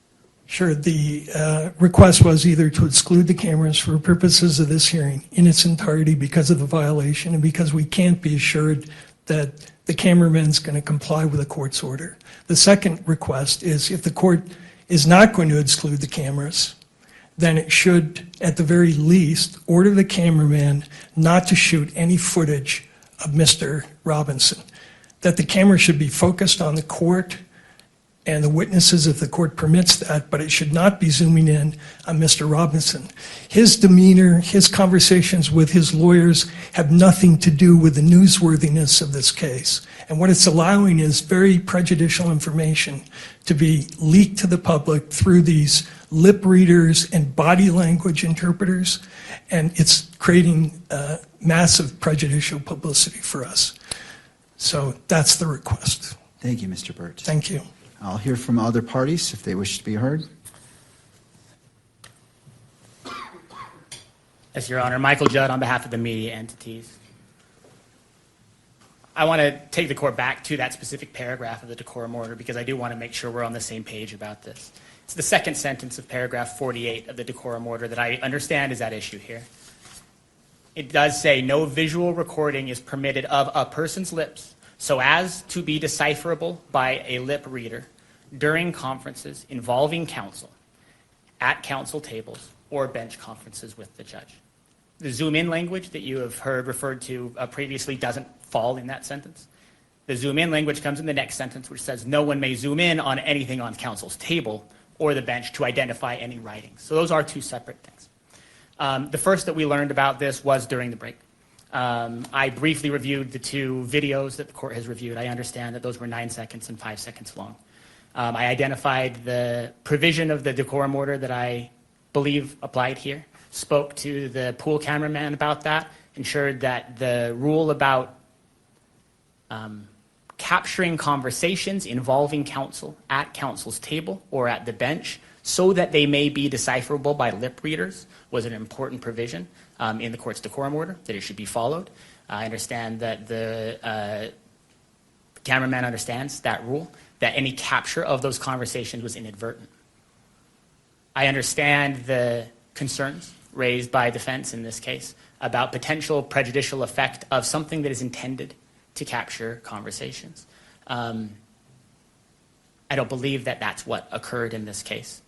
Sure. The request was either to exclude the cameras for purposes of this hearing in its entirety because of the violation and because we can't be assured that the cameraman's going to comply with the court's order. The second request is if the court is not going to exclude the cameras, then it should, at the very least, order the cameraman not to shoot any footage of Mr. Robinson, that the camera should be focused on the court and the witnesses if the court permits that, but it should not be zooming in on Mr. Robinson. His demeanor, his conversations with his lawyers have nothing to do with the newsworthiness of this case. And what it's allowing is very prejudicial information to be leaked to the public through these lip readers and body language interpreters, and it's creating massive prejudicial publicity for us. So that's the request. Thank you, Mr. Burt. Thank you. I'll hear from other parties if they wish to be heard. Yes, Your Honor. Michael Judd on behalf of the media entities. I want to take the court back to that specific paragraph of the decorum order because I do want to make sure we're on the same page about this. It's the second sentence of paragraph 48 of the decorum order that I understand is at issue here. It does say no visual recording is permitted of a person's lips so as to be decipherable by a lip reader during conferences involving counsel, at counsel tables, or bench conferences with the judge. The zoom-in language that you have heard referred to previously doesn't fall in that sentence. The zoom-in language comes in the next sentence, which says no one may zoom in on anything on counsel's table or the bench to identify any writings. So those are two separate things. The first that we learned about this was during the break. I briefly reviewed the two videos that the court has reviewed. I understand that those were 9 seconds and 5 seconds long. I identified the provision of the decorum order that I believe applied here, spoke to the pool cameraman about that, ensured that the rule about capturing conversations involving counsel at counsel's table or at the bench so that they may be decipherable by lip readers was an important provision in the court's decorum order, that it should be followed. I understand that the cameraman understands that rule, that any capture of those conversations was inadvertent. I understand the concerns raised by defense in this case about potential prejudicial effect of something that is intended to capture conversations. I don't believe that that's what occurred in this case.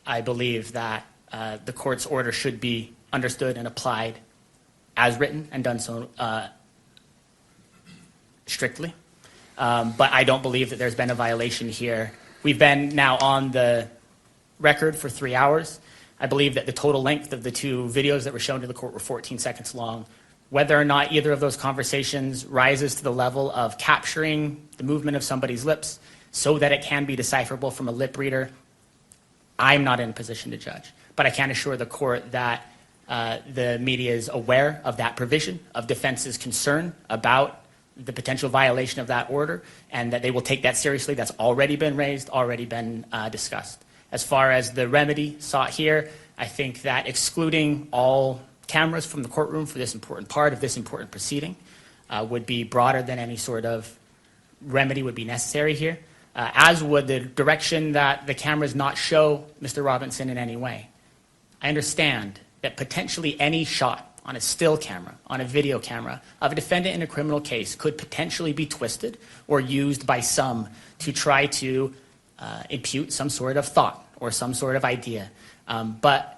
I believe that the court's order should be understood and applied as written and done so strictly. But I don't believe that there's been a violation here. We've been now on the record for 3 hours. I believe that the total length of the two videos that were shown to the court were 14 seconds long. Whether or not either of those conversations rises to the level of capturing the movement of somebody's lips so that it can be decipherable from a lip reader, I'm not in a position to judge. But I can assure the court that the media is aware of that provision, of defense's concern about the potential violation of that order, and that they will take that seriously. That's already been raised, already been discussed. As far as the remedy sought here, I think that excluding all cameras from the courtroom for this important part of this important proceeding would be broader than any sort of remedy would be necessary here, as would the direction that the cameras not show Mr. Robinson in any way. I understand that potentially any shot on a still camera, on a video camera, of a defendant in a criminal case could potentially be twisted or used by some to try to impute some sort of thought or some sort of idea. But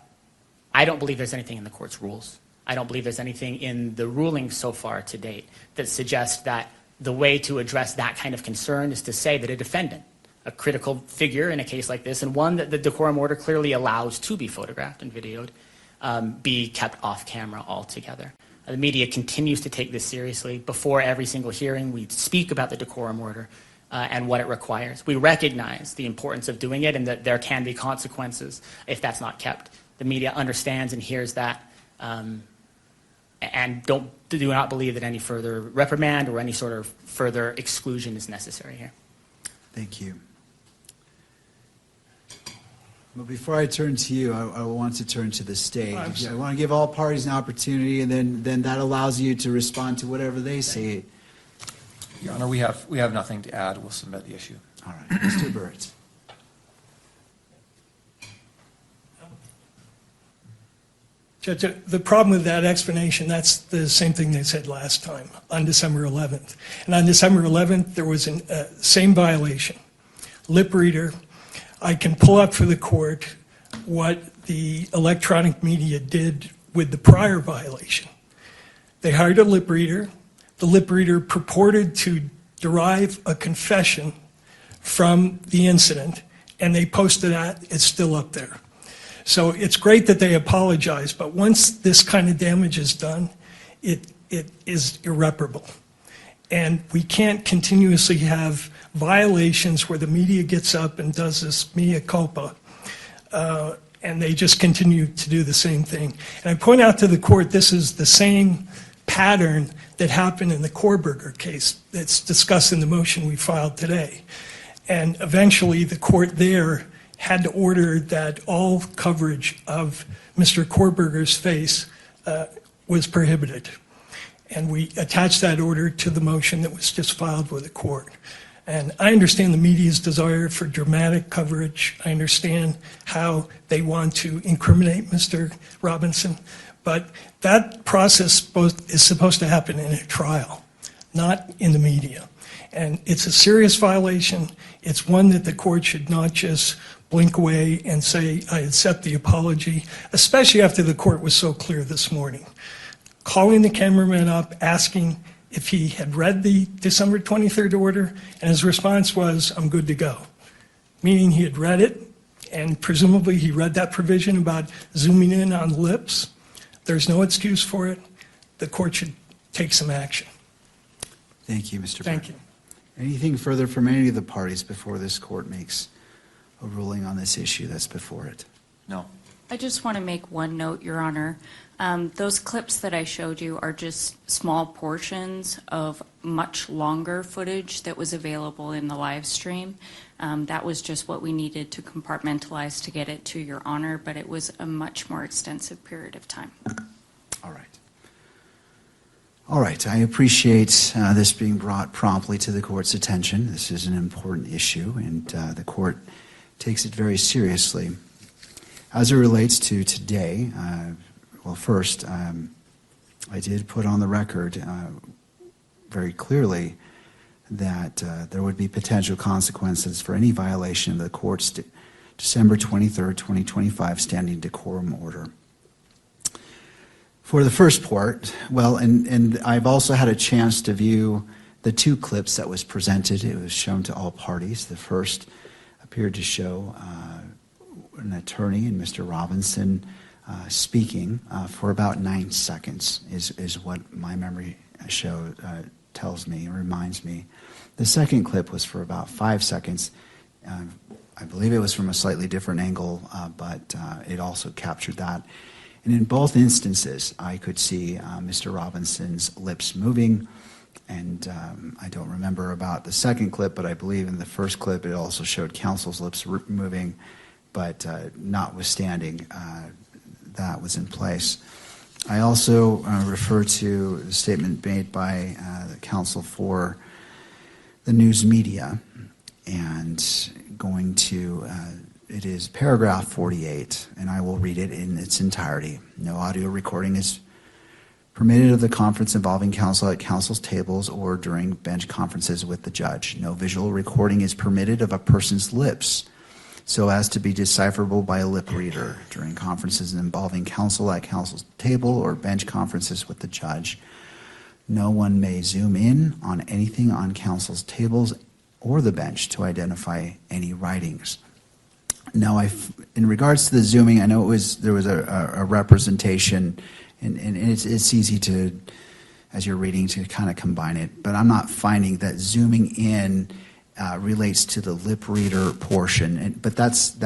I don't believe there's anything in the court's rules. I don't believe there's anything in the ruling so far to date that suggests that the way to address that kind of concern is to say that a defendant, a critical figure in a case like this, and one that the decorum order clearly allows to be photographed and videoed, be kept off camera altogether. The media continues to take this seriously. Before every single hearing, we speak about the decorum order and what it requires. We recognize the importance of doing it and that there can be consequences if that's not kept. The media understands and hears that, and do not believe that any further reprimand or any sort of further exclusion is necessary here. Thank you. Well, before I turn to you, I want to turn to the stage. I want to give all parties an opportunity, and then that allows you to respond to whatever they say. Your Honor, we have nothing to add. We'll submit the issue. All right, Mr. Burt. Judge, the problem with that explanation, that's the same thing they said last time on December 11th. And on December 11th, there was a same violation. Lip reader. I can pull up for the court what the electronic media did with the prior violation. They hired a lip reader. The lip reader purported to derive a confession from the incident, and they posted that. It's still up there. So it's great that they apologize, but once this kind of damage is done, it is irreparable. And we can't continuously have violations where the media gets up and does this mea culpa, and they just continue to do the same thing. And I point out to the court, this is the same pattern that happened in the Kohlberger case that's discussed in the motion we filed today. And eventually the court there had to order that all coverage of Mr. Kohlberger's face was prohibited. And we attached that order to the motion that was just filed with the court. And I understand the media's desire for dramatic coverage. I understand how they want to incriminate Mr. Robinson. But that process is supposed to happen in a trial, not in the media. And it's a serious violation. It's one that the court should not just blink away and say, I accept the apology, especially after the court was so clear this morning. Calling the cameraman up, asking if he had read the December 23rd order, and his response was, I'm good to go. Meaning he had read it, and presumably he read that provision about zooming in on lips. There's no excuse for it. The court should take some action. Thank you, Mr. Thank Burke. you. Anything further from any of the parties before this court makes a ruling on this issue that's before it? No. I just want to make one note, Your Honor. Those clips that I showed you are just small portions of much longer footage that was available in the live stream. That was just what we needed to compartmentalize to get it to Your Honor, but it was a much more extensive period of time. All right. All right, I appreciate this being brought promptly to the court's attention. This is an important issue, and the court takes it very seriously. As it relates to today, well, first, I did put on the record very clearly that there would be potential consequences for any violation of the court's December 23rd, 2025 standing decorum order. For the first part, well, and I've also had a chance to view the two clips that was presented. It was shown to all parties. The first appeared to show an attorney and Mr. Robinson speaking for about 9 seconds is what my memory tells me, reminds me. The second clip was for about 5 seconds. I believe it was from a slightly different angle, but it also captured that. And in both instances, I could see Mr. Robinson's lips moving, and I don't remember about the second clip, but I believe in the first clip it also showed counsel's lips moving, but notwithstanding, that was in place. I also refer to the statement made by the counsel for the news media, and going to it is paragraph 48, and I will read it in its entirety. No audio recording is permitted of the conference involving counsel at counsel's tables or during bench conferences with the judge. No visual recording is permitted of a person's lips so as to be decipherable by a lip reader during conferences involving counsel at counsel's table or bench conferences with the judge. No one may zoom in on anything on counsel's tables or the bench to identify any writings. Now, in regards to the zooming, I know there was a representation, and it's easy to, as you're reading, to kind of combine it, but I'm not finding that zooming in relates to the lip reader portion, but that's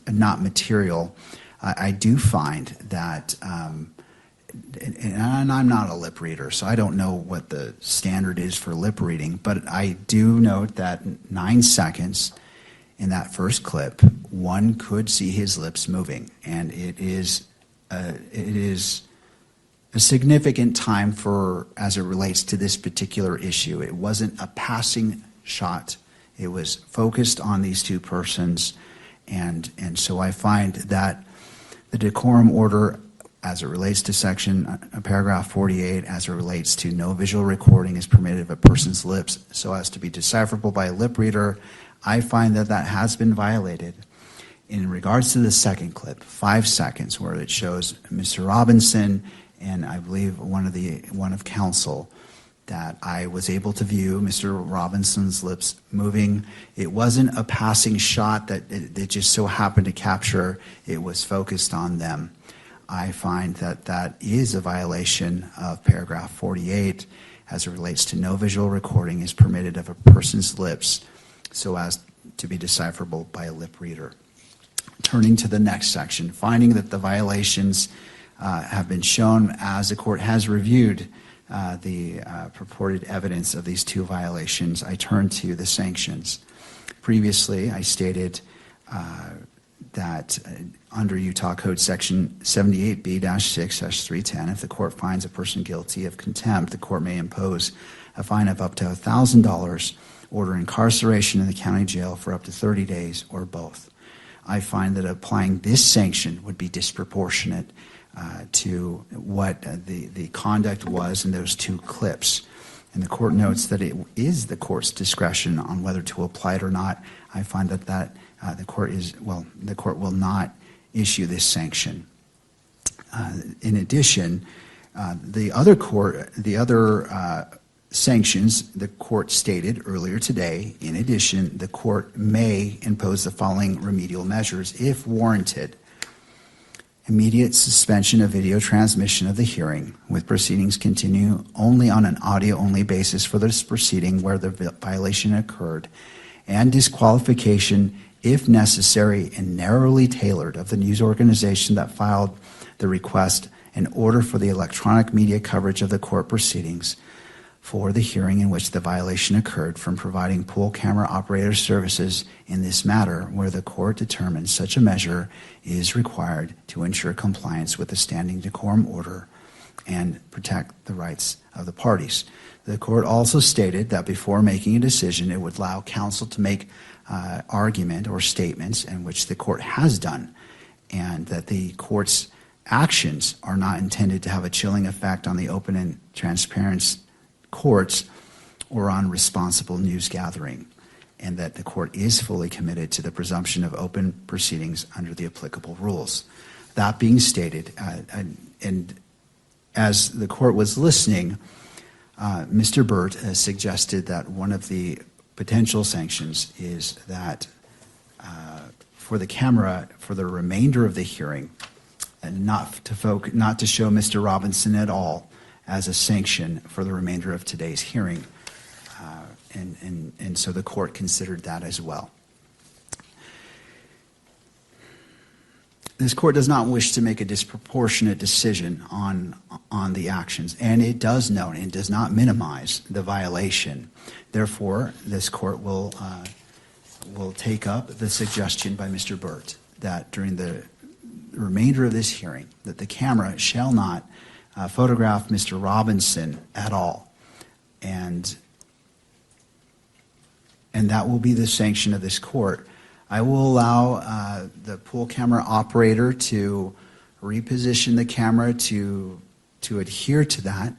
not material. I do find that, and I'm not a lip reader, so I don't know what the standard is for lip reading, but I do note that 9 seconds in that first clip, one could see his lips moving, and it is a significant time as it relates to this particular issue. It wasn't a passing shot. It was focused on these two persons, and so I find that the decorum order, as it relates to paragraph 48, as it relates to no visual recording is permitted of a person's lips so as to be decipherable by a lip reader, I find that has been violated. In regards to the second clip, 5 seconds, where it shows Mr. Robinson and I believe one of counsel, that I was able to view Mr. Robinson's lips moving. It wasn't a passing shot that it just so happened to capture. It was focused on them. I find that is a violation of paragraph 48 as it relates to no visual recording is permitted of a person's lips so as to be decipherable by a lip reader. Turning to the next section, finding that the violations have been shown as the court has reviewed the purported evidence of these two violations, I turn to the sanctions. Previously, I stated that under Utah Code Section 78B-6-310, if the court finds a person guilty of contempt, the court may impose a fine of up to $1,000, order incarceration in the county jail for up to 30 days, or both. I find that applying this sanction would be disproportionate to what the conduct was in those two clips. And the court notes that it is the court's discretion on whether to apply it or not. I find that the court will not issue this sanction. In addition, the other sanctions the court stated earlier today. In addition, the court may impose the following remedial measures if warranted. immediate suspension of video transmission of the hearing, with proceedings continue only on an audio-only basis for this proceeding where the violation occurred, and disqualification, if necessary and narrowly tailored, of the news organization that filed the request in order for the electronic media coverage of the court proceedings for the hearing in which the violation occurred from providing pool camera operator services in this matter where the court determines such a measure is required to ensure compliance with the standing decorum order and protect the rights of the parties. The court also stated that before making a decision, it would allow counsel to make argument or statements, in which the court has done, and that the court's actions are not intended to have a chilling effect on the open and transparent courts or on responsible news gathering, and that the court is fully committed to the presumption of open proceedings under the applicable rules. That being stated, and as the court was listening, Mr. Burt has suggested that one of the potential sanctions is that for the camera for the remainder of the hearing, and not to show Mr. Robinson at all as a sanction for the remainder of today's hearing. And so the court considered that as well. This court does not wish to make a disproportionate decision on the actions, and it does note and does not minimize the violation. Therefore, this court will take up the suggestion by Mr. Burt that during the remainder of this hearing, that the camera shall not photograph Mr. Robinson at all, and that will be the sanction of this court. I will allow the pool camera operator to reposition the camera to adhere to that.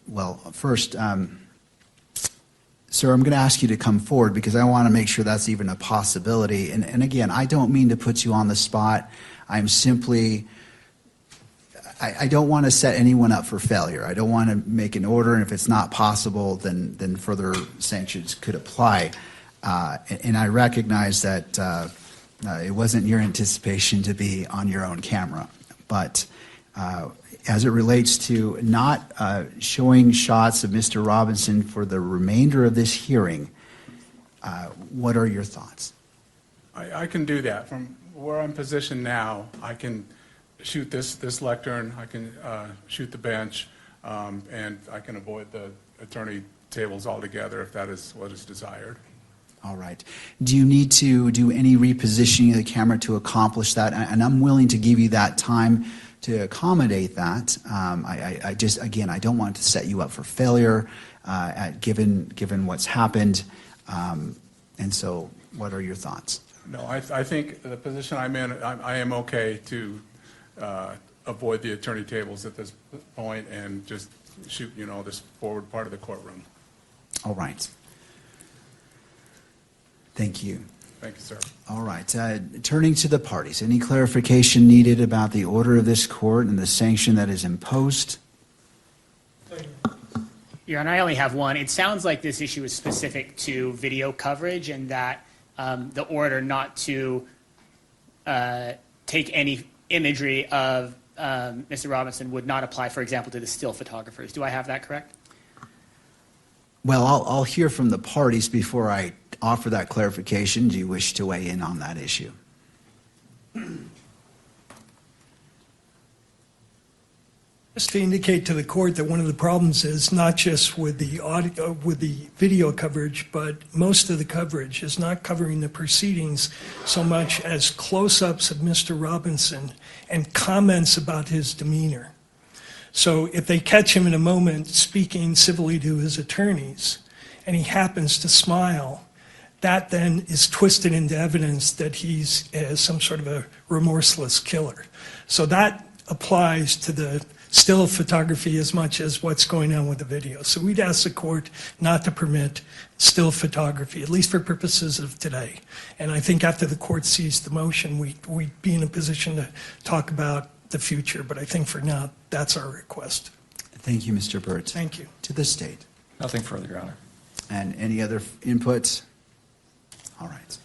Well, first, sir, I'm going to ask you to come forward because I want to make sure that's even a possibility. And again, I don't mean to put you on the spot. I'm simply, I don't want to set anyone up for failure. I don't want to make an order, and if it's not possible, then further sanctions could apply. And I recognize that it wasn't your anticipation to be on your own camera. But as it relates to not showing shots of Mr. Robinson for the remainder of this hearing, what are your thoughts? I can do that. From where I'm positioned now, I can shoot this lectern, I can shoot the bench, and I can avoid the attorney tables altogether if that is what is desired. All right. Do you need to do any repositioning of the camera to accomplish that? And I'm willing to give you that time to accommodate that. I just, again, I don't want to set you up for failure given what's happened. And so what are your thoughts? No, I think the position I'm in, I am okay to avoid the attorney tables at this point and just shoot, this forward part of the courtroom. All right. Thank you. Thank you, sir. All right. Turning to the parties, any clarification needed about the order of this court and the sanction that is imposed? Your Honor, I only have one. It sounds like this issue is specific to video coverage and that the order not to take any imagery of Mr. Robinson would not apply, for example, to the still photographers. Do I have that correct? Well, I'll hear from the parties before I offer that clarification. Do you wish to weigh in on that issue? Just to indicate to the court that one of the problems is not just with the audio, with the video coverage, but most of the coverage is not covering the proceedings so much as close-ups of Mr. Robinson and comments about his demeanor. So if they catch him in a moment speaking civilly to his attorneys and he happens to smile, that then is twisted into evidence that he's some sort of a remorseless killer. So that applies to the still photography as much as what's going on with the video. So we'd ask the court not to permit still photography, at least for purposes of today. And I think after the court sees the motion, we'd be in a position to talk about the future. But I think for now, that's our request. Thank you, Mr. Burt. Thank you. To the state. Nothing further, Your Honor. And any other inputs? All right.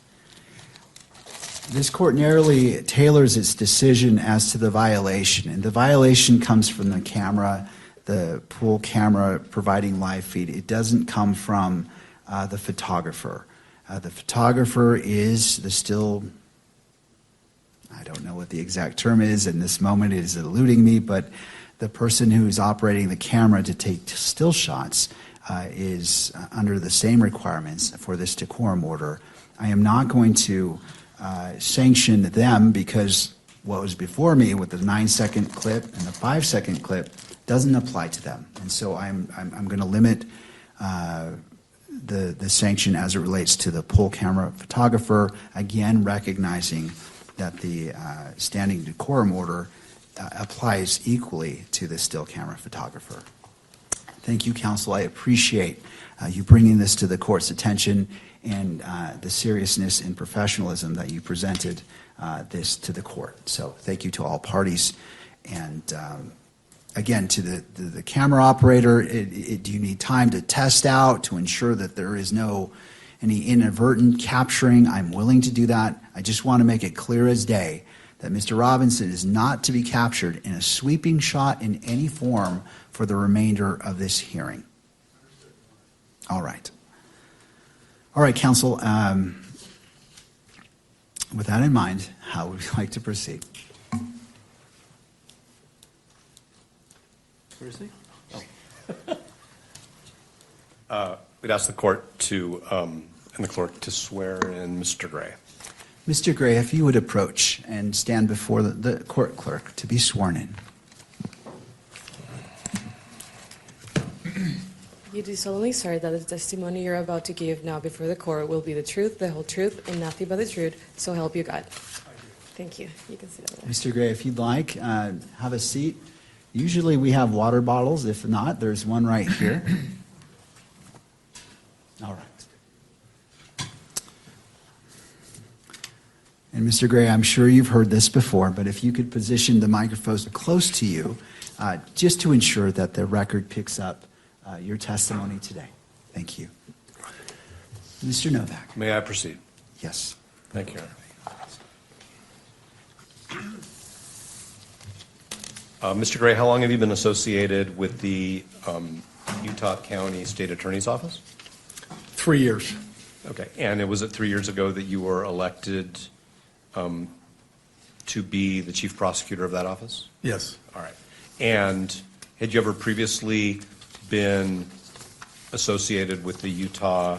This court narrowly tailors its decision as to the violation, and the violation comes from the camera, the pool camera providing live feed. It doesn't come from the photographer. The photographer is the still, I don't know what the exact term is in this moment, it is eluding me, but the person who's operating the camera to take still shots is under the same requirements for this decorum order. I am not going to sanction them because what was before me with the 9-second clip and the 5-second clip doesn't apply to them. And so I'm going to limit the sanction as it relates to the pool camera photographer, again recognizing that the standing decorum order applies equally to the still camera photographer. Thank you, counsel. I appreciate you bringing this to the court's attention and the seriousness and professionalism that you presented this to the court. So thank you to all parties. And again, to the camera operator, do you need time to test out to ensure that there is any inadvertent capturing? I'm willing to do that. I just want to make it clear as day that Mr. Robinson is not to be captured in a sweeping shot in any form for the remainder of this hearing. All right. All right, counsel. With that in mind, how would you like to proceed? Where is he? Oh. We'd ask the court to, and the clerk to swear in Mr. Gray. Mr. Gray, if you would approach and stand before the court clerk to be sworn in. You do solemnly swear that the testimony you're about to give now before the court will be the truth, the whole truth, and nothing but the truth, so help you God. Thank you. You can sit over there. Mr. Gray, if you'd like, have a seat. Usually we have water bottles. If not, there's one right here. All right. And Mr. Gray, I'm sure you've heard this before, but if you could position the microphones close to you, just to ensure that the record picks up your testimony today. Thank you. Mr. Novak. May I proceed? Yes. Thank you, Your Honor. Mr. Gray, how long have you been associated with the Utah County State Attorney's Office? 3 years. Okay, and was it 3 years ago that you were elected to be the chief prosecutor of that office? Yes. All right. And had you ever previously been associated with the Utah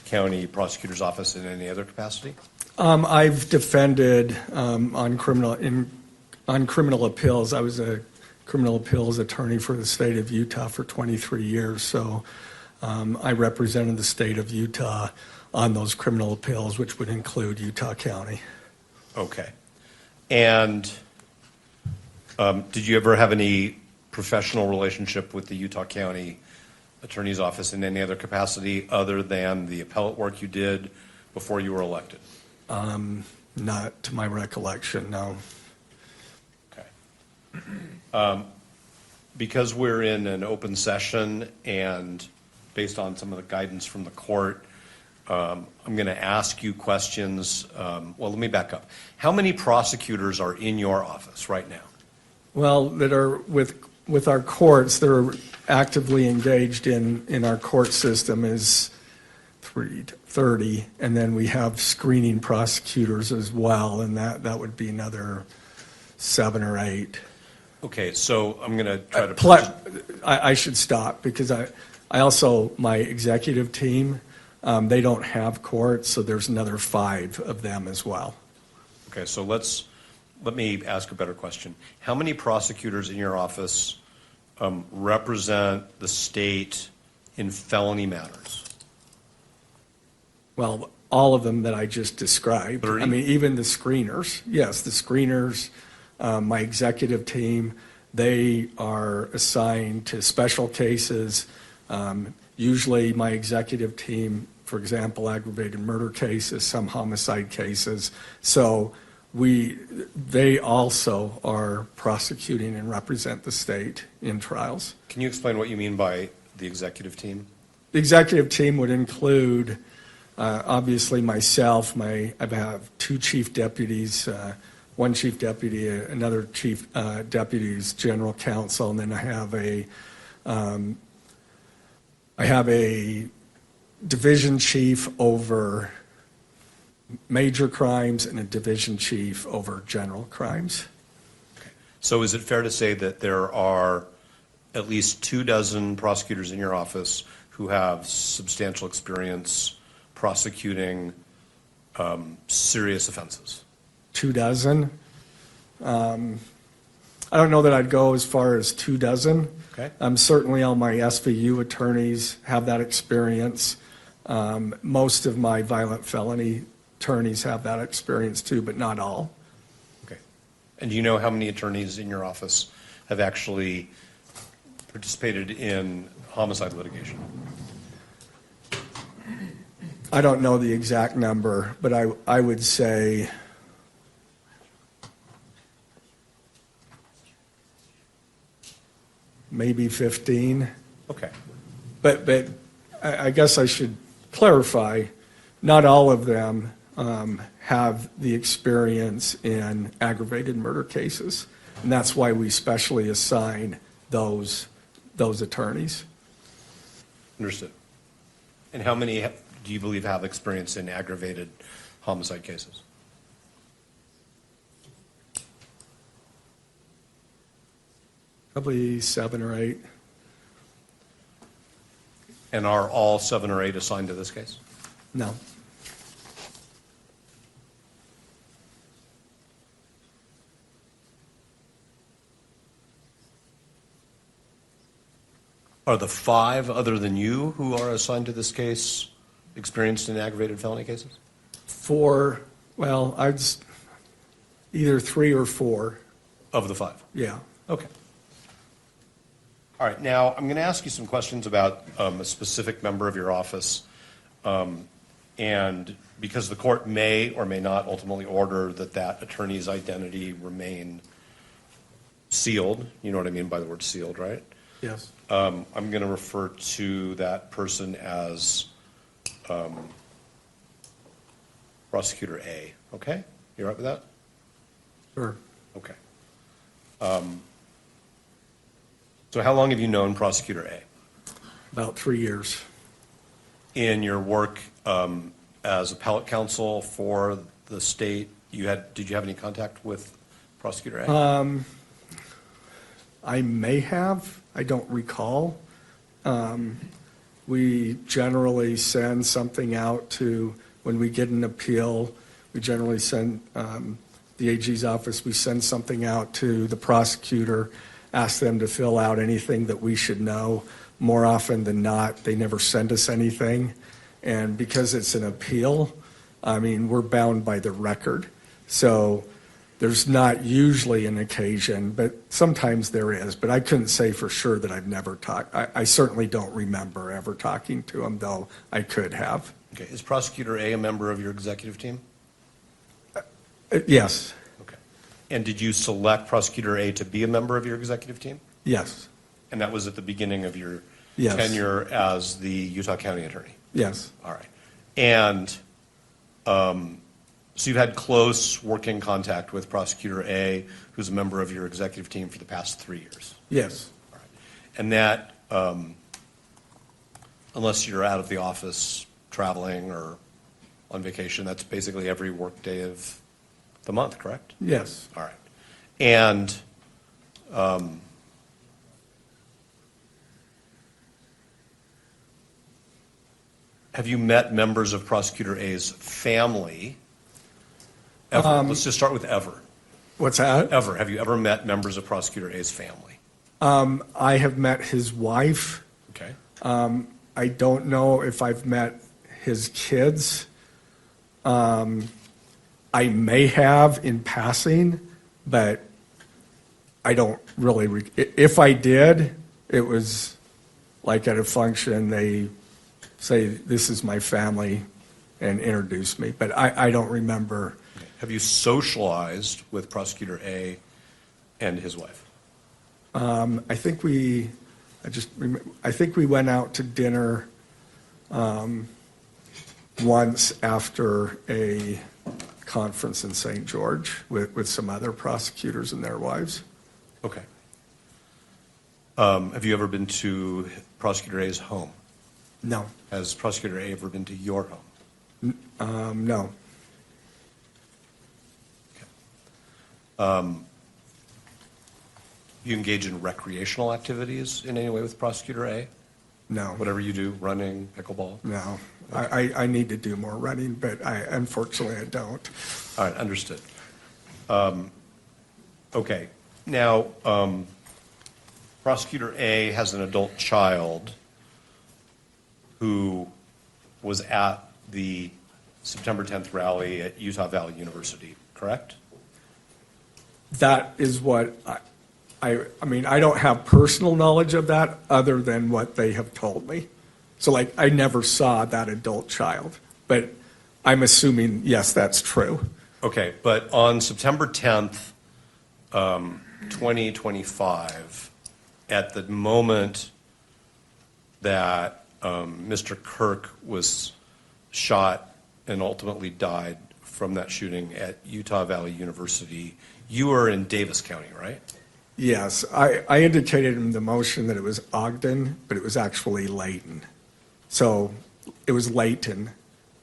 County Prosecutor's Office in any other capacity? I've defended on criminal appeals. I was a criminal appeals attorney for the state of Utah for 23 years, so I represented the state of Utah on those criminal appeals, which would include Utah County. Okay. And did you ever have any professional relationship with the Utah County Attorney's Office in any other capacity other than the appellate work you did before you were elected? Not to my recollection, no. Okay. Because we're in an open session and based on some of the guidance from the court, I'm going to ask you questions. Well, let me back up. How many prosecutors are in your office right now? Well, that are with our courts, that are actively engaged in our court system is 30, and then we have screening prosecutors as well, and that would be another 7 or 8. Okay, so I'm going to try to... I should stop because I also, my executive team, they don't have courts, so there's another 5 of them as well. Okay, so let me ask a better question. How many prosecutors in your office represent the state in felony matters? Well, all of them that I just described. 30? I mean, even the screeners. Yes, the screeners, my executive team, they are assigned to special cases. Usually my executive team, for example, aggravated murder cases, some homicide cases. So they also are prosecuting and represent the state in trials. Can you explain what you mean by the executive team? The executive team would include Obviously, myself, I have two chief deputies, one chief deputy, another chief deputy who's general counsel, and then I have a division chief over major crimes and a division chief over general crimes. So is it fair to say that there are at least 24 prosecutors in your office who have substantial experience prosecuting serious offenses? 24? I don't know that I'd go as far as 24. Okay. Certainly all my SVU attorneys have that experience. Most of my violent felony attorneys have that experience too, but not all. Okay. And do you know how many attorneys in your office have actually participated in homicide litigation? I don't know the exact number, but I would say maybe 15. Okay. But I guess I should clarify, not all of them have the experience in aggravated murder cases, and that's why we specially assign those attorneys. Understood. And how many do you believe have experience in aggravated homicide cases? Probably 7 or 8. And are all 7 or 8 assigned to this case? No. Are the 5 other than you who are assigned to this case experienced in aggravated felony cases? 4, well, either 3 or 4. Of the 5? Yeah. Okay. All right. Now, I'm going to ask you some questions about a specific member of your office. And because the court may or may not ultimately order that attorney's identity remain sealed. You know what I mean by the word sealed, right? Yes. I'm going to refer to that person as Prosecutor A. Okay? You all right with that? Sure. Okay. So how long have you known Prosecutor A? About 3 years. In your work as appellate counsel for the state, did you have any contact with Prosecutor A? I may have. I don't recall. We generally send something out to, when we get an appeal, we generally send, the AG's office, we send something out to the prosecutor, ask them to fill out anything that we should know. More often than not, they never send us anything. And because it's an appeal, I mean, we're bound by the record. So there's not usually an occasion, but sometimes there is. But I couldn't say for sure that I've never talked. I certainly don't remember ever talking to him, though I could have. Okay. Is Prosecutor A a member of your executive team? Yes. Okay. And did you select Prosecutor A to be a member of your executive team? Yes. And that was at the beginning of your Yes. tenure as the Utah County Attorney? Yes. All right. And so you've had close working contact with Prosecutor A, who's a member of your executive team for the past 3 years? Yes. All right. And that, unless you're out of the office traveling or on vacation, that's basically every work day of the month, correct? Yes. All right. And have you met members of Prosecutor A's family ever? Let's just start with ever. What's that? Ever. Have you ever met members of Prosecutor A's family? I have met his wife. Okay. I don't know if I've met his kids. I may have in passing, but I don't really. If I did, it was like at a function, they say, "This is my family," and introduce me. But I don't remember. Have you socialized with Prosecutor A and his wife? I think we went out to dinner once after a conference in St. George with some other prosecutors and their wives. Okay. Have you ever been to Prosecutor A's home? No. Has Prosecutor A ever been to your home? No. You engage in recreational activities in any way with Prosecutor A? No. Whatever you do, running, pickleball? No. I need to do more running, but unfortunately I don't. All right, understood. Okay. Now, Prosecutor A has an adult child who was at the September 10th rally at Utah Valley University, correct? That is what I mean, I don't have personal knowledge of that other than what they have told me. So like, I never saw that adult child, but I'm assuming, yes, that's true. Okay, but on September 10th, 2025, at the moment that Mr. Kirk was shot and ultimately died from that shooting at Utah Valley University, you were in Davis County, right? Yes, I indicated in the motion that it was Ogden, but it was actually Layton. So it was Layton.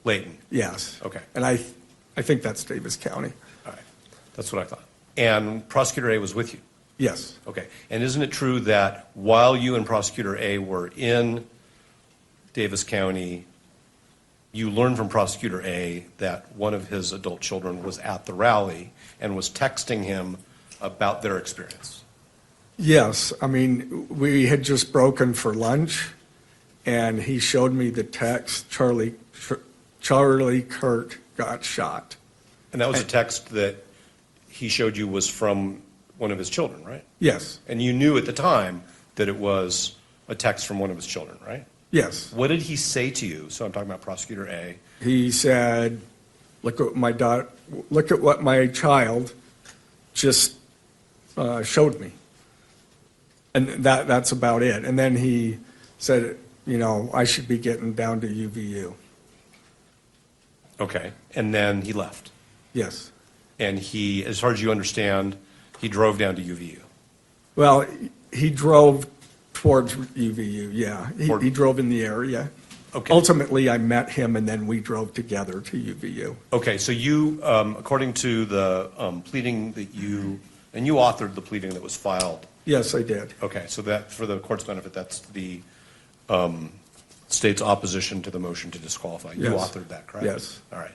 Layton? Yes. Okay. And I think that's Davis County. All right, that's what I thought. And Prosecutor A was with you? Yes. Okay, and isn't it true that while you and Prosecutor A were in Davis County, you learned from Prosecutor A that one of his adult children was at the rally and was texting him about their experience? Yes, I mean, we had just broken for lunch, and he showed me the text, Charlie Kirk got shot. And that was a text that he showed you was from one of his children, right? Yes. And you knew at the time that it was a text from one of his children, right? Yes. What did he say to you? So I'm talking about Prosecutor A. He said, look at what my child just showed me. And that's about it. And then he said, I should be getting down to UVU. Okay, and then he left. Yes. And he, as far as you understand, he drove down to UVU. Well, he drove towards UVU, yeah. He drove in the area. Okay. Ultimately, I met him, and then we drove together to UVU. Okay, so you, according to the pleading that you authored the pleading that was filed. Yes, I did. Okay, so that, for the court's benefit, that's the state's opposition to the motion to disqualify. You Yes. authored that, correct? Yes. All right.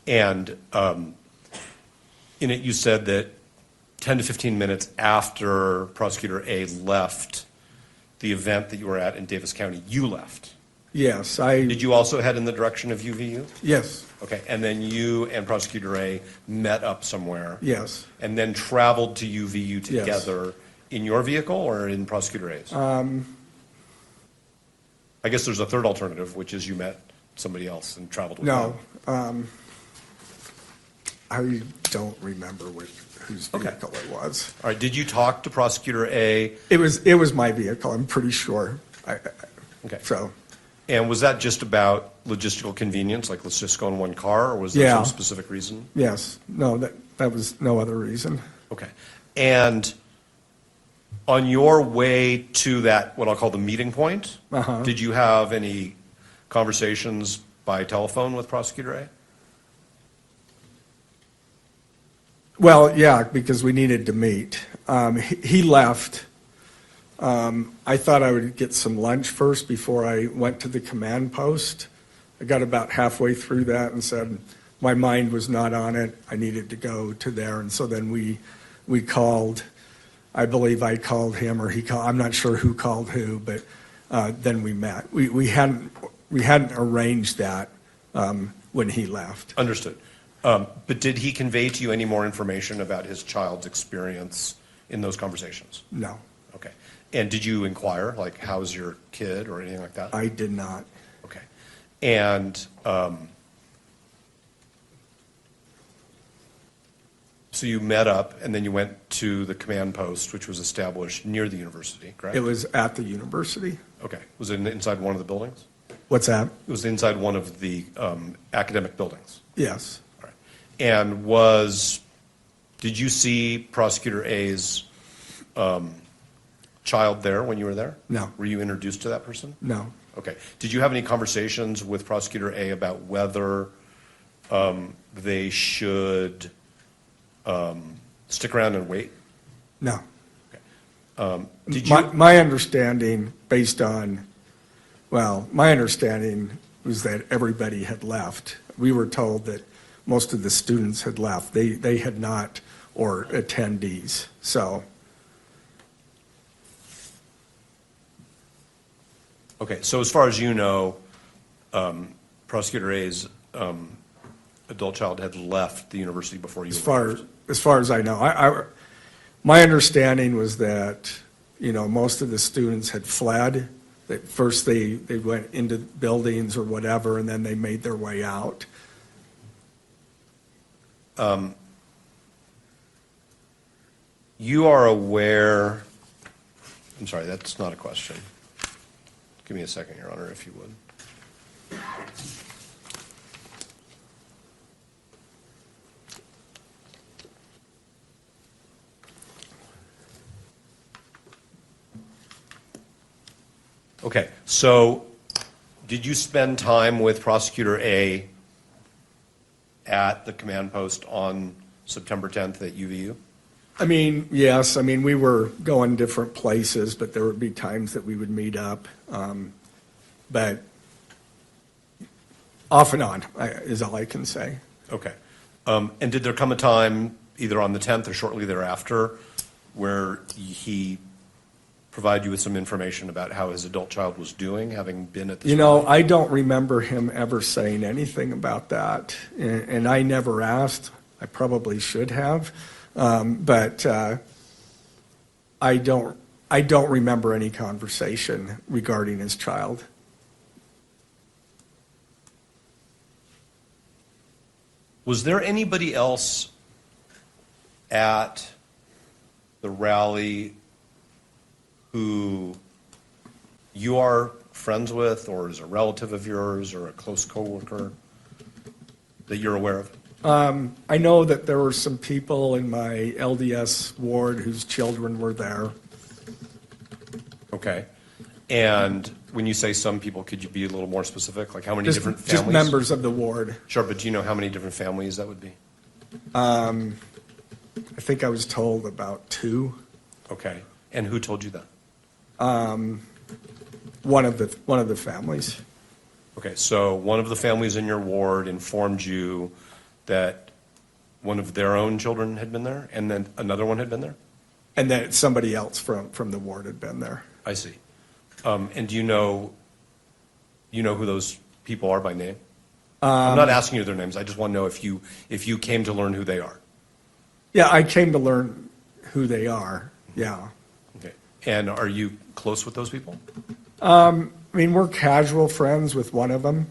And in it, you said that 10 to 15 minutes after Prosecutor A left the event that you were at in Davis County, you left. Yes, Did you also head in the direction of UVU? Yes, Okay, and then you and Prosecutor A met up somewhere? yes. And then traveled to UVU together in your vehicle or in Prosecutor A's? I guess there's a third alternative, which is you met somebody else and traveled with them. No, I don't remember whose vehicle it was. All right, did you talk to Prosecutor A? It was my vehicle, I'm pretty sure. Okay. So, And was that just about logistical convenience, like let's just go in one car, or was there Yeah. some specific reason? yes, no, that was no other reason. Okay. And on your way to that, what I'll call the meeting point, Uh-huh. did you have any conversations by telephone with Prosecutor A? Well, yeah, because we needed to meet. He left. I thought I would get some lunch first before I went to the command post. I got about halfway through that and said my mind was not on it. I needed to go to there. And so then we called. I believe I called him or he called. I'm not sure who called who, but then we met. We hadn't arranged that when he left. Understood. But did he convey to you any more information about his child's experience in those conversations? No, Okay. And did you inquire, like, how's your kid or anything like that? I did not. Okay. And so you met up and then you went to the command post, which was established near the university, correct? It was at the university. Okay. Was it inside one of the buildings? What's that? It was inside one of the academic buildings. Yes. All right. And did you see Prosecutor A's child there when you were there? No. Were you introduced to that person? No. Okay. Did you have any conversations with Prosecutor A about whether they should stick around and wait? No. Did you? My understanding, my understanding was that everybody had left. We were told that most of the students had left. They had not, or attendees. So. Okay, so as far as you know, Prosecutor A's adult child had left the university before you arrived? As far as I know, my understanding was that, most of the students had fled. That first they went into buildings or whatever, and then they made their way out. You are aware, I'm sorry, that's not a question. Give me a second, Your Honor, if you would. Okay, so did you spend time with Prosecutor A at the command post on September 10th at UVU? Yes. We were going different places, but there would be times that we would meet up. But off and on is all I can say. Okay. And did there come a time, either on the 10th or shortly thereafter, where he provided you with some information about how his adult child was doing, having been at this rally? I don't remember him ever saying anything about that, and I never asked. I probably should have, but I don't remember any conversation regarding his child. Was there anybody else at the rally who you are friends with, or is a relative of yours, or a close coworker that you're aware of? I know that there were some people in my LDS ward whose children were there. Okay. And when you say some people, could you be a little more specific? Like how many different families? Just members of the ward. Sure, but do you know how many different families that would be? I think I was told about 2. Okay. And who told you that? One of the families. Okay, so one of the families in your ward informed you that one of their own children had been there, and then another one had been there? And that somebody else from the ward had been there. I see. And do you know who those people are by name? I'm not asking you their names. I just want to know if you came to learn who they are. Yeah, I came to learn who they are. Yeah. Okay. And are you close with those people? We're casual friends with one of them,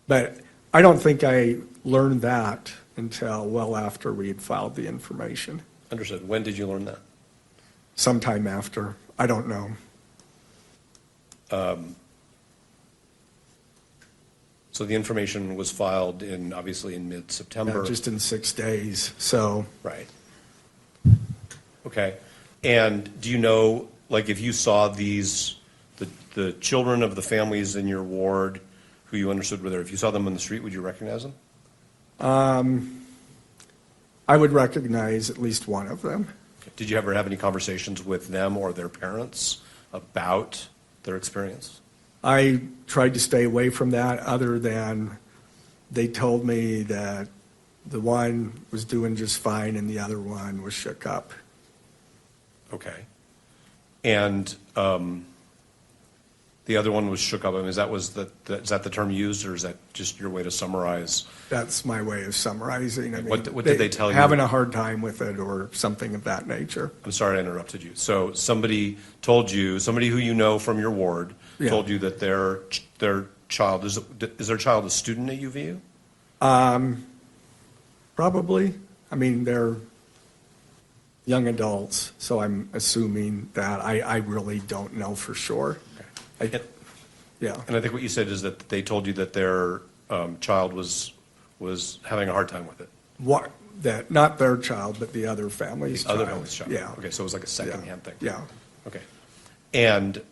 but I don't think I learned that until well after we had filed the information. Understood. When did you learn that? Sometime after. I don't know. So the information was filed obviously in mid-September. Just in 6 days, so. Right. Okay. And do you know, like, if you saw the children of the families in your ward who you understood were there, if you saw them on the street, would you recognize them? I would recognize at least one of them. Okay. Did you ever have any conversations with them or their parents about their experience? I tried to stay away from that, other than they told me that the one was doing just fine and the other one was shook up. Okay. And the other one was shook up. Is that the term used, or is that just your way to summarize? That's my way of summarizing. What did they tell you? Having a hard time with it or something of that nature. I'm sorry I interrupted you. So somebody told you, somebody who you know from your ward, told you that their child, is their child a student at UVU? Probably. They're young adults, so I'm assuming that. I really don't know for sure. Okay. Yeah. And I think what you said is that they told you that their child was having a hard time with it. What, that, not their child, but the other family's child. Other family's child. Yeah. Okay, so it was like a secondhand thing. Yeah. Okay. And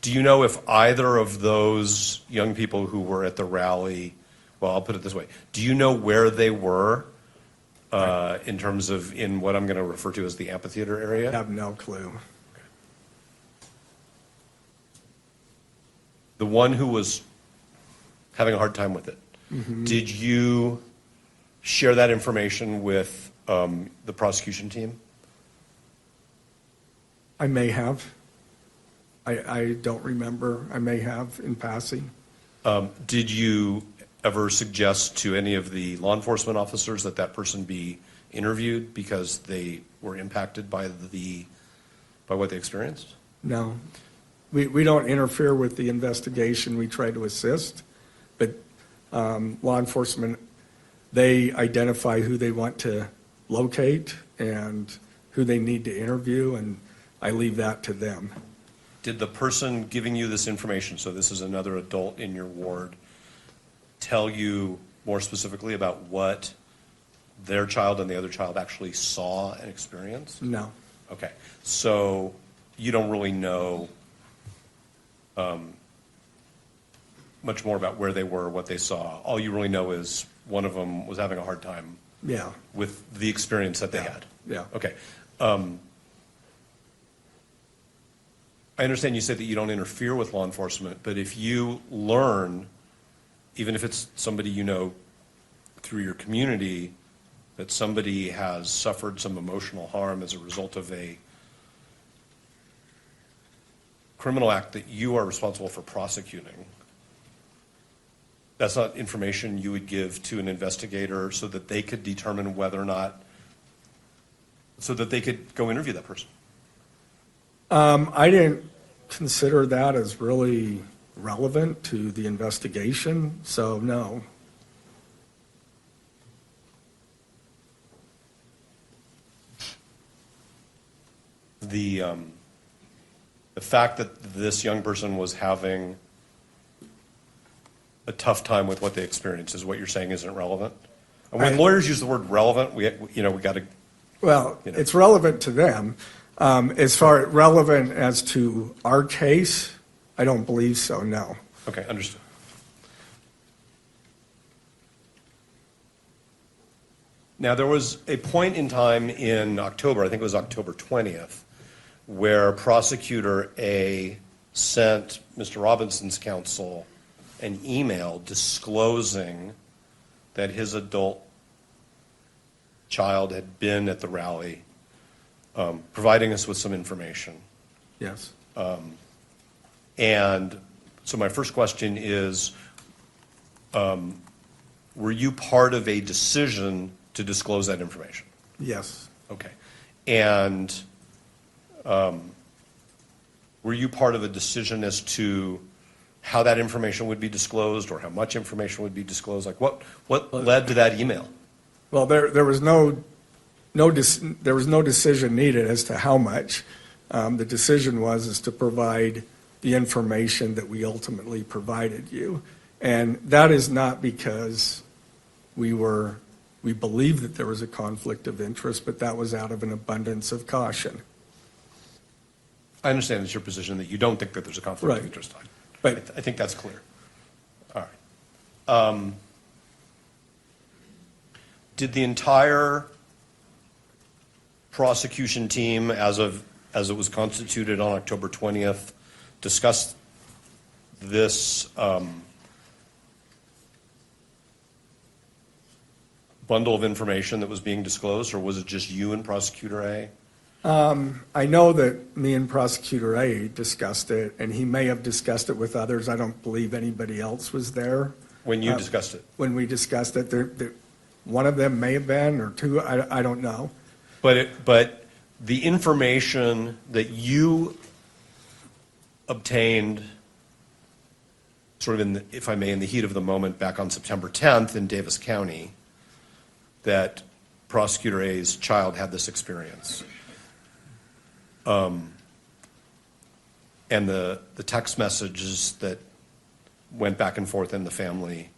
do you know if either of those young people who were at the rally, well, I'll put it this way, do you know where they were in terms of in what I'm going to refer to as the amphitheater area? I have no clue. The one who was having a hard time with it, did you share that information with the prosecution team? I may have. I don't remember. I may have in passing. Did you ever suggest to any of the law enforcement officers that that person be interviewed because they were impacted by what they experienced? No. We don't interfere with the investigation. We try to assist. But law enforcement, they identify who they want to locate and who they need to interview, and I leave that to them. Did the person giving you this information, so this is another adult in your ward, tell you more specifically about what their child and the other child actually saw and experienced? No. Okay, so you don't really know much more about where they were, what they saw. All you really know is one of them was having a hard time Yeah. with the experience that they had. Yeah. Okay. I understand you said that you don't interfere with law enforcement, but if you learn, even if it's somebody you know through your community, that somebody has suffered some emotional harm as a result of a criminal act that you are responsible for prosecuting, that's not information you would give to an investigator so that they could determine whether or not, so that they could go interview that person? I didn't consider that as really relevant to the investigation, so no. The fact that this young person was having a tough time with what they experienced is what you're saying isn't relevant? And when lawyers use the word relevant, we got to. Well, it's relevant to them. As far as relevant as to our case, I don't believe so, no. Okay, understood. Now, there was a point in time in October, I think it was October 20th, where Prosecutor A sent Mr. Robinson's counsel an email disclosing that his adult child had been at the rally, providing us with some information. Yes. And so my first question is, were you part of a decision to disclose that information? Yes. Okay. And were you part of a decision as to how that information would be disclosed or how much information would be disclosed? Like what led to that email? Well, there was no decision needed as to how much. The decision was to provide the information that we ultimately provided you. And that is not because we believed that there was a conflict of interest, but that was out of an abundance of caution. I understand it's your position that you don't think that there's a conflict Right. of interest. But I think that's clear. All right. Did the entire prosecution team, as it was constituted on October 20th, discuss this bundle of information that was being disclosed, or was it just you and Prosecutor A? I know that me and Prosecutor A discussed it, and he may have discussed it with others. I don't believe anybody else was there. When you discussed it? When we discussed it, one of them may have been, or two, I don't know. But the information that you obtained, sort of if I may, in the heat of the moment back on September 10th in Davis County, that Prosecutor A's child had this experience. and the text messages that went back and forth in the family,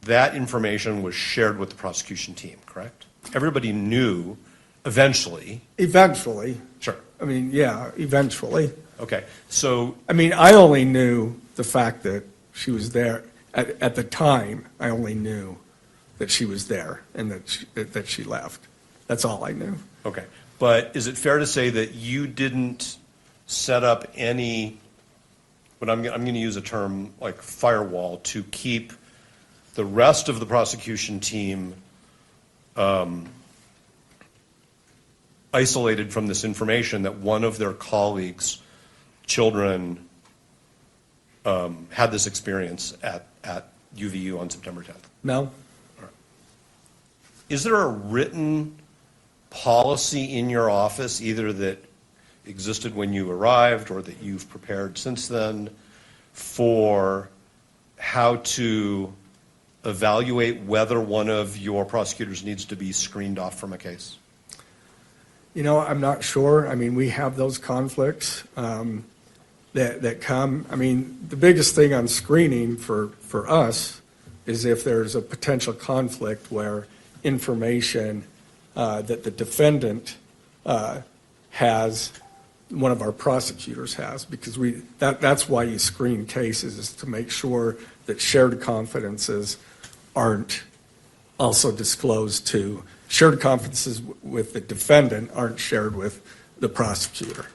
that information was shared with the prosecution team, correct? Everybody knew eventually. Eventually. Sure. I mean, yeah, eventually. Okay, so. I mean, I only knew the fact that she was there. At the time, I only knew that she was there and that she left. That's all I knew. Okay, but is it fair to say that you didn't set up any, but I'm going to use a term like firewall, to keep the rest of the prosecution team isolated from this information that one of their colleagues' children had this experience at UVU on September 10th? No. Is there a written policy in your office, either that existed when you arrived or that you've prepared since then, for how to evaluate whether one of your prosecutors needs to be screened off from a case? You know, I'm not sure. I mean, we have those conflicts that come. I mean, the biggest thing on screening for us is if there's a potential conflict where information that the defendant has, one of our prosecutors has, because that's why you screen cases, is to make sure that shared confidences aren't also disclosed to, shared confidences with the defendant aren't shared with the prosecutor.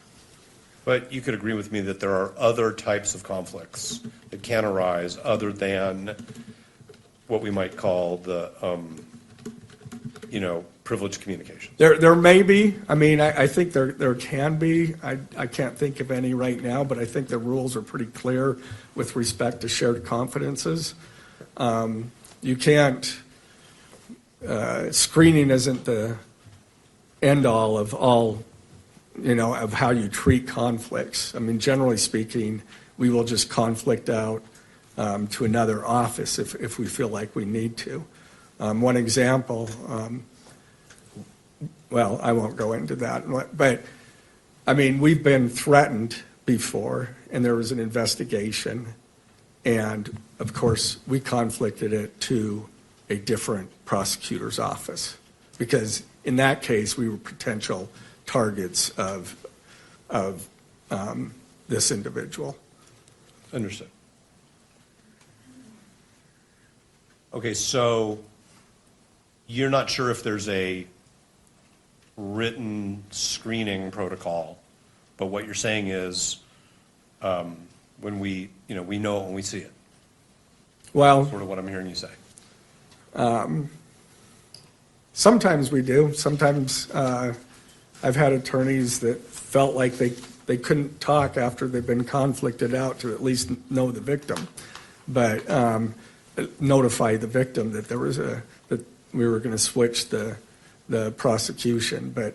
But you could agree with me that there are other types of conflicts that can arise other than what we might call the, privileged communication. There may be. I mean, I think there can be. I can't think of any right now, but I think the rules are pretty clear with respect to shared confidences. You can't, screening isn't the end all, of how you treat conflicts. I mean, generally speaking, we will just conflict out to another office if we feel like we need to. One example, well, I won't go into that, but I mean, we've been threatened before, and there was an investigation, and of course, we conflicted it to a different prosecutor's office, because in that case, we were potential targets of this individual. Understood. Okay, so you're not sure if there's a written screening protocol, but what you're saying is when we know it when we see it. Well, sort of what I'm hearing you say. Sometimes we do. Sometimes I've had attorneys that felt like they couldn't talk after they've been conflicted out to at least know the victim, but notify the victim that that we were going to switch the prosecution. But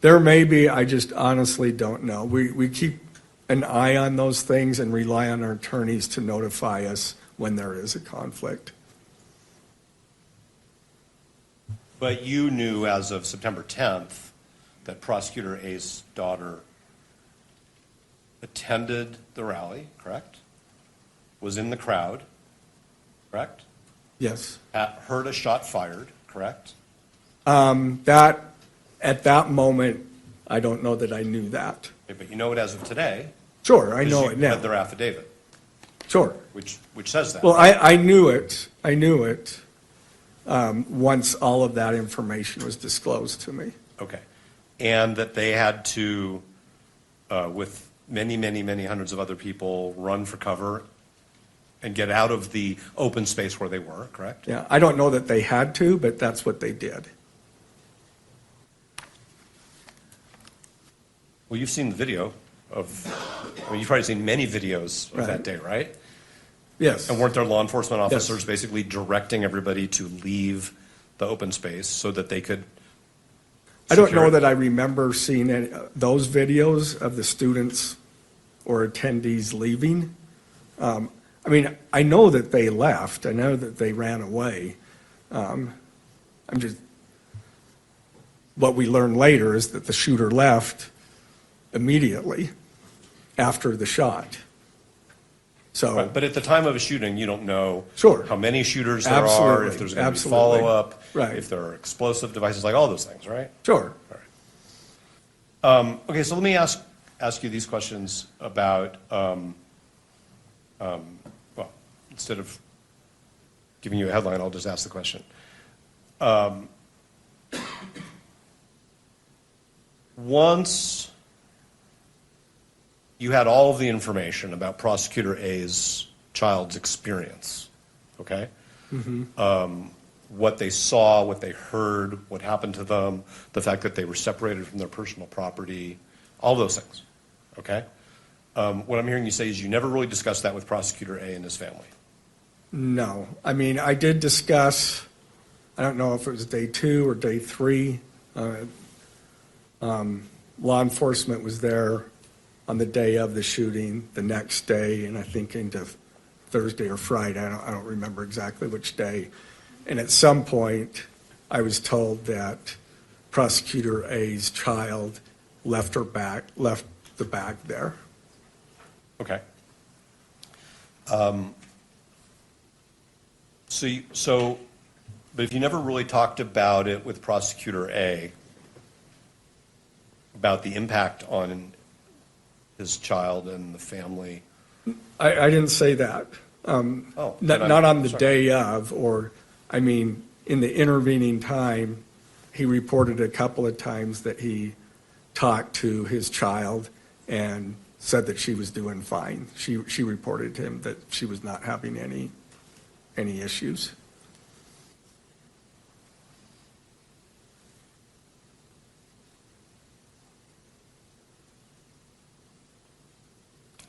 there may be, I just honestly don't know. We keep an eye on those things and rely on our attorneys to notify us when there is a conflict. But you knew as of September 10th that Prosecutor A's daughter attended the rally, correct? Was in the crowd, correct? Yes. Heard a shot fired, correct? That, at that moment, I don't know that I knew that. Okay, but you know it as of today. Sure, I know it you now. read their affidavit. Sure. Which says that. Well, I knew it. I knew it once all of that information was disclosed to me. Okay. And that they had to, with many, many, many hundreds of other people, run for cover and get out of the open space where they were, correct? Yeah, I don't know that they had to, but that's what they did. Well, you've seen the video you've probably seen many videos of that day, right? Yes. And weren't there law enforcement officers basically directing everybody to leave the open space so that they could I don't know that I remember seeing those videos of the students or attendees leaving. I mean, I know that they left. I know that they ran away. What we learned later is that the shooter left immediately after the shot. So, Right, but at the time of a shooting, you don't know Sure. how many shooters there are, Absolutely. if there's going to be Absolutely. follow-up, Right. if there are explosive devices, like all those things, right? sure. Okay, so let me ask you these questions about, well, instead of giving you a headline, I'll just ask the question. Once you had all of the information about Prosecutor A's child's experience, okay? What they saw, what they heard, what happened to them, the fact that they were separated from their personal property, all those things, okay? What I'm hearing you say is you never really discussed that with Prosecutor A and his family. No. I mean, I did discuss, I don't know if it was day 2 or day 3. Law enforcement was there on the day of the shooting, the next day, and I think into Thursday or Friday. I don't remember exactly which day. And at some point, I was told that Prosecutor A's child left the bag there. Okay. But if you never really talked about it with Prosecutor A, about the impact on his child and the family. I didn't say that. Not on the sorry. day of, or, I mean, in the intervening time, he reported a couple of times that he talked to his child and said that she was doing fine. She reported to him that she was not having any issues.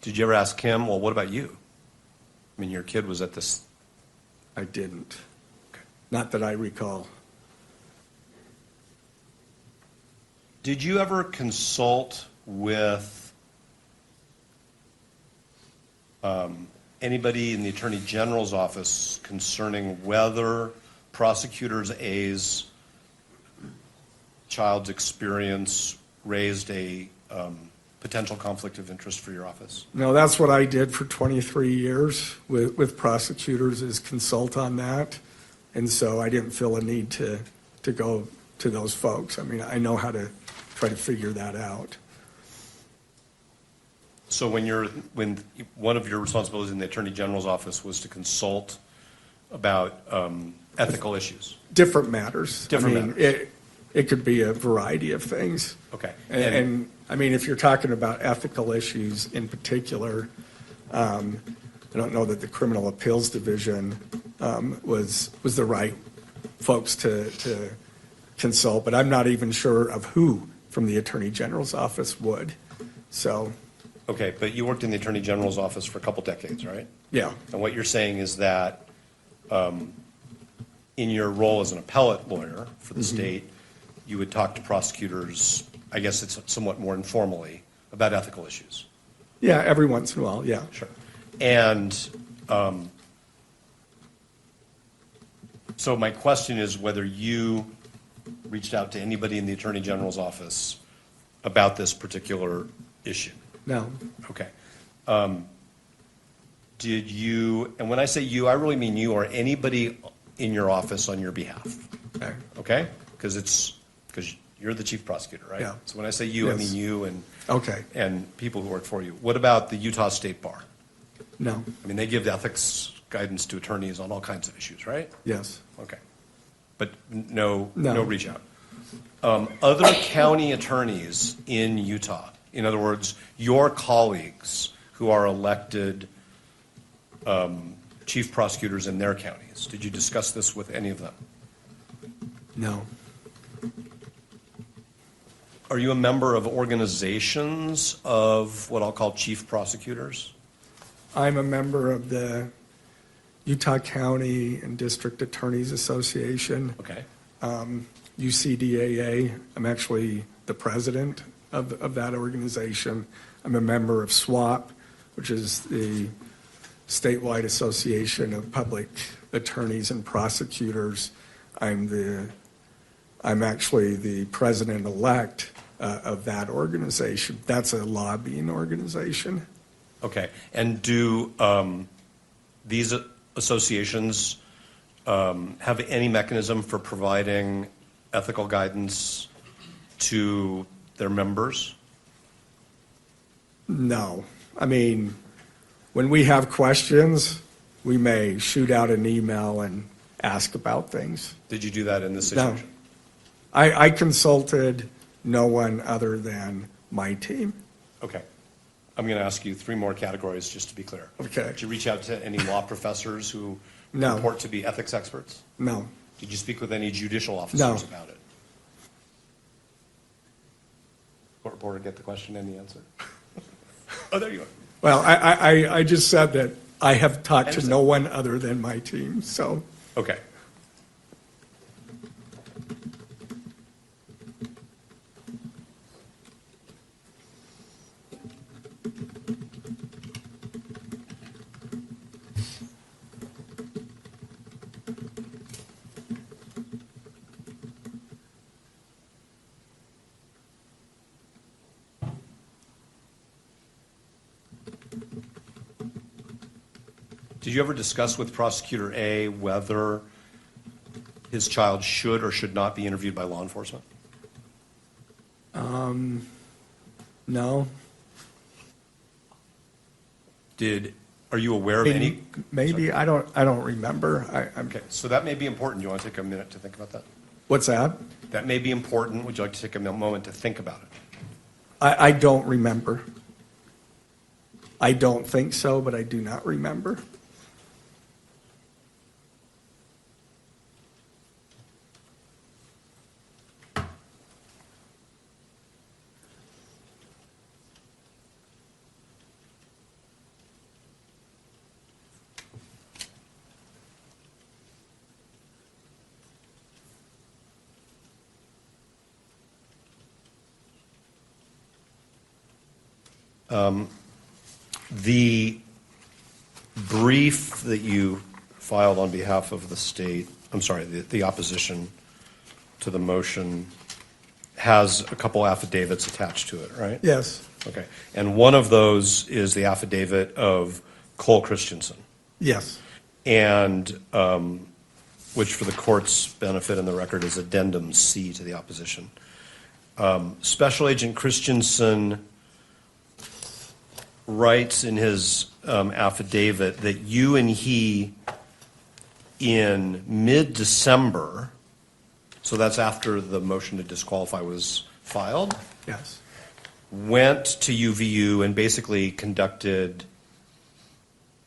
Did you ever ask him, well, what about you? I mean, your kid was at this. I didn't. Not that I recall. Did you ever consult with anybody in the Attorney General's office concerning whether Prosecutor A's child's experience raised a potential conflict of interest for your office? No, that's what I did for 23 years with prosecutors, is consult on that. And so I didn't feel a need to go to those folks. I mean, I know how to try to figure that out. So when one of your responsibilities in the Attorney General's office was to consult about ethical issues? Different matters. Different matters. It could be a variety of things. Okay. And I mean, if you're talking about ethical issues in particular, I don't know that the Criminal Appeals Division was the right folks to consult, but I'm not even sure of who from the Attorney General's office would. So. Okay, but you worked in the Attorney General's office for a couple decades, right? Yeah. And what you're saying is that in your role as an appellate lawyer for the state, you would talk to prosecutors, I guess it's somewhat more informally, about ethical issues. Yeah, every once in a while, yeah. Sure. And so my question is whether you reached out to anybody in the Attorney General's office about this particular issue. No. Okay. Did you, and when I say you, I really mean you or anybody in your office on your behalf. Okay. Okay? Because you're the chief prosecutor, right? Yeah. So when I say you, Yes. I mean you and Okay. and people who work for you. What about the Utah State Bar? No. I mean, they give ethics guidance to attorneys on all kinds of issues, right? Yes. Okay. But no No. reach out. Other county attorneys in Utah, in other words, your colleagues who are elected chief prosecutors in their counties, did you discuss this with any of them? No. Are you a member of organizations of what I'll call chief prosecutors? I'm a member of the Utah County and District Attorneys Association, Okay. UCDAA. I'm actually the president of that organization. I'm a member of SWAP, which is the statewide association of public attorneys and prosecutors. I'm actually the president-elect of that organization. That's a lobbying organization. Okay. And do these associations have any mechanism for providing ethical guidance to their members? No. I mean, when we have questions, we may shoot out an email and ask about things. Did you do that in this situation? No. I consulted no one other than my team. Okay. I'm going to ask you 3 more categories just to be clear. Okay. Did you reach out to any law professors who No. purport to be ethics experts? No. Did you speak with any judicial officers No. about it? Court reporter, get the question and the answer. Oh, there you are. Well, I just said that I have talked to understand. no one other than my team, so. Okay. Did you ever discuss with Prosecutor A whether his child should or should not be interviewed by law enforcement? No. Are you aware of any? Maybe, I don't remember. Okay, so that may be important. You want to take a minute to think about that? What's that? That may be important. Would you like to take a moment to think about it? I don't remember. I don't think so, but I do not remember. The brief that you filed on behalf of the state, the opposition to the motion has a couple affidavits attached to it, right? Yes. Okay. And one of those is the affidavit of Cole Christensen. Yes. And which for the court's benefit in the record is addendum C to the opposition. Special Agent Christensen writes in his affidavit that you and he in mid-December, so that's after the motion to disqualify was filed, Yes. went to UVU and basically conducted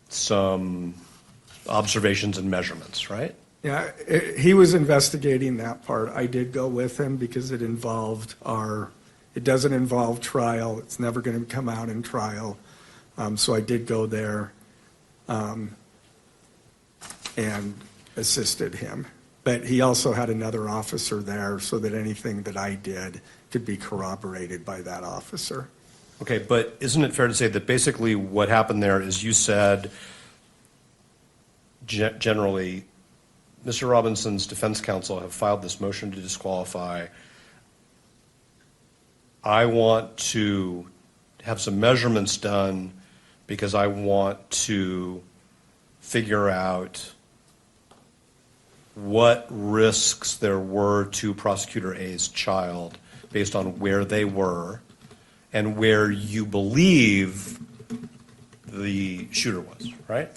some observations and measurements, right? Yeah, he was investigating that part. I did go with him because it involved it doesn't involve trial. It's never going to come out in trial. So I did go there and assisted him. But he also had another officer there so that anything that I did could be corroborated by that officer. Okay, but isn't it fair to say that basically what happened there is you said generally, Mr. Robinson's defense counsel have filed this motion to disqualify. I want to have some measurements done because I want to figure out what risks there were to Prosecutor A's child based on where they were and where you believe the shooter was, right?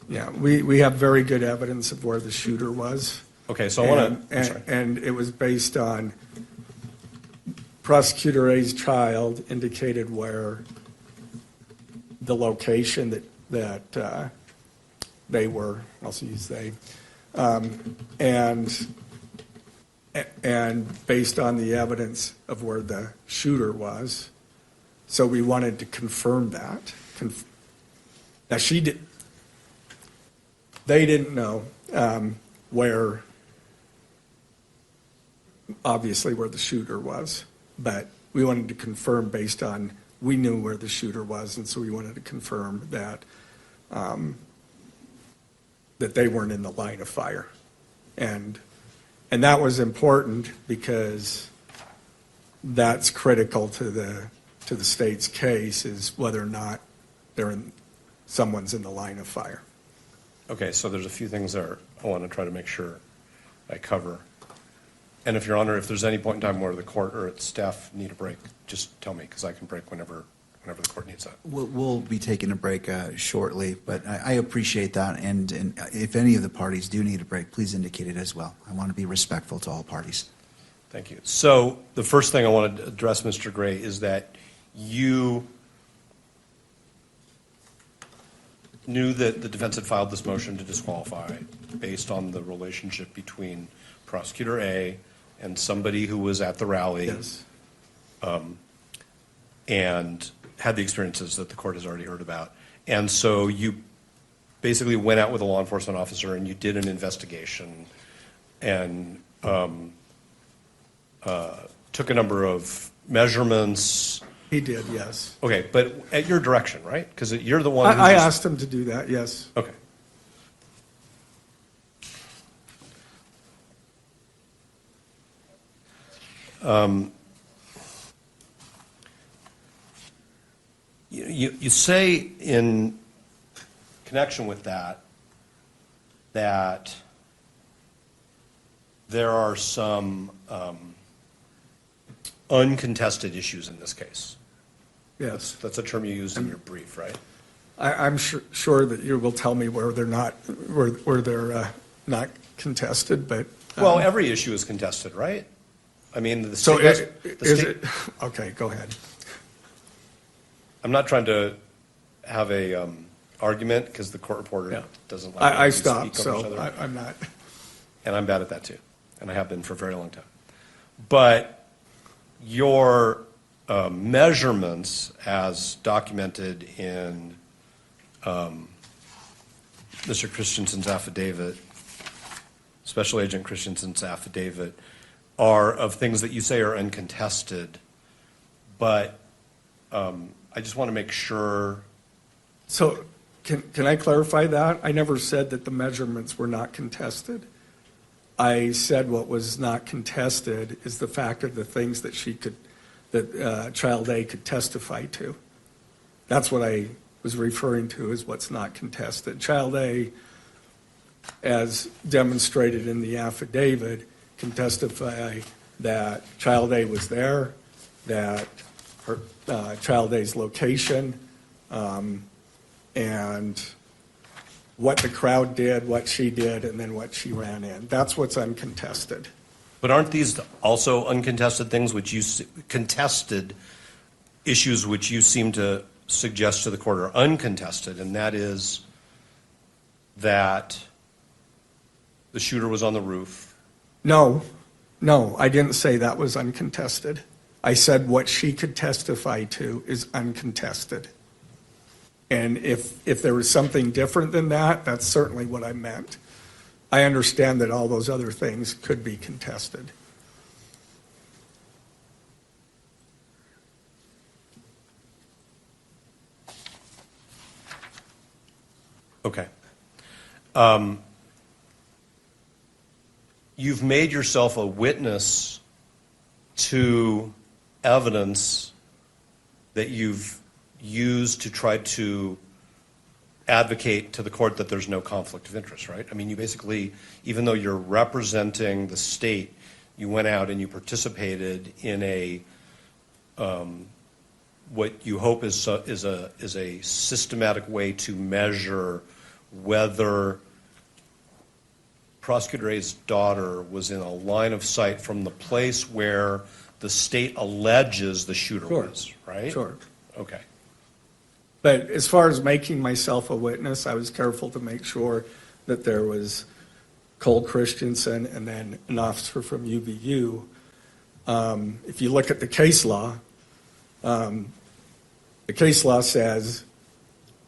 Yeah, we have very good evidence of where the shooter was. Okay, so I want to... And it was based on Prosecutor A's child indicated where the location that they were, I'll use they, and based on the evidence of where the shooter was. So we wanted to confirm that. Now they didn't know where the shooter was, but we wanted to confirm based on, we knew where the shooter was, and so we wanted to confirm that that they weren't in the line of fire. And that was important because that's critical to the state's case, is whether or not someone's in the line of fire. Okay, so there's a few things there I want to try to make sure I cover. And if Your Honor, if there's any point in time where the court or its staff need a break, just tell me, because I can break whenever the court needs that. We'll be taking a break shortly, but I appreciate that, and if any of the parties do need a break, please indicate it as well. I want to be respectful to all parties. Thank you. So the first thing I want to address, Mr. Gray, is that you knew that the defense had filed this motion to disqualify based on the relationship between Prosecutor A and somebody who was at the rally. Yes. And had the experiences that the court has already heard about. And so you basically went out with a law enforcement officer and you did an investigation and took a number of measurements. He did, yes. Okay, but at your direction, right? Because you're the one who I asked him to do that, yes. Okay. You say in connection with that there are some uncontested issues in this case. Yes. That's a term you used in your brief, right? I'm sure that you will tell me where they're not contested, but. Well, every issue is contested, right? I mean, the So state. okay, go ahead. I'm not trying to have a argument because the court reporter doesn't like I to stopped, speak over so each other. I'm not. And I'm bad at that too, and I have been for a very long time. But your measurements, as documented in Mr. Christensen's affidavit, Special Agent Christensen's affidavit, are of things that you say are uncontested, but I just want to make sure. So can I clarify that? I never said that the measurements were not contested. I said what was not contested is the fact of the things that Child A could testify to. That's what I was referring to as what's not contested. Child A, as demonstrated in the affidavit, can testify that Child A was there, that her Child A's location, and what the crowd did, what she did, and then what she ran in. That's what's uncontested. But aren't these also uncontested things contested issues which you seem to suggest to the court are uncontested, and that is that the shooter was on the roof? No, I didn't say that was uncontested. I said what she could testify to is uncontested. And if there was something different than that, that's certainly what I meant. I understand that all those other things could be contested. Okay. You've made yourself a witness to evidence that you've used to try to advocate to the court that there's no conflict of interest, right? I mean, you basically, even though you're representing the state, you went out and you participated in a what you hope is a systematic way to measure whether Prosecutor A's daughter was in a line of sight from the place where the state alleges the shooter was, right? Sure. Okay. But as far as making myself a witness, I was careful to make sure that there was Cole Christensen and then an officer from UVU. If you look at the case law says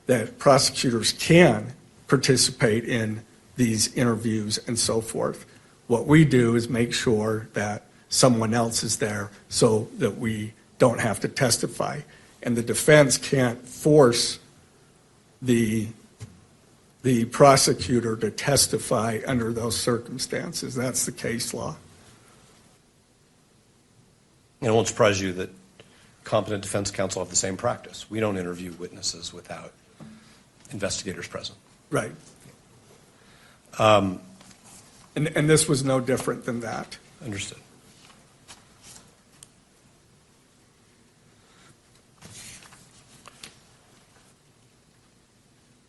that prosecutors can participate in these interviews and so forth. What we do is make sure that someone else is there so that we don't have to testify. And the defense can't force the prosecutor to testify under those circumstances. That's the case law. And it won't surprise you that competent defense counsel have the same practice. We don't interview witnesses without investigators present. Right. And this was no different than that. Understood.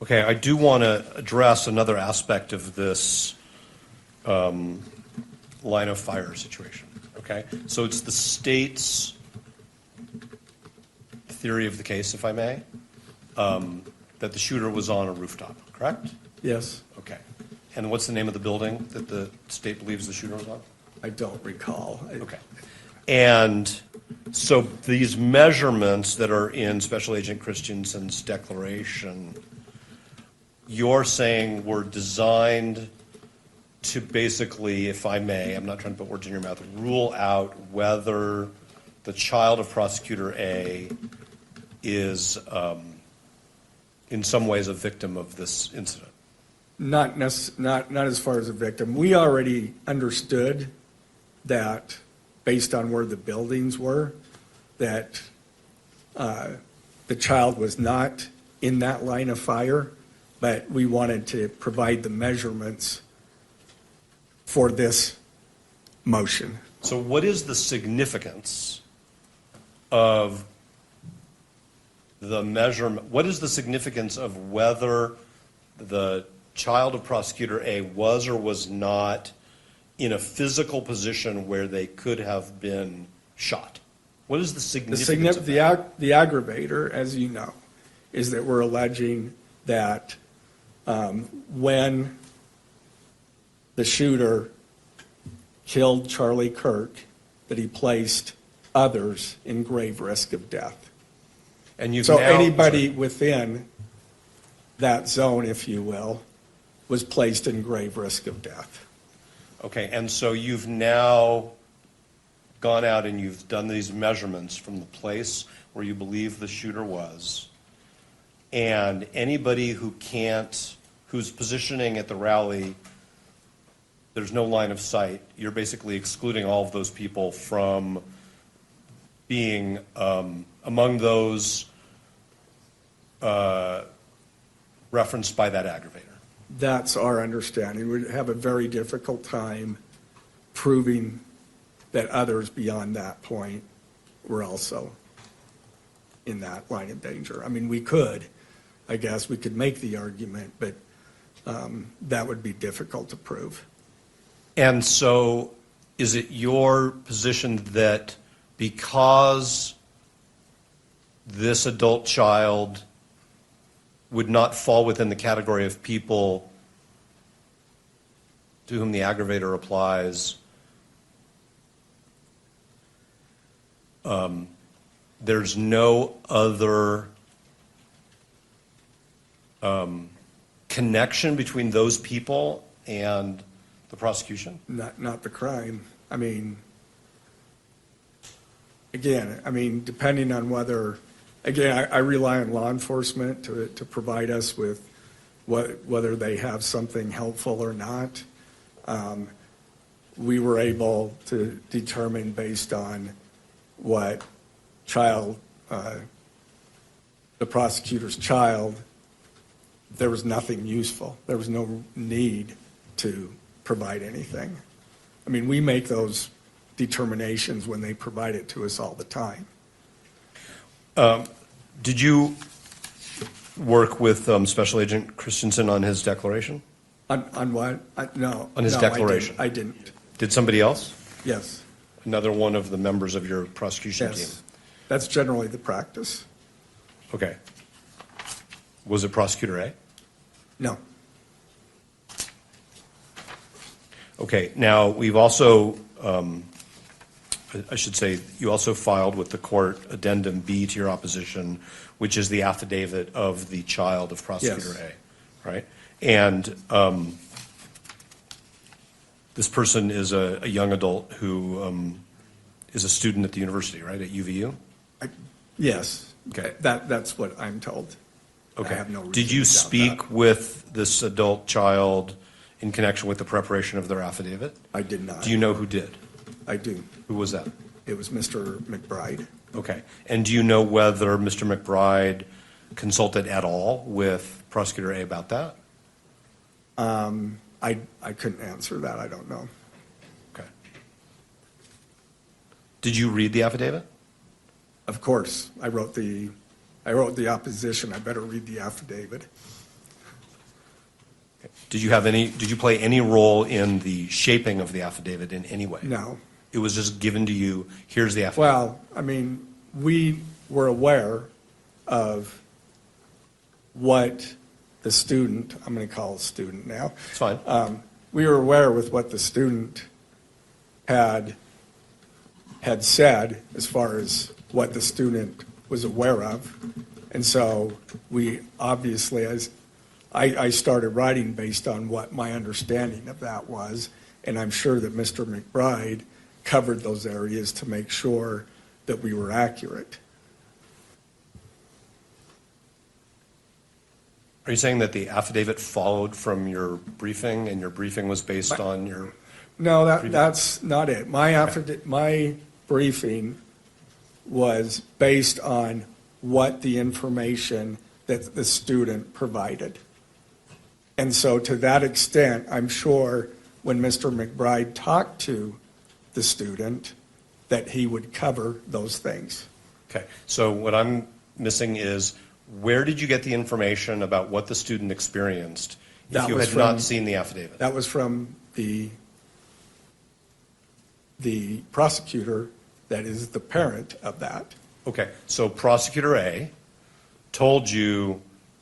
Okay, I do want to address another aspect of this line of fire situation. Okay, so it's the state's theory of the case, if I may, that the shooter was on a rooftop, correct? Yes. Okay. And what's the name of the building that the state believes the shooter was on? I don't recall. Okay. And so these measurements that are in Special Agent Christensen's declaration, you're saying were designed to basically, if I may, I'm not trying to put words in your mouth, rule out whether the child of Prosecutor A is in some ways a victim of this incident? Not as far as a victim. We already understood that, based on where the buildings were, that the child was not in that line of fire, but we wanted to provide the measurements for this motion. So what is the significance of the measurement? What is the significance of whether the child of Prosecutor A was or was not in a physical position where they could have been shot? What is the significance of that? The aggravator, as you know, is that we're alleging that when the shooter killed Charlie Kirk, that he placed others in grave risk of death. And so anybody within that zone, if you will, was placed in grave risk of death. Okay, and so you've now gone out and you've done these measurements from the place where you believe the shooter was, and anybody who's positioning at the rally, there's no line of sight, you're basically excluding all of those people from being among those referenced by that aggravator. That's our understanding. We'd have a very difficult time proving that others beyond that point were also in that line of danger. I mean, we could, I guess, we could make the argument, but that would be difficult to prove. And so is it your position that because this adult child would not fall within the category of people to whom the aggravator applies, there's no other connection between those people and the prosecution? Not the crime. I mean, again, depending on whether, again, I rely on law enforcement to provide us with whether they have something helpful or not. We were able to determine based on what child, the prosecutor's child, there was nothing useful. There was no need to provide anything. I mean, we make those determinations when they provide it to us all the time. Did you work with Special Agent Christensen on his declaration? On what? No. On his declaration? I didn't. Did somebody else? Yes. Another one of the members of your prosecution team? Yes. That's generally the practice. Okay. Was it Prosecutor A? No. Okay. Now, we've also, I should say, you also filed with the court Addendum B to your opposition, which is the affidavit of the child of Prosecutor Yes. A, right? And this person is a young adult who is a student at the university, right, at UVU? Yes. Okay. That's what I'm told. Okay. I have no reason Did you to doubt speak that. with this adult child in connection with the preparation of their affidavit? I did not. Do you know who did? I do. Who was that? It was Mr. McBride. Okay. And do you know whether Mr. McBride consulted at all with Prosecutor A about that? I couldn't answer that. I don't know. Okay. Did you read the affidavit? Of course, I wrote the opposition. I better read the affidavit. Did you play any role in the shaping of the affidavit in any way? No. It was just given to you, here's the affidavit. Well, I mean, we were aware of what the student, I'm going to call a student now. It's fine. We were aware with what the student had said as far as what the student was aware of. And so we obviously, as I started writing based on what my understanding of that was, and I'm sure that Mr. McBride covered those areas to make sure that we were accurate. Are you saying that the affidavit followed from your briefing, and your briefing was based on your? No, that's not it. My briefing was based on what the information that the student provided. And so to that extent, I'm sure when Mr. McBride talked to the student, that he would cover those things. Okay, so what I'm missing is, where did you get the information about what the student experienced if you had not seen the affidavit? That was from the prosecutor that is the parent of that. Okay, so Prosecutor A told you,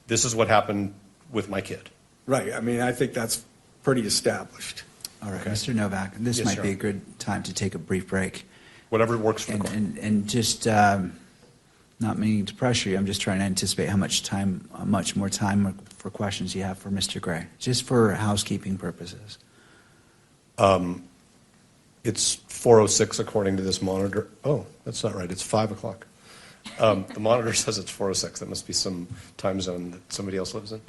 this is what happened with my kid. Right, I mean, I think that's pretty established. All right, Okay. Mr. Novak, this Yes, might sir. be a good time to take a brief break. Whatever works for the court. And just not meaning to pressure you, I'm just trying to anticipate how much more time for questions you have for Mr. Gray, just for housekeeping purposes. It's 4:06 according to this monitor. Oh, that's not right, it's 5 o'clock. The monitor says it's 4:06, that must be some time zone that somebody else lives in.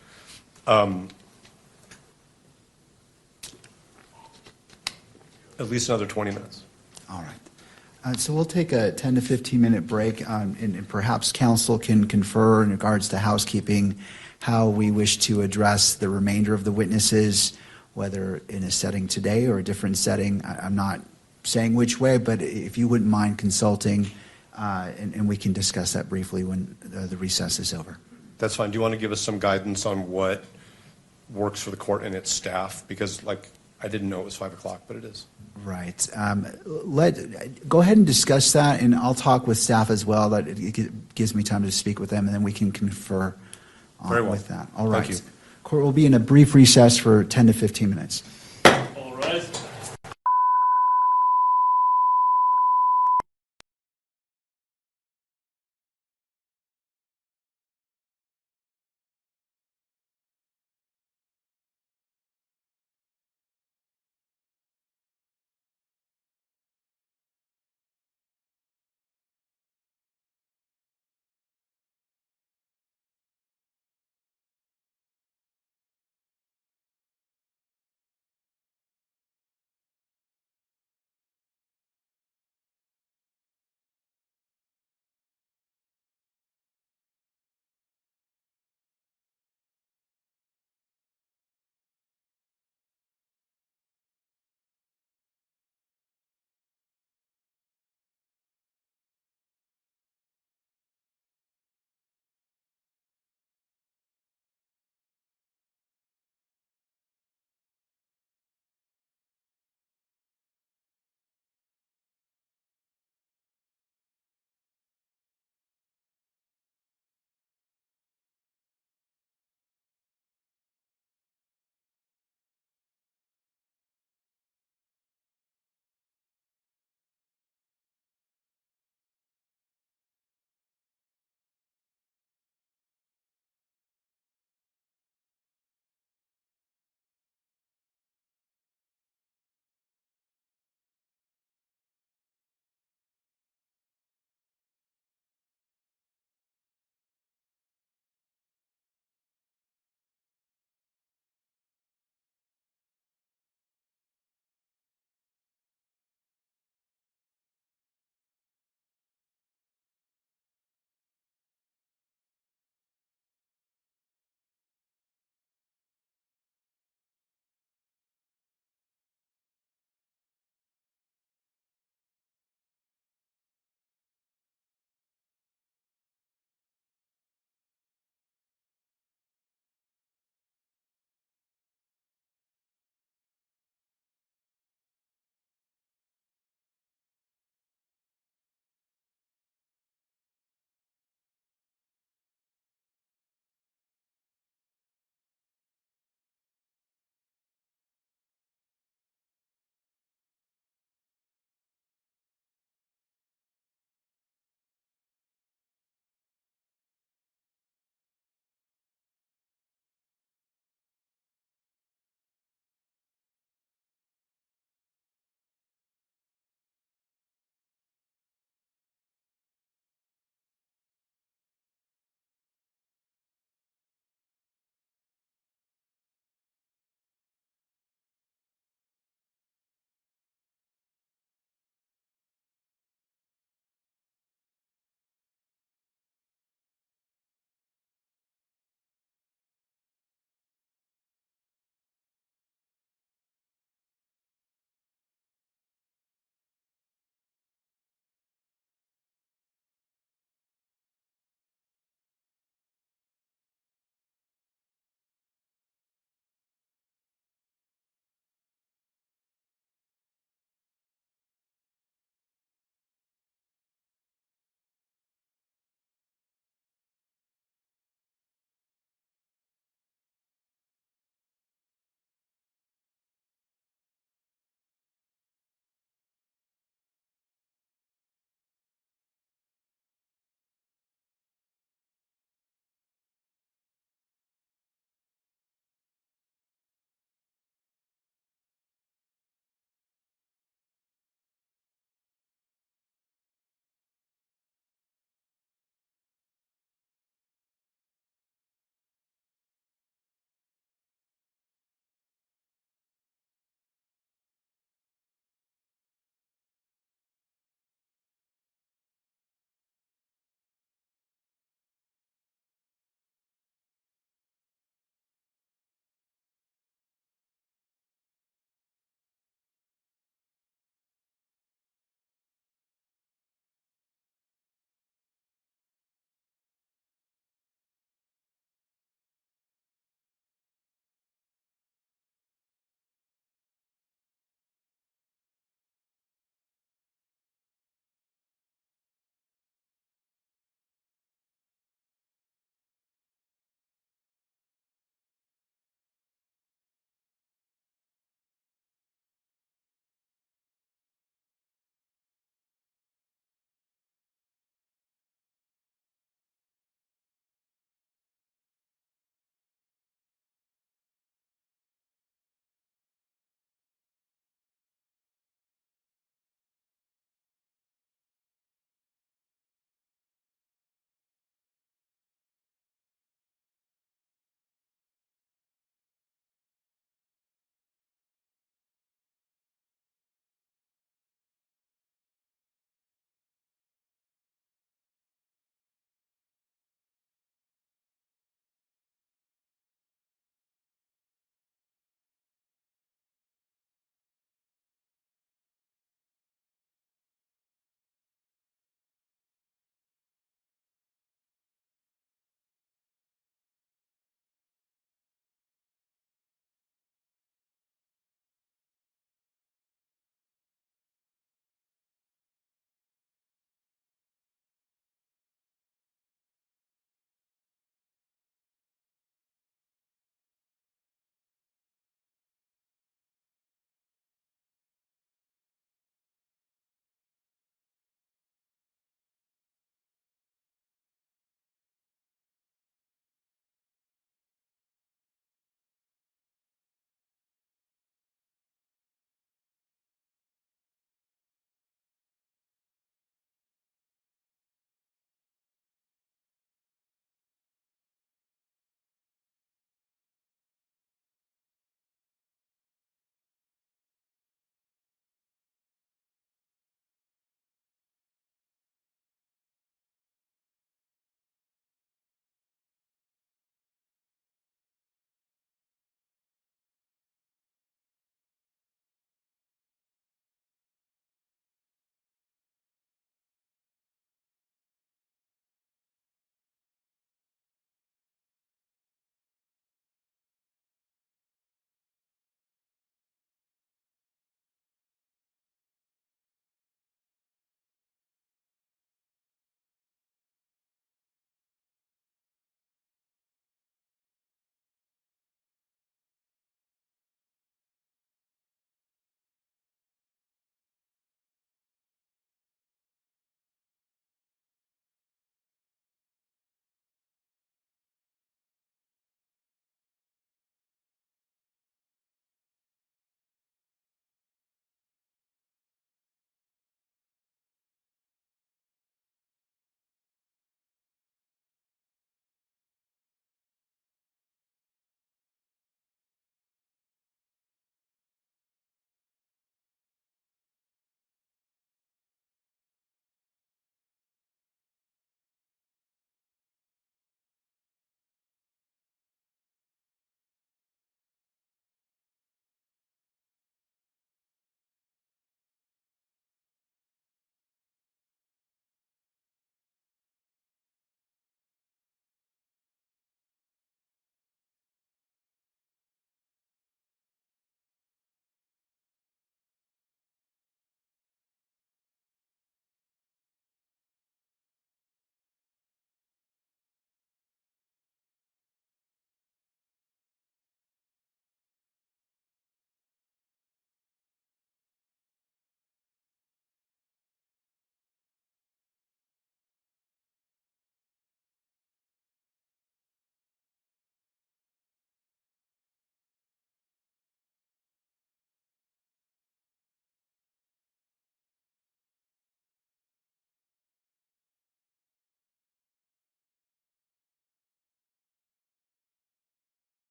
At least another 20 minutes. All right. So we'll take a 10 to 15-minute break, and perhaps council can confer in regards to housekeeping how we wish to address the remainder of the witnesses, whether in a setting today or a different setting. I'm not saying which way, but if you wouldn't mind consulting, and we can discuss that briefly when the recess is over. That's fine. Do you want to give us some guidance on what works for the court and its staff? Because, I didn't know it was 5 o'clock, but it is. Right. Go ahead and discuss that, and I'll talk with staff as well. That it gives me time to speak with them, and then we can confer Very well. with that. All right. Thank you. Court will be in a brief recess for 10 to 15 minutes.